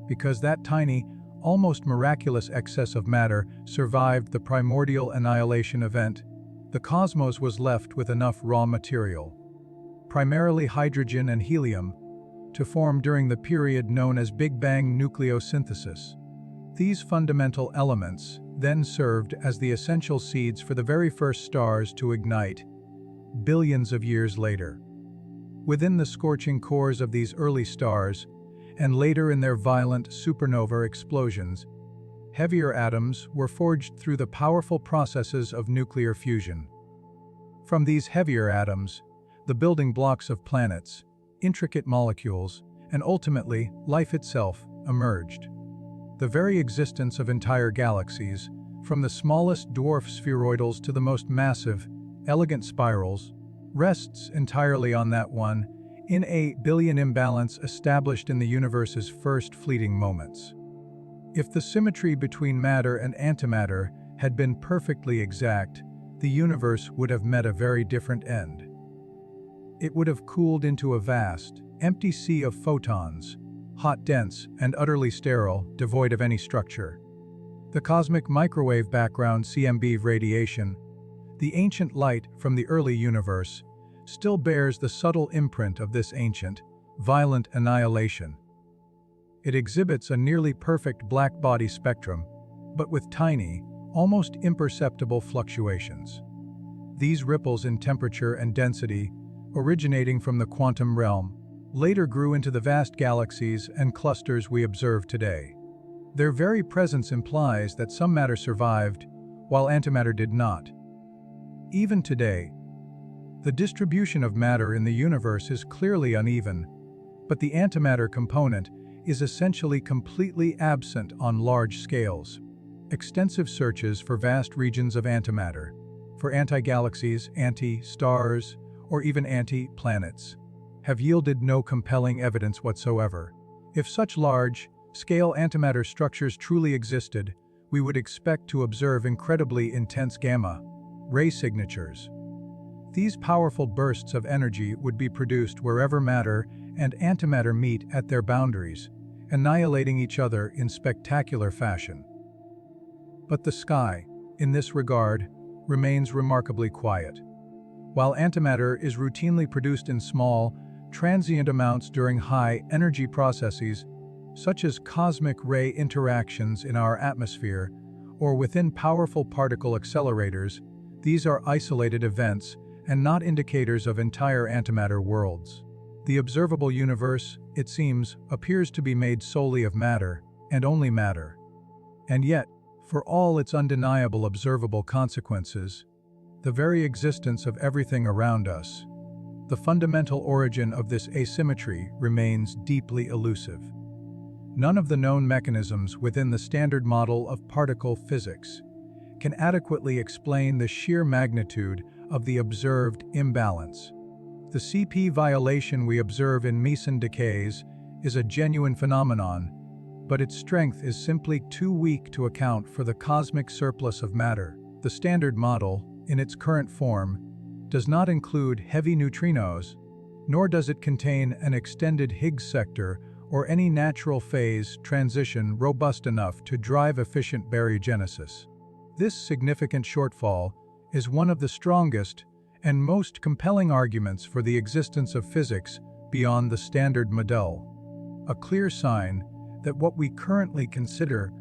Because that tiny, almost miraculous excess of matter survived the primordial annihilation event, the cosmos was left with enough raw material, primarily hydrogen and helium, to form during the period known as Big Bang nucleosynthesis. These fundamental elements then served as the essential seeds for the very first stars to ignite, billions of years later. Within the scorching cores of these early stars, and later in their violent supernova explosions, heavier atoms were forged through the powerful processes of nuclear fusion. From these heavier atoms, the building blocks of planets, intricate molecules, and ultimately life itself emerged. The very existence of entire galaxies, from the smallest dwarf spheroidals to the most massive, elegant spirals, rests entirely on that one in a billion imbalance established in the universe's first fleeting moments. If the symmetry between matter and antimatter had been perfectly exact, the universe would have met a very different end. It would have cooled into a vast, empty sea of photons, hot, dense, and utterly sterile, devoid of any structure. The cosmic microwave background CMB radiation, the ancient light from the early universe, still bears the subtle imprint of this ancient, violent annihilation. It exhibits a nearly perfect black body spectrum, but with tiny, almost imperceptible fluctuations. These ripples in temperature and density, originating from the quantum realm, later grew into the vast galaxies and clusters we observe today. Their very presence implies that some matter survived, while antimatter did not. Even today, the distribution of matter in the universe is clearly uneven, but the antimatter component is essentially completely absent on large scales. Extensive searches for vast regions of antimatter, for anti-galaxies, anti-stars, or even anti-planets, have yielded no compelling evidence whatsoever. If such large-scale antimatter structures truly existed, we would expect to observe incredibly intense gamma-ray signatures. These powerful bursts of energy would be produced wherever matter and antimatter meet at their boundaries, annihilating each other in spectacular fashion. But the sky, in this regard, remains remarkably quiet. While antimatter is routinely produced in small, transient amounts during high-energy processes, such as cosmic ray interactions in our atmosphere or within powerful particle accelerators, these are isolated events and not indicators of entire antimatter worlds. The observable universe, it seems, appears to be made solely of matter, and only matter. And yet, for all its undeniable observable consequences, the very existence of everything around us, the fundamental origin of this asymmetry remains deeply elusive. None of the known mechanisms within the standard model of particle physics can adequately explain the sheer magnitude of the observed imbalance. The CP violation we observe in meson decays is a genuine phenomenon, but its strength is simply too weak to account for the cosmic surplus of matter. The standard model, in its current form, does not include heavy neutrinos, nor does it contain an extended Higgs sector or any natural phase transition robust enough to drive efficient baryogenesis. This significant shortfall is one of the strongest and most compelling arguments for the existence of physics beyond the standard model, a clear sign that what we currently consider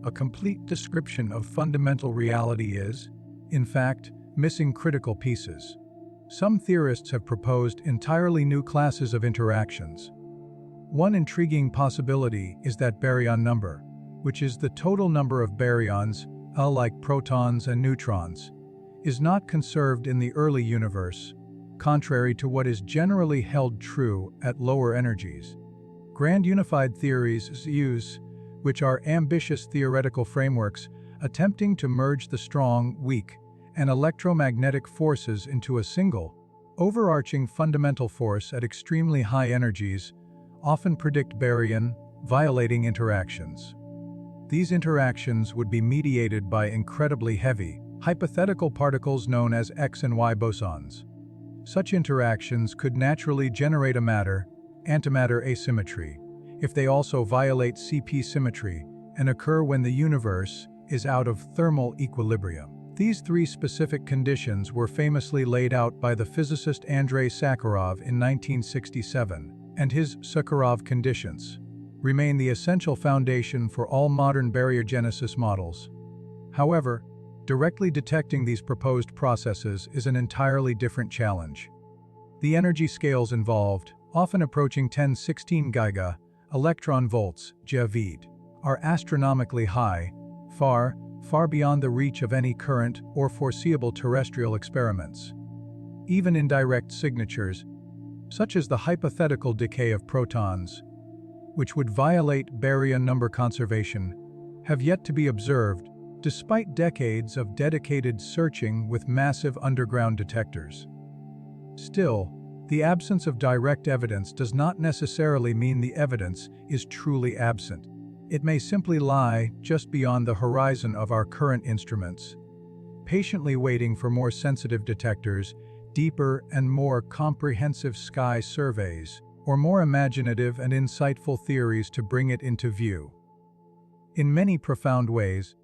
a complete description of fundamental reality is, in fact, missing critical pieces. Some theorists have proposed entirely new classes of interactions. One intriguing possibility is that baryon number, which is the total number of baryons, like protons and neutrons, is not conserved in the early universe, contrary to what is generally held true at lower energies. Grand unified theories use, which are ambitious theoretical frameworks attempting to merge the strong, weak, and electromagnetic forces into a single, overarching fundamental force at extremely high energies, often predict baryon, violating interactions. These interactions would be mediated by incredibly heavy, hypothetical particles known as X and Y bosons. Such interactions could naturally generate a matter-antimatter asymmetry if they also violate CP symmetry and occur when the universe is out of thermal equilibrium. These three specific conditions were famously laid out by the physicist Andrei Sakharov in 1967, and his Sakharov conditions remain the essential foundation for all modern baryogenesis models. However, directly detecting these proposed processes is an entirely different challenge. The energy scales involved, often approaching 1016 giga electron volts (GeV), are astronomically high, far beyond the reach of any current or foreseeable terrestrial experiments. Even indirect signatures, such as the hypothetical decay of protons, which would violate baryon number conservation, have yet to be observed despite decades of dedicated searching with massive underground detectors. Still, the absence of direct evidence does not necessarily mean the evidence is truly absent. It may simply lie just beyond the horizon of our current instruments, patiently waiting for more sensitive detectors, deeper and more comprehensive sky surveys, or more imaginative and insightful theories to bring it into view. In many profound ways,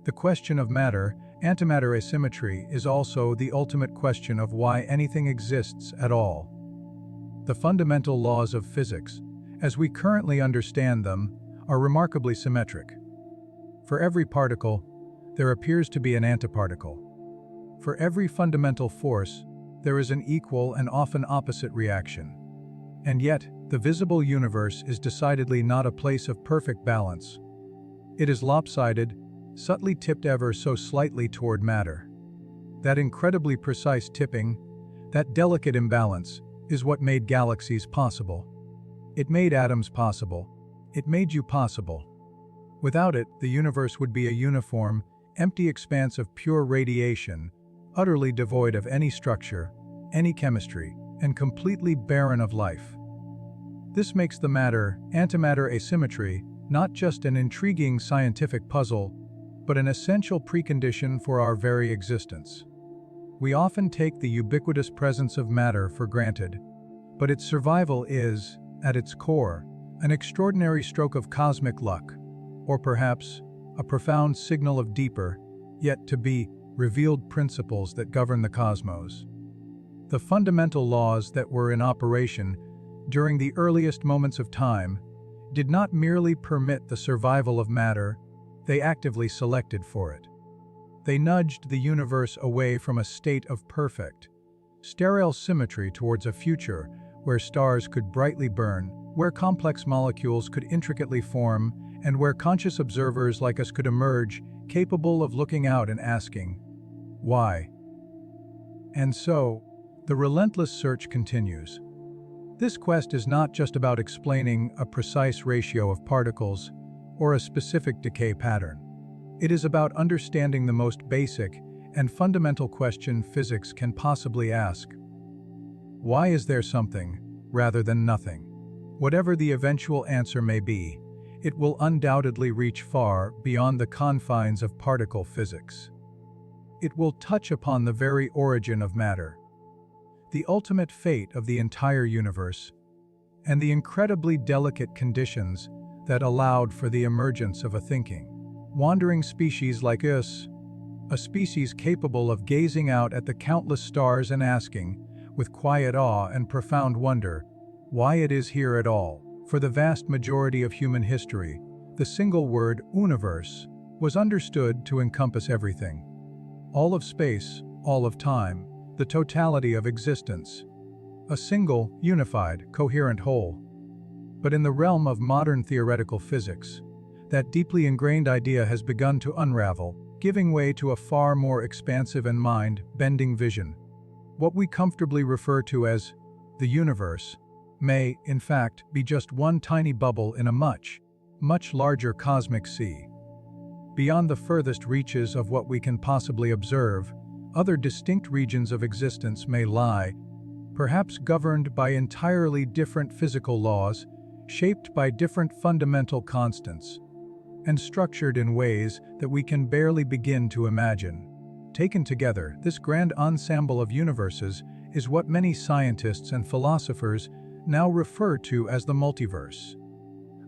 the question of matter-antimatter asymmetry is also the ultimate question of why anything exists at all. The fundamental laws of physics, as we currently understand them, are remarkably symmetric. For every particle, there appears to be an antiparticle. For every fundamental force, there is an equal and often opposite reaction. And yet, the visible universe is decidedly not a place of perfect balance. It is lopsided, subtly tipped ever so slightly toward matter. That incredibly precise tipping, that delicate imbalance, is what made galaxies possible. It made atoms possible. It made you possible. Without it, the universe would be a uniform, empty expanse of pure radiation, utterly devoid of any structure, any chemistry, and completely barren of life. This makes the matter-antimatter asymmetry not just an intriguing scientific puzzle, but an essential precondition for our very existence. We often take the ubiquitous presence of matter for granted, but its survival is, at its core, an extraordinary stroke of cosmic luck, or perhaps a profound signal of deeper, yet to be revealed principles that govern the cosmos. The fundamental laws that were in operation during the earliest moments of time did not merely permit the survival of matter, they actively selected for it. They nudged the universe away from a state of perfect, sterile symmetry towards a future where stars could brightly burn, where complex molecules could intricately form, and where conscious observers like us could emerge, capable of looking out and asking, why? And so, the relentless search continues. This quest is not just about explaining a precise ratio of particles or a specific decay pattern. It is about understanding the most basic and fundamental question physics can possibly ask. Why is there something rather than nothing? Whatever the eventual answer may be, it will undoubtedly reach far beyond the confines of particle physics. It will touch upon the very origin of matter, the ultimate fate of the entire universe, and the incredibly delicate conditions that allowed for the emergence of a thinking, wandering species like us, a species capable of gazing out at the countless stars and asking, with quiet awe and profound wonder, why it is here at all. For the vast majority of human history, the single word universe was understood to encompass everything. All of space, all of time, the totality of existence. A single, unified, coherent whole. But in the realm of modern theoretical physics, that deeply ingrained idea has begun to unravel, giving way to a far more expansive and mind-bending vision. What we comfortably refer to as the universe may, in fact, be just one tiny bubble in a much larger cosmic sea. Beyond the furthest reaches of what we can possibly observe, other distinct regions of existence may lie, perhaps governed by entirely different physical laws, shaped by different fundamental constants, and structured in ways that we can barely begin to imagine. Taken together, this grand ensemble of universes is what many scientists and philosophers now refer to as the multiverse.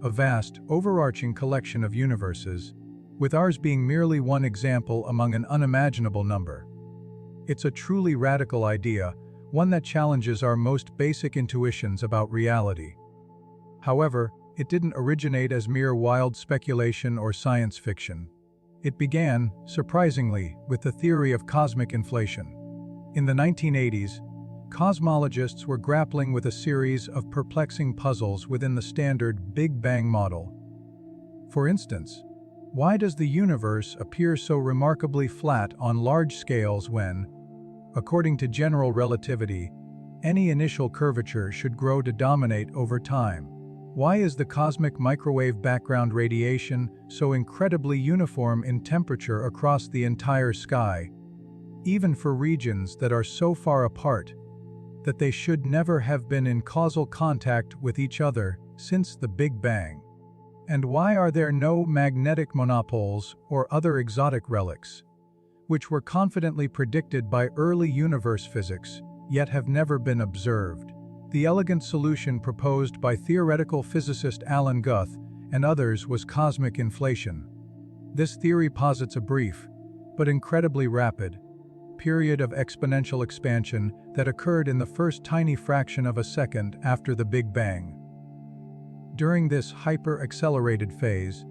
a vast, overarching collection of universes, with ours being merely one example among an unimaginable number. It's a truly radical idea, one that challenges our most basic intuitions about reality. However, it didn't originate as mere wild speculation or science fiction. It began, surprisingly, with the theory of cosmic inflation. In the 1980s, cosmologists were grappling with a series of perplexing puzzles within the standard Big Bang model. For instance, why does the universe appear so remarkably flat on large scales when, according to general relativity, any initial curvature should grow to dominate over time? Why is the cosmic microwave background radiation so incredibly uniform in temperature across the entire sky, even for regions that are so far apart that they should never have been in causal contact with each other since the Big Bang? And why are there no magnetic monopoles or other exotic relics, which were confidently predicted by early universe physics, yet have never been observed? The elegant solution proposed by theoretical physicist Alan Guth and others was cosmic inflation. This theory posits a brief, but incredibly rapid, period of exponential expansion that occurred in the first tiny fraction of a second after the Big Bang. During this hyper-accelerated phase,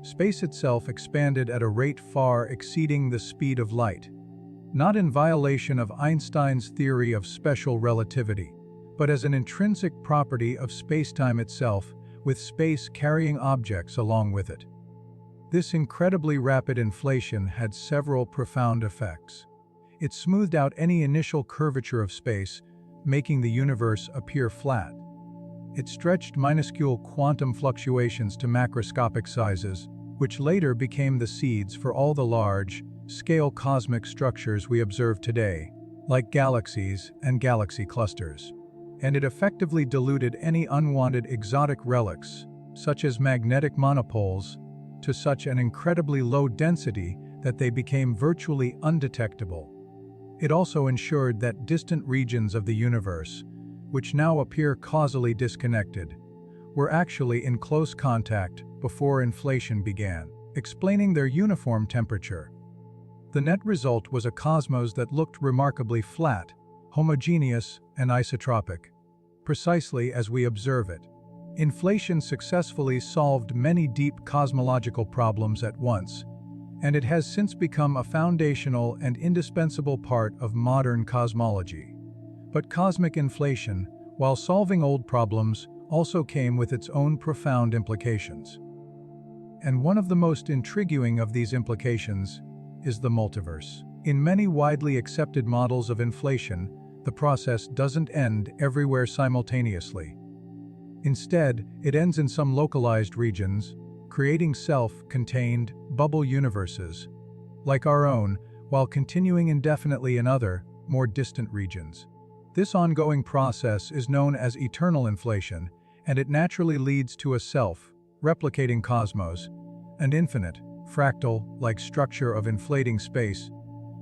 space itself expanded at a rate far exceeding the speed of light, not in violation of Einstein's theory of special relativity, but as an intrinsic property of spacetime itself, with space carrying objects along with it. This incredibly rapid inflation had several profound effects. It smoothed out any initial curvature of space, making the universe appear flat. It stretched minuscule quantum fluctuations to macroscopic sizes, which later became the seeds for all the large-scale cosmic structures we observe today, like galaxies and galaxy clusters. And it effectively diluted any unwanted exotic relics, such as magnetic monopoles, to such an incredibly low density that they became virtually undetectable. It also ensured that distant regions of the universe, which now appear causally disconnected, were actually in close contact before inflation began, explaining their uniform temperature. The net result was a cosmos that looked remarkably flat, homogeneous, and isotropic, precisely as we observe it. Inflation successfully solved many deep cosmological problems at once, and it has since become a foundational and indispensable part of modern cosmology. But cosmic inflation, while solving old problems, also came with its own profound implications. And one of the most intriguing of these implications is the multiverse. In many widely accepted models of inflation, the process doesn't end everywhere simultaneously. Instead, it ends in some localized regions, creating self-contained bubble universes, like our own, while continuing indefinitely in other, more distant regions. This ongoing process is known as eternal inflation, and it naturally leads to a self-replicating cosmos, an infinite, fractal-like structure of inflating space,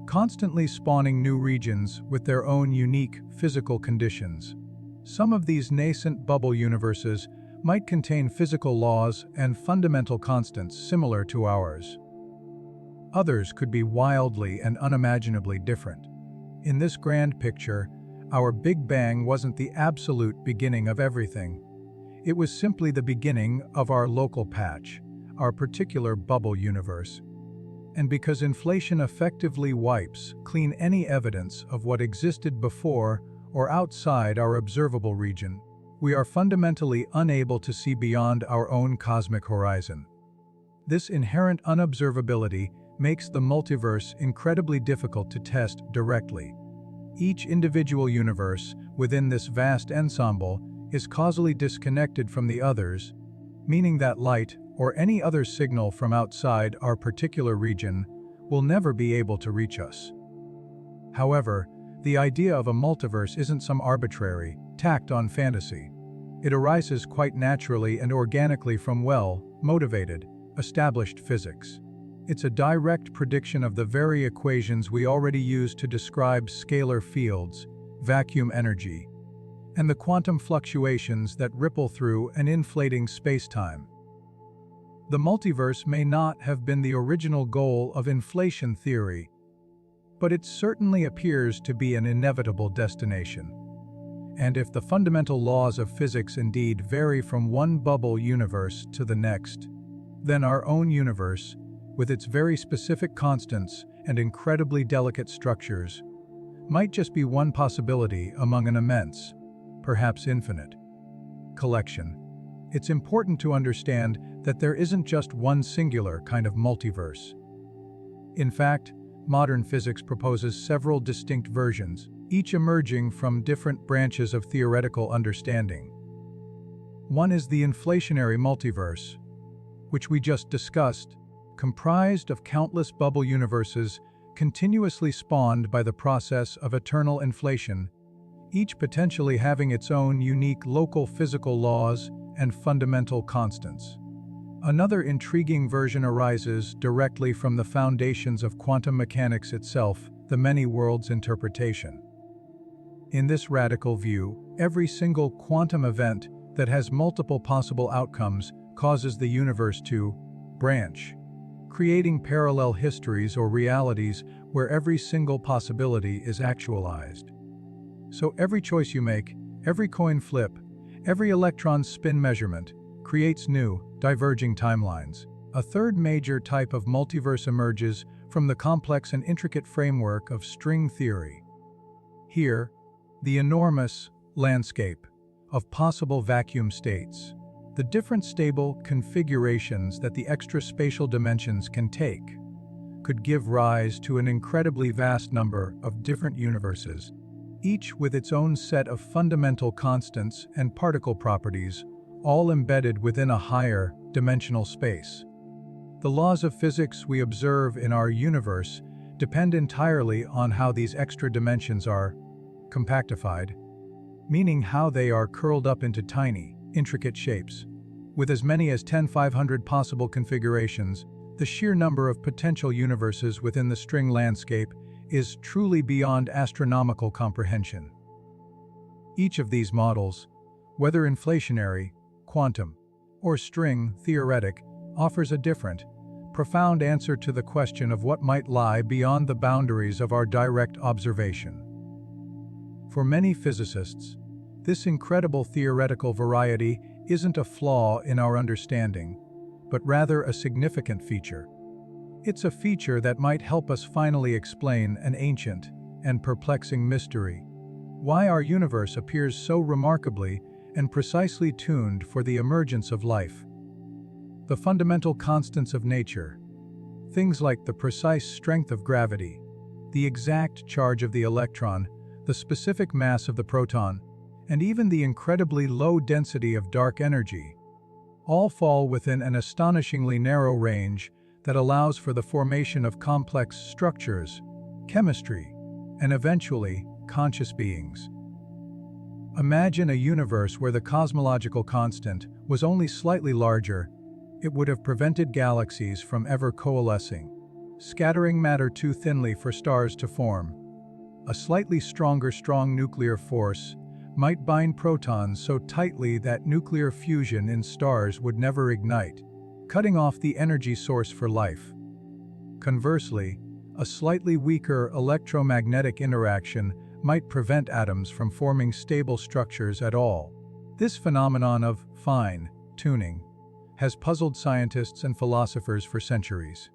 constantly spawning new regions with their own unique physical conditions. Some of these nascent bubble universes might contain physical laws and fundamental constants similar to ours. Others could be wildly and unimaginably different. In this grand picture, our Big Bang wasn't the absolute beginning of everything. It was simply the beginning of our local patch, our particular bubble universe. And because inflation effectively wipes clean any evidence of what existed before or outside our observable region, we are fundamentally unable to see beyond our own cosmic horizon. This inherent unobservability makes the multiverse incredibly difficult to test directly. Each individual universe within this vast ensemble is causally disconnected from the others, meaning that light or any other signal from outside our particular region will never be able to reach us. However, the idea of a multiverse isn't some arbitrary, tacked-on fantasy. It arises quite naturally and organically from well-motivated, established physics. It's a direct prediction of the very equations we already use to describe scalar fields, vacuum energy, and the quantum fluctuations that ripple through an inflating spacetime. The multiverse may not have been the original goal of inflation theory, but it certainly appears to be an inevitable destination. And if the fundamental laws of physics indeed vary from one bubble universe to the next, then our own universe, with its very specific constants and incredibly delicate structures, might just be one possibility among an immense, perhaps infinite, collection. It's important to understand that there isn't just one singular kind of multiverse. In fact, modern physics proposes several distinct versions, each emerging from different branches of theoretical understanding. One is the inflationary multiverse, which we just discussed, comprised of countless bubble universes continuously spawned by the process of eternal inflation, each potentially having its own unique local physical laws and fundamental constants. Another intriguing version arises directly from the foundations of quantum mechanics itself, the many worlds interpretation. In this radical view, every single quantum event that has multiple possible outcomes causes the universe to branch, creating parallel histories or realities where every single possibility is actualized. So every choice you make, every coin flip, every electron spin measurement creates new, diverging timelines. A third major type of multiverse emerges from the complex and intricate framework of string theory. Here, the enormous landscape of possible vacuum states, the different stable configurations that the extra-spatial dimensions can take, could give rise to an incredibly vast number of different universes, each with its own set of fundamental constants and particle properties, all embedded within a higher dimensional space. The laws of physics we observe in our universe depend entirely on how these extra dimensions are compactified, meaning how they are curled up into tiny, intricate shapes. With as many as 10,500 possible configurations, the sheer number of potential universes within the string landscape is truly beyond astronomical comprehension. Each of these models, whether inflationary, quantum, or string theoretic, offers a different, profound answer to the question of what might lie beyond the boundaries of our direct observation. For many physicists, this incredible theoretical variety isn't a flaw in our understanding, but rather a significant feature. It's a feature that might help us finally explain an ancient and perplexing mystery: why our universe appears so remarkably and precisely tuned for the emergence of life. The fundamental constants of nature, things like the precise strength of gravity, the exact charge of the electron, the specific mass of the proton, and even the incredibly low density of dark energy, all fall within an astonishingly narrow range that allows for the formation of complex structures, chemistry, and eventually, conscious beings. Imagine a universe where the cosmological constant was only slightly larger. It would have prevented galaxies from ever coalescing, scattering matter too thinly for stars to form. A slightly stronger strong nuclear force might bind protons so tightly that nuclear fusion in stars would never ignite, cutting off the energy source for life. Conversely, a slightly weaker electromagnetic interaction might prevent atoms from forming stable structures at all. This phenomenon of fine-tuning has puzzled scientists and philosophers for centuries.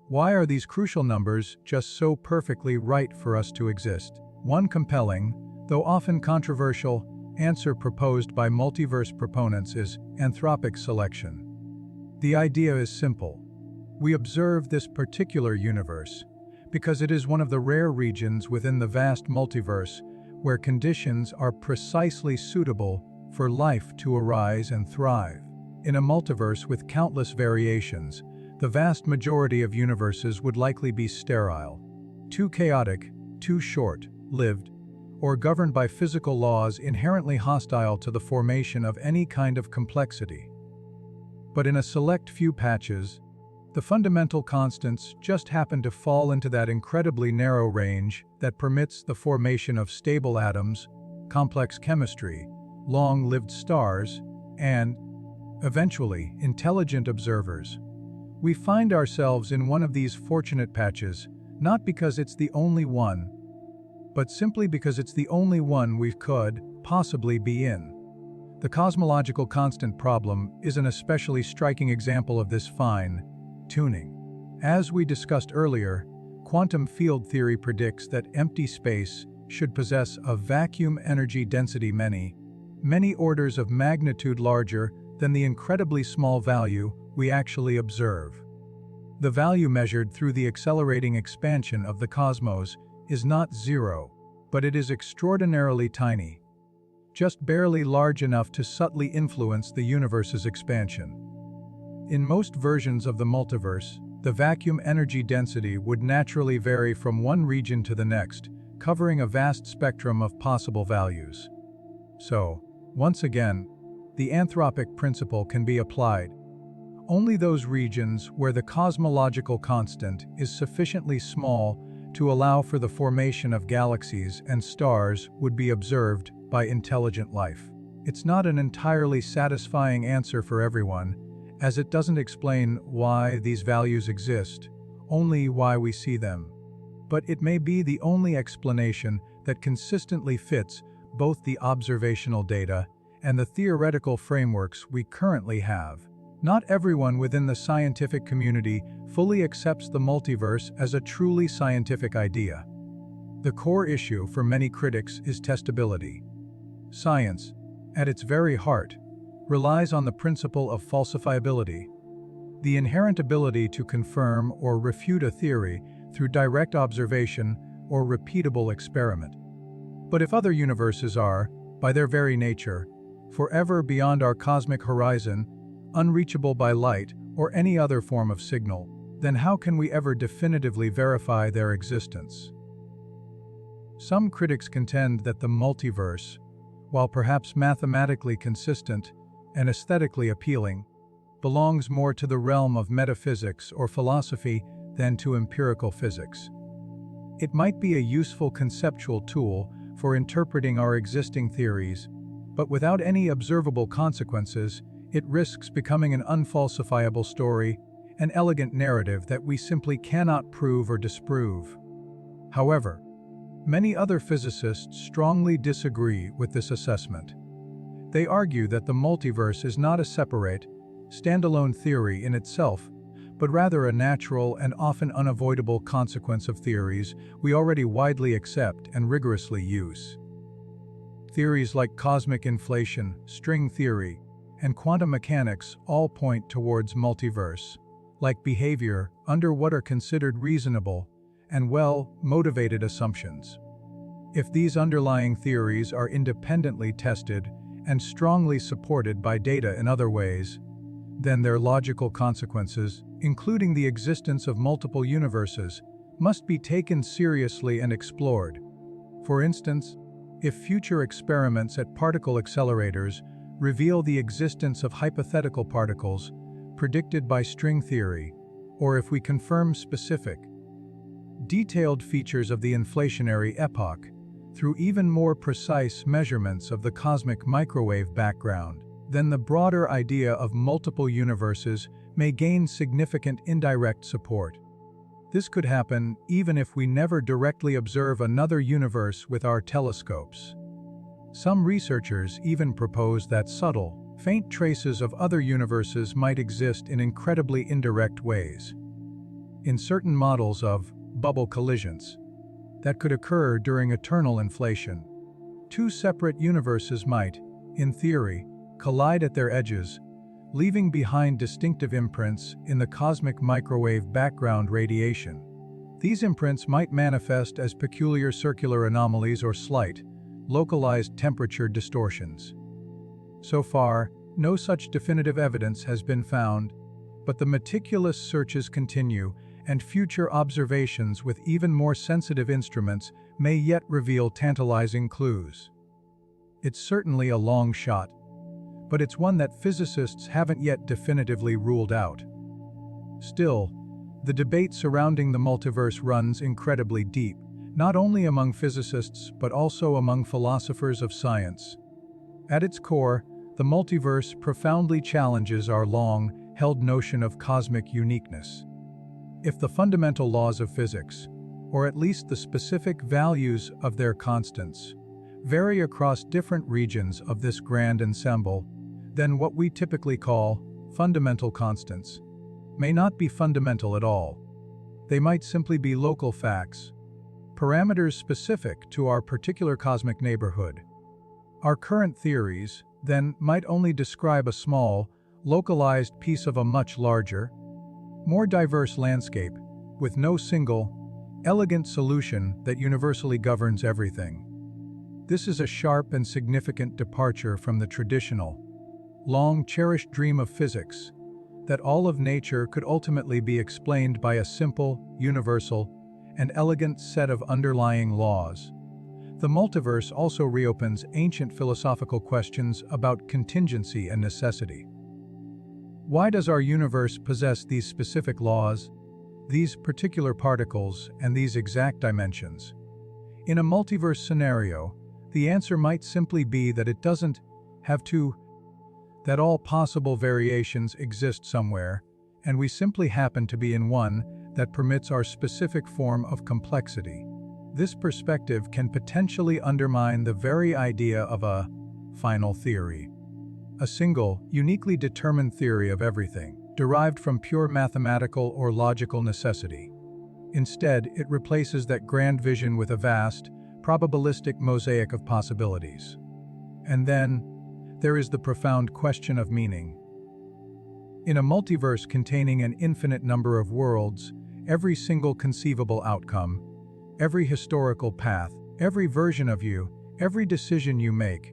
Why are these crucial numbers just so perfectly right for us to exist? One compelling, though often controversial, answer proposed by multiverse proponents is anthropic selection. The idea is simple. We observe this particular universe because it is one of the rare regions within the vast multiverse where conditions are precisely suitable for life to arise and thrive. In a multiverse with countless variations, the vast majority of universes would likely be sterile, too chaotic, too short-lived, or governed by physical laws inherently hostile to the formation of any kind of complexity. But in a select few patches, the fundamental constants just happen to fall into that incredibly narrow range that permits the formation of stable atoms, complex chemistry, long-lived stars, and, eventually, intelligent observers. We find ourselves in one of these fortunate patches, not because it's the only one, but simply because it's the only one we could possibly be in. The cosmological constant problem is an especially striking example of this fine-tuning. As we discussed earlier, quantum field theory predicts that empty space should possess a vacuum energy density many orders of magnitude larger than the incredibly small value we actually observe. The value measured through the accelerating expansion of the cosmos is not zero, but it is extraordinarily tiny, just barely large enough to subtly influence the universe's expansion. In most versions of the multiverse, the vacuum energy density would naturally vary from one region to the next, covering a vast spectrum of possible values. So, once again, the anthropic principle can be applied. Only those regions where the cosmological constant is sufficiently small to allow for the formation of galaxies and stars would be observed by intelligent life. It's not an entirely satisfying answer for everyone, as it doesn't explain why these values exist, only why we see them. But it may be the only explanation that consistently fits both the observational data and the theoretical frameworks we currently have. Not everyone within the scientific community fully accepts the multiverse as a truly scientific idea. The core issue for many critics is testability. Science, at its very heart, relies on the principle of falsifiability, the inherent ability to confirm or refute a theory through direct observation or repeatable experiment. But if other universes are, by their very nature, forever beyond our cosmic horizon, unreachable by light or any other form of signal, then how can we ever definitively verify their existence? Some critics contend that the multiverse, while perhaps mathematically consistent and aesthetically appealing, belongs more to the realm of metaphysics or philosophy than to empirical physics. It might be a useful conceptual tool for interpreting our existing theories, but without any observable consequences, it risks becoming an unfalsifiable story, an elegant narrative that we simply cannot prove or disprove. However, many other physicists strongly disagree with this assessment. They argue that the multiverse is not a separate, standalone theory in itself, but rather a natural and often unavoidable consequence of theories we already widely accept and rigorously use. Theories like cosmic inflation, string theory, and quantum mechanics all point towards multiverse-like behavior under what are considered reasonable and well-motivated assumptions. If these underlying theories are independently tested and strongly supported by data in other ways, then their logical consequences, including the existence of multiple universes, must be taken seriously and explored. For instance, if future experiments at particle accelerators reveal the existence of hypothetical particles predicted by string theory, or if we confirm specific, detailed features of the inflationary epoch through even more precise measurements of the cosmic microwave background, then the broader idea of multiple universes may gain significant indirect support. This could happen even if we never directly observe another universe with our telescopes. Some researchers even propose that subtle, faint traces of other universes might exist in incredibly indirect ways. In certain models of bubble collisions that could occur during eternal inflation, two separate universes might, in theory, collide at their edges, leaving behind distinctive imprints in the cosmic microwave background radiation. These imprints might manifest as peculiar circular anomalies or slight, localized temperature distortions. So far, no such definitive evidence has been found, but the meticulous searches continue, and future observations with even more sensitive instruments may yet reveal tantalizing clues. It's certainly a long shot, but it's one that physicists haven't yet definitively ruled out. Still, the debate surrounding the multiverse runs incredibly deep, not only among physicists but also among philosophers of science. At its core, the multiverse profoundly challenges our long-held notion of cosmic uniqueness. If the fundamental laws of physics, or at least the specific values of their constants, vary across different regions of this grand ensemble, then what we typically call fundamental constants may not be fundamental at all. They might simply be local facts, parameters specific to our particular cosmic neighborhood. Our current theories, then, might only describe a small, localized piece of a much larger, more diverse landscape, with no single, elegant solution that universally governs everything. This is a sharp and significant departure from the traditional, long-cherished dream of physics, that all of nature could ultimately be explained by a simple, universal, and elegant set of underlying laws. The multiverse also reopens ancient philosophical questions about contingency and necessity. Why does our universe possess these specific laws, these particular particles, and these exact dimensions? In a multiverse scenario, the answer might simply be that it doesn't have to, that all possible variations exist somewhere, and we simply happen to be in one that permits our specific form of complexity. This perspective can potentially undermine the very idea of a final theory, a single, uniquely determined theory of everything, derived from pure mathematical or logical necessity. Instead, it replaces that grand vision with a vast, probabilistic mosaic of possibilities. And then, there is the profound question of meaning. In a multiverse containing an infinite number of worlds, every single conceivable outcome, every historical path, every version of you, every decision you make,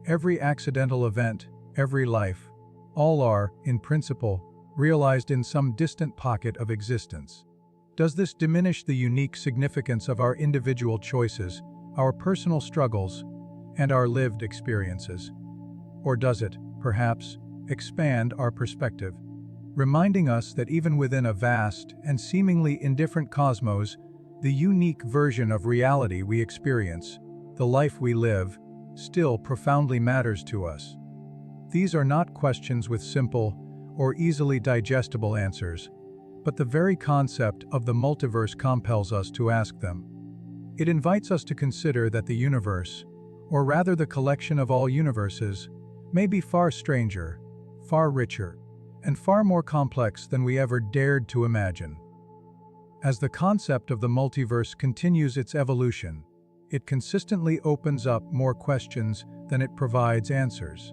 every accidental event, every life, all are, in principle, realized in some distant pocket of existence. Does this diminish the unique significance of our individual choices, our personal struggles, and our lived experiences? Or does it, perhaps, expand our perspective, reminding us that even within a vast and seemingly indifferent cosmos, the unique version of reality we experience, the life we live, still profoundly matters to us? These are not questions with simple or easily digestible answers, but the very concept of the multiverse compels us to ask them. It invites us to consider that the universe, or rather the collection of all universes, may be far stranger, far richer, and far more complex than we ever dared to imagine. As the concept of the multiverse continues its evolution, it consistently opens up more questions than it provides answers.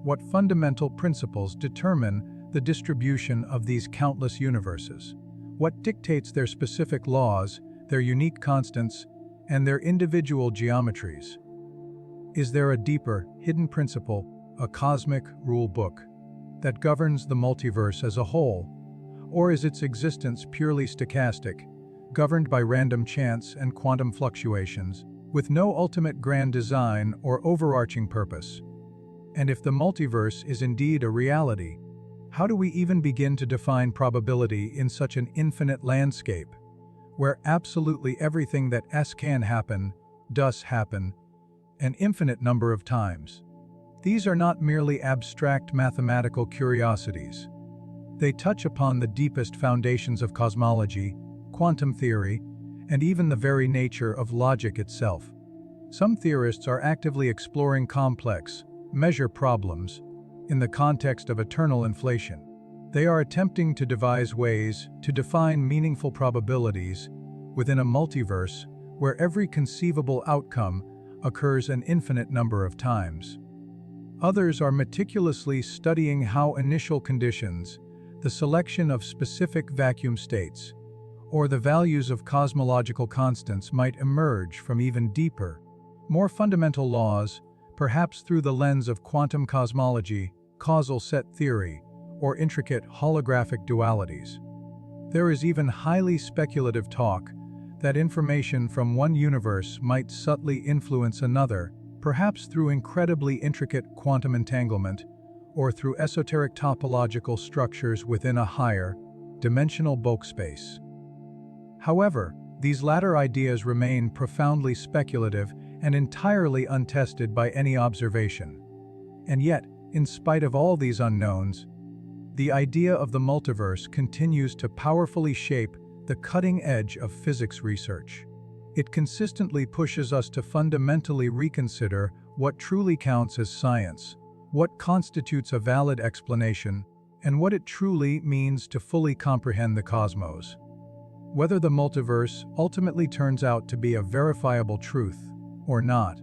What fundamental principles determine the distribution of these countless universes? What dictates their specific laws, their unique constants, and their individual geometries? Is there a deeper, hidden principle, a cosmic rule book, that governs the multiverse as a whole? Or is its existence purely stochastic, governed by random chance and quantum fluctuations, with no ultimate grand design or overarching purpose? And if the multiverse is indeed a reality, how do we even begin to define probability in such an infinite landscape, where absolutely everything that can happen, does happen, an infinite number of times? These are not merely abstract mathematical curiosities. They touch upon the deepest foundations of cosmology, quantum theory, and even the very nature of logic itself. Some theorists are actively exploring complex, measure problems in the context of eternal inflation. They are attempting to devise ways to define meaningful probabilities within a multiverse where every conceivable outcome occurs an infinite number of times. Others are meticulously studying how initial conditions, the selection of specific vacuum states, or the values of cosmological constants might emerge from even deeper, more fundamental laws, perhaps through the lens of quantum cosmology, causal set theory, or intricate holographic dualities. There is even highly speculative talk that information from one universe might subtly influence another, perhaps through incredibly intricate quantum entanglement, or through esoteric topological structures within a higher, dimensional bulk space. However, these latter ideas remain profoundly speculative and entirely untested by any observation. And yet, in spite of all these unknowns, the idea of the multiverse continues to powerfully shape the cutting edge of physics research. It consistently pushes us to fundamentally reconsider what truly counts as science, what constitutes a valid explanation, and what it truly means to fully comprehend the cosmos. Whether the multiverse ultimately turns out to be a verifiable truth or not,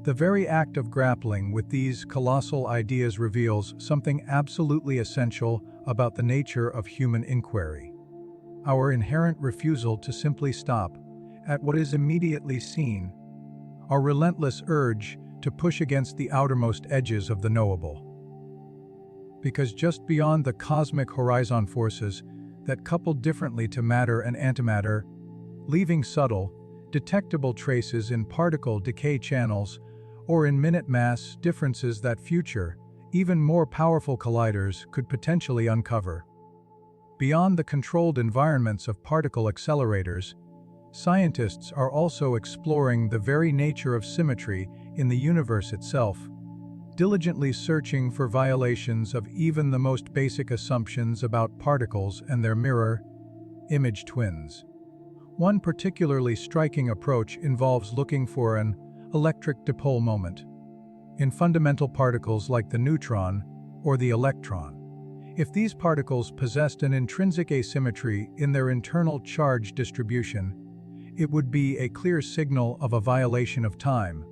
the very act of grappling with these colossal ideas reveals something absolutely essential about the nature of human inquiry: our inherent refusal to simply stop at what is immediately seen, our relentless urge to push against the outermost edges of the knowable. Because just beyond the cosmic horizon forces that couple differently to matter and antimatter, leaving subtle, detectable traces in particle decay channels or in minute mass differences that future, even more powerful colliders could potentially uncover. Beyond the controlled environments of particle accelerators, scientists are also exploring the very nature of symmetry in the universe itself, diligently searching for violations of even the most basic assumptions about particles and their mirror image twins. One particularly striking approach involves looking for an electric dipole moment in fundamental particles like the neutron or the electron. If these particles possessed an intrinsic asymmetry in their internal charge distribution, it would be a clear signal of a violation of time,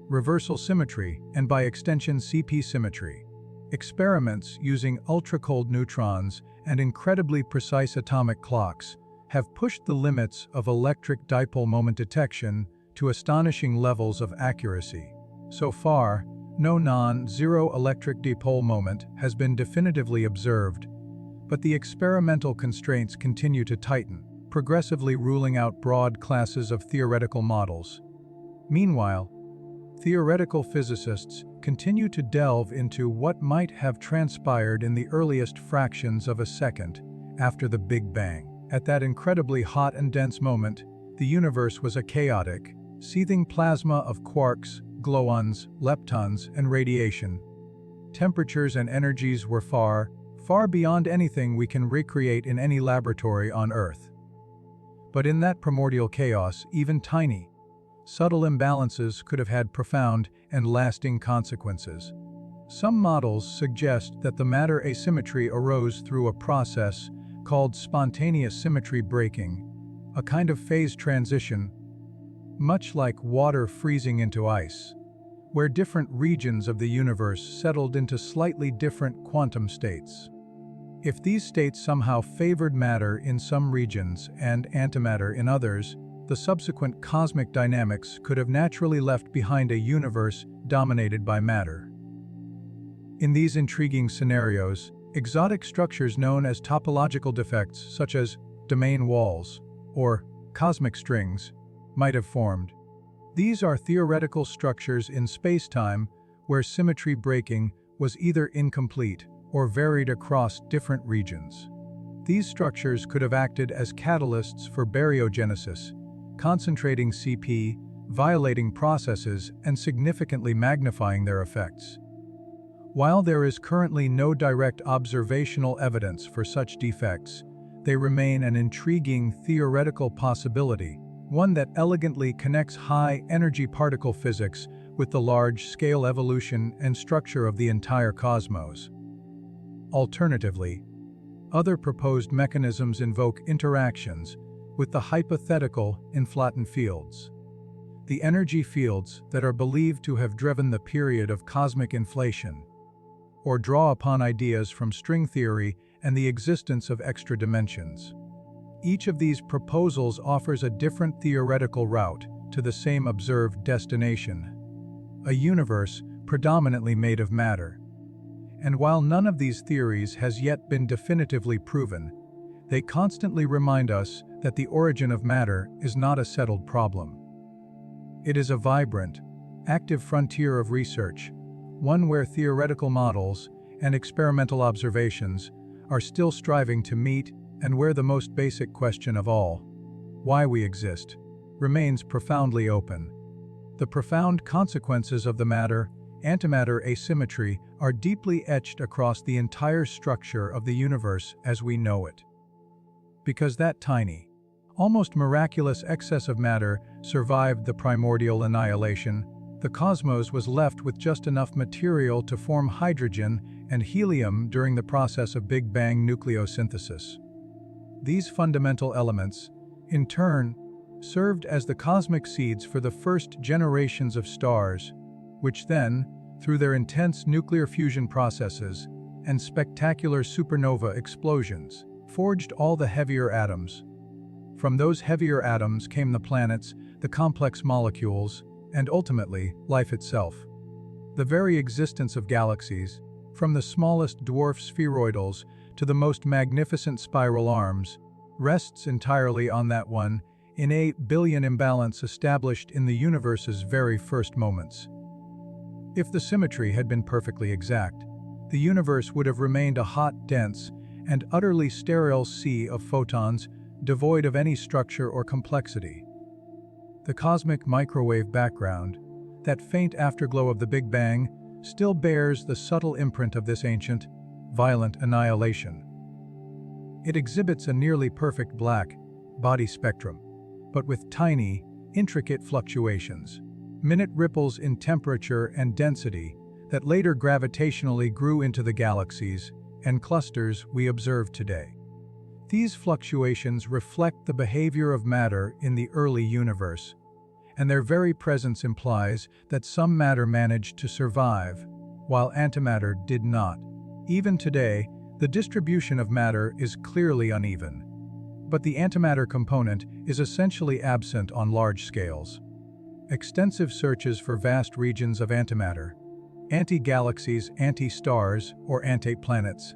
reversal symmetry, and by extension CP symmetry. Experiments using ultra-cold neutrons and incredibly precise atomic clocks have pushed the limits of electric dipole moment detection to astonishing levels of accuracy. So far, no non-zero electric dipole moment has been definitively observed, but the experimental constraints continue to tighten, progressively ruling out broad classes of theoretical models. Meanwhile, theoretical physicists continue to delve into what might have transpired in the earliest fractions of a second after the Big Bang. At that incredibly hot and dense moment, the universe was a chaotic, seething plasma of quarks, gluons, leptons, and radiation. Temperatures and energies were far, far beyond anything we can recreate in any laboratory on Earth. But in that primordial chaos, even tiny, subtle imbalances could have had profound and lasting consequences. Some models suggest that the matter asymmetry arose through a process called spontaneous symmetry breaking, a kind of phase transition, much like water freezing into ice, where different regions of the universe settled into slightly different quantum states. If these states somehow favored matter in some regions and antimatter in others, the subsequent cosmic dynamics could have naturally left behind a universe dominated by matter. In these intriguing scenarios, exotic structures known as topological defects, such as domain walls or cosmic strings, might have formed. These are theoretical structures in spacetime where symmetry breaking was either incomplete or varied across different regions. These structures could have acted as catalysts for baryogenesis, concentrating CP, violating processes, and significantly magnifying their effects. While there is currently no direct observational evidence for such defects, they remain an intriguing theoretical possibility, one that elegantly connects high-energy particle physics with the large-scale evolution and structure of the entire cosmos. Alternatively, other proposed mechanisms invoke interactions with the hypothetical in flattened fields, the energy fields that are believed to have driven the period of cosmic inflation, or draw upon ideas from string theory and the existence of extra dimensions. Each of these proposals offers a different theoretical route to the same observed destination, a universe predominantly made of matter. And while none of these theories has yet been definitively proven, they constantly remind us that the origin of matter is not a settled problem. It is a vibrant, active frontier of research, one where theoretical models and experimental observations are still striving to meet, and where the most basic question of all, why we exist, remains profoundly open. The profound consequences of the matter antimatter asymmetry are deeply etched across the entire structure of the universe as we know it. Because that tiny, almost miraculous excess of matter survived the primordial annihilation, the cosmos was left with just enough material to form hydrogen and helium during the process of Big Bang nucleosynthesis. These fundamental elements, in turn, served as the cosmic seeds for the first generations of stars, which then, through their intense nuclear fusion processes and spectacular supernova explosions, forged all the heavier atoms. From those heavier atoms came the planets, the complex molecules, and ultimately, life itself. The very existence of galaxies, from the smallest dwarf spheroidals to the most magnificent spiral arms, rests entirely on that one innate billion imbalance established in the universe's very first moments. If the symmetry had been perfectly exact, the universe would have remained a hot, dense, and utterly sterile sea of photons devoid of any structure or complexity. The cosmic microwave background, that faint afterglow of the Big Bang, still bears the subtle imprint of this ancient, violent annihilation. It exhibits a nearly perfect black body spectrum, but with tiny, intricate fluctuations, minute ripples in temperature and density that later gravitationally grew into the galaxies and clusters we observe today. These fluctuations reflect the behavior of matter in the early universe, and their very presence implies that some matter managed to survive, while antimatter did not. Even today, the distribution of matter is clearly uneven, but the antimatter component is essentially absent on large scales. Extensive searches for vast regions of antimatter, anti-galaxies, anti-stars, or anti-planets,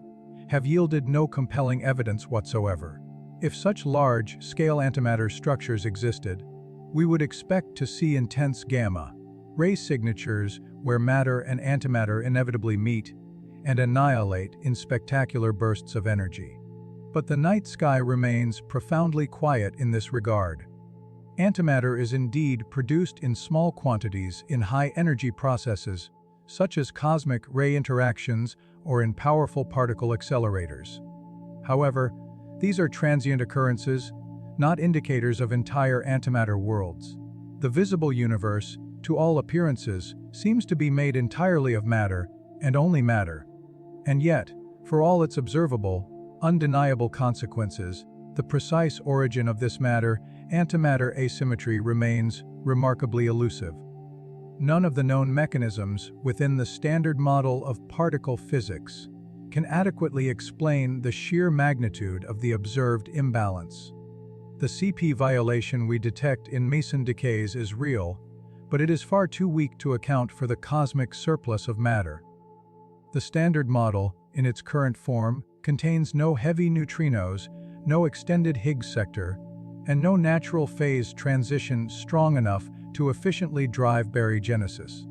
have yielded no compelling evidence whatsoever. If such large-scale antimatter structures existed, we would expect to see intense gamma-ray signatures where matter and antimatter inevitably meet and annihilate in spectacular bursts of energy. But the night sky remains profoundly quiet in this regard. Antimatter is indeed produced in small quantities in high-energy processes, such as cosmic ray interactions or in powerful particle accelerators. However, these are transient occurrences, not indicators of entire antimatter worlds. The visible universe, to all appearances, seems to be made entirely of matter and only matter. And yet, for all its observable, undeniable consequences, the precise origin of this matter-antimatter asymmetry remains remarkably elusive. None of the known mechanisms within the standard model of particle physics can adequately explain the sheer magnitude of the observed imbalance. The CP violation we detect in Meson decays is real, but it is far too weak to account for the cosmic surplus of matter. The standard model, in its current form, contains no heavy neutrinos, no extended Higgs sector, and no natural phase transition strong enough to efficiently drive baryogenesis.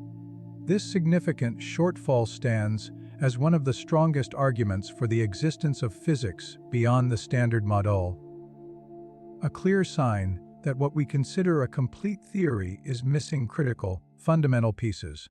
This significant shortfall stands as one of the strongest arguments for the existence of physics beyond the standard model. A clear sign that what we consider a complete theory is missing critical, fundamental pieces.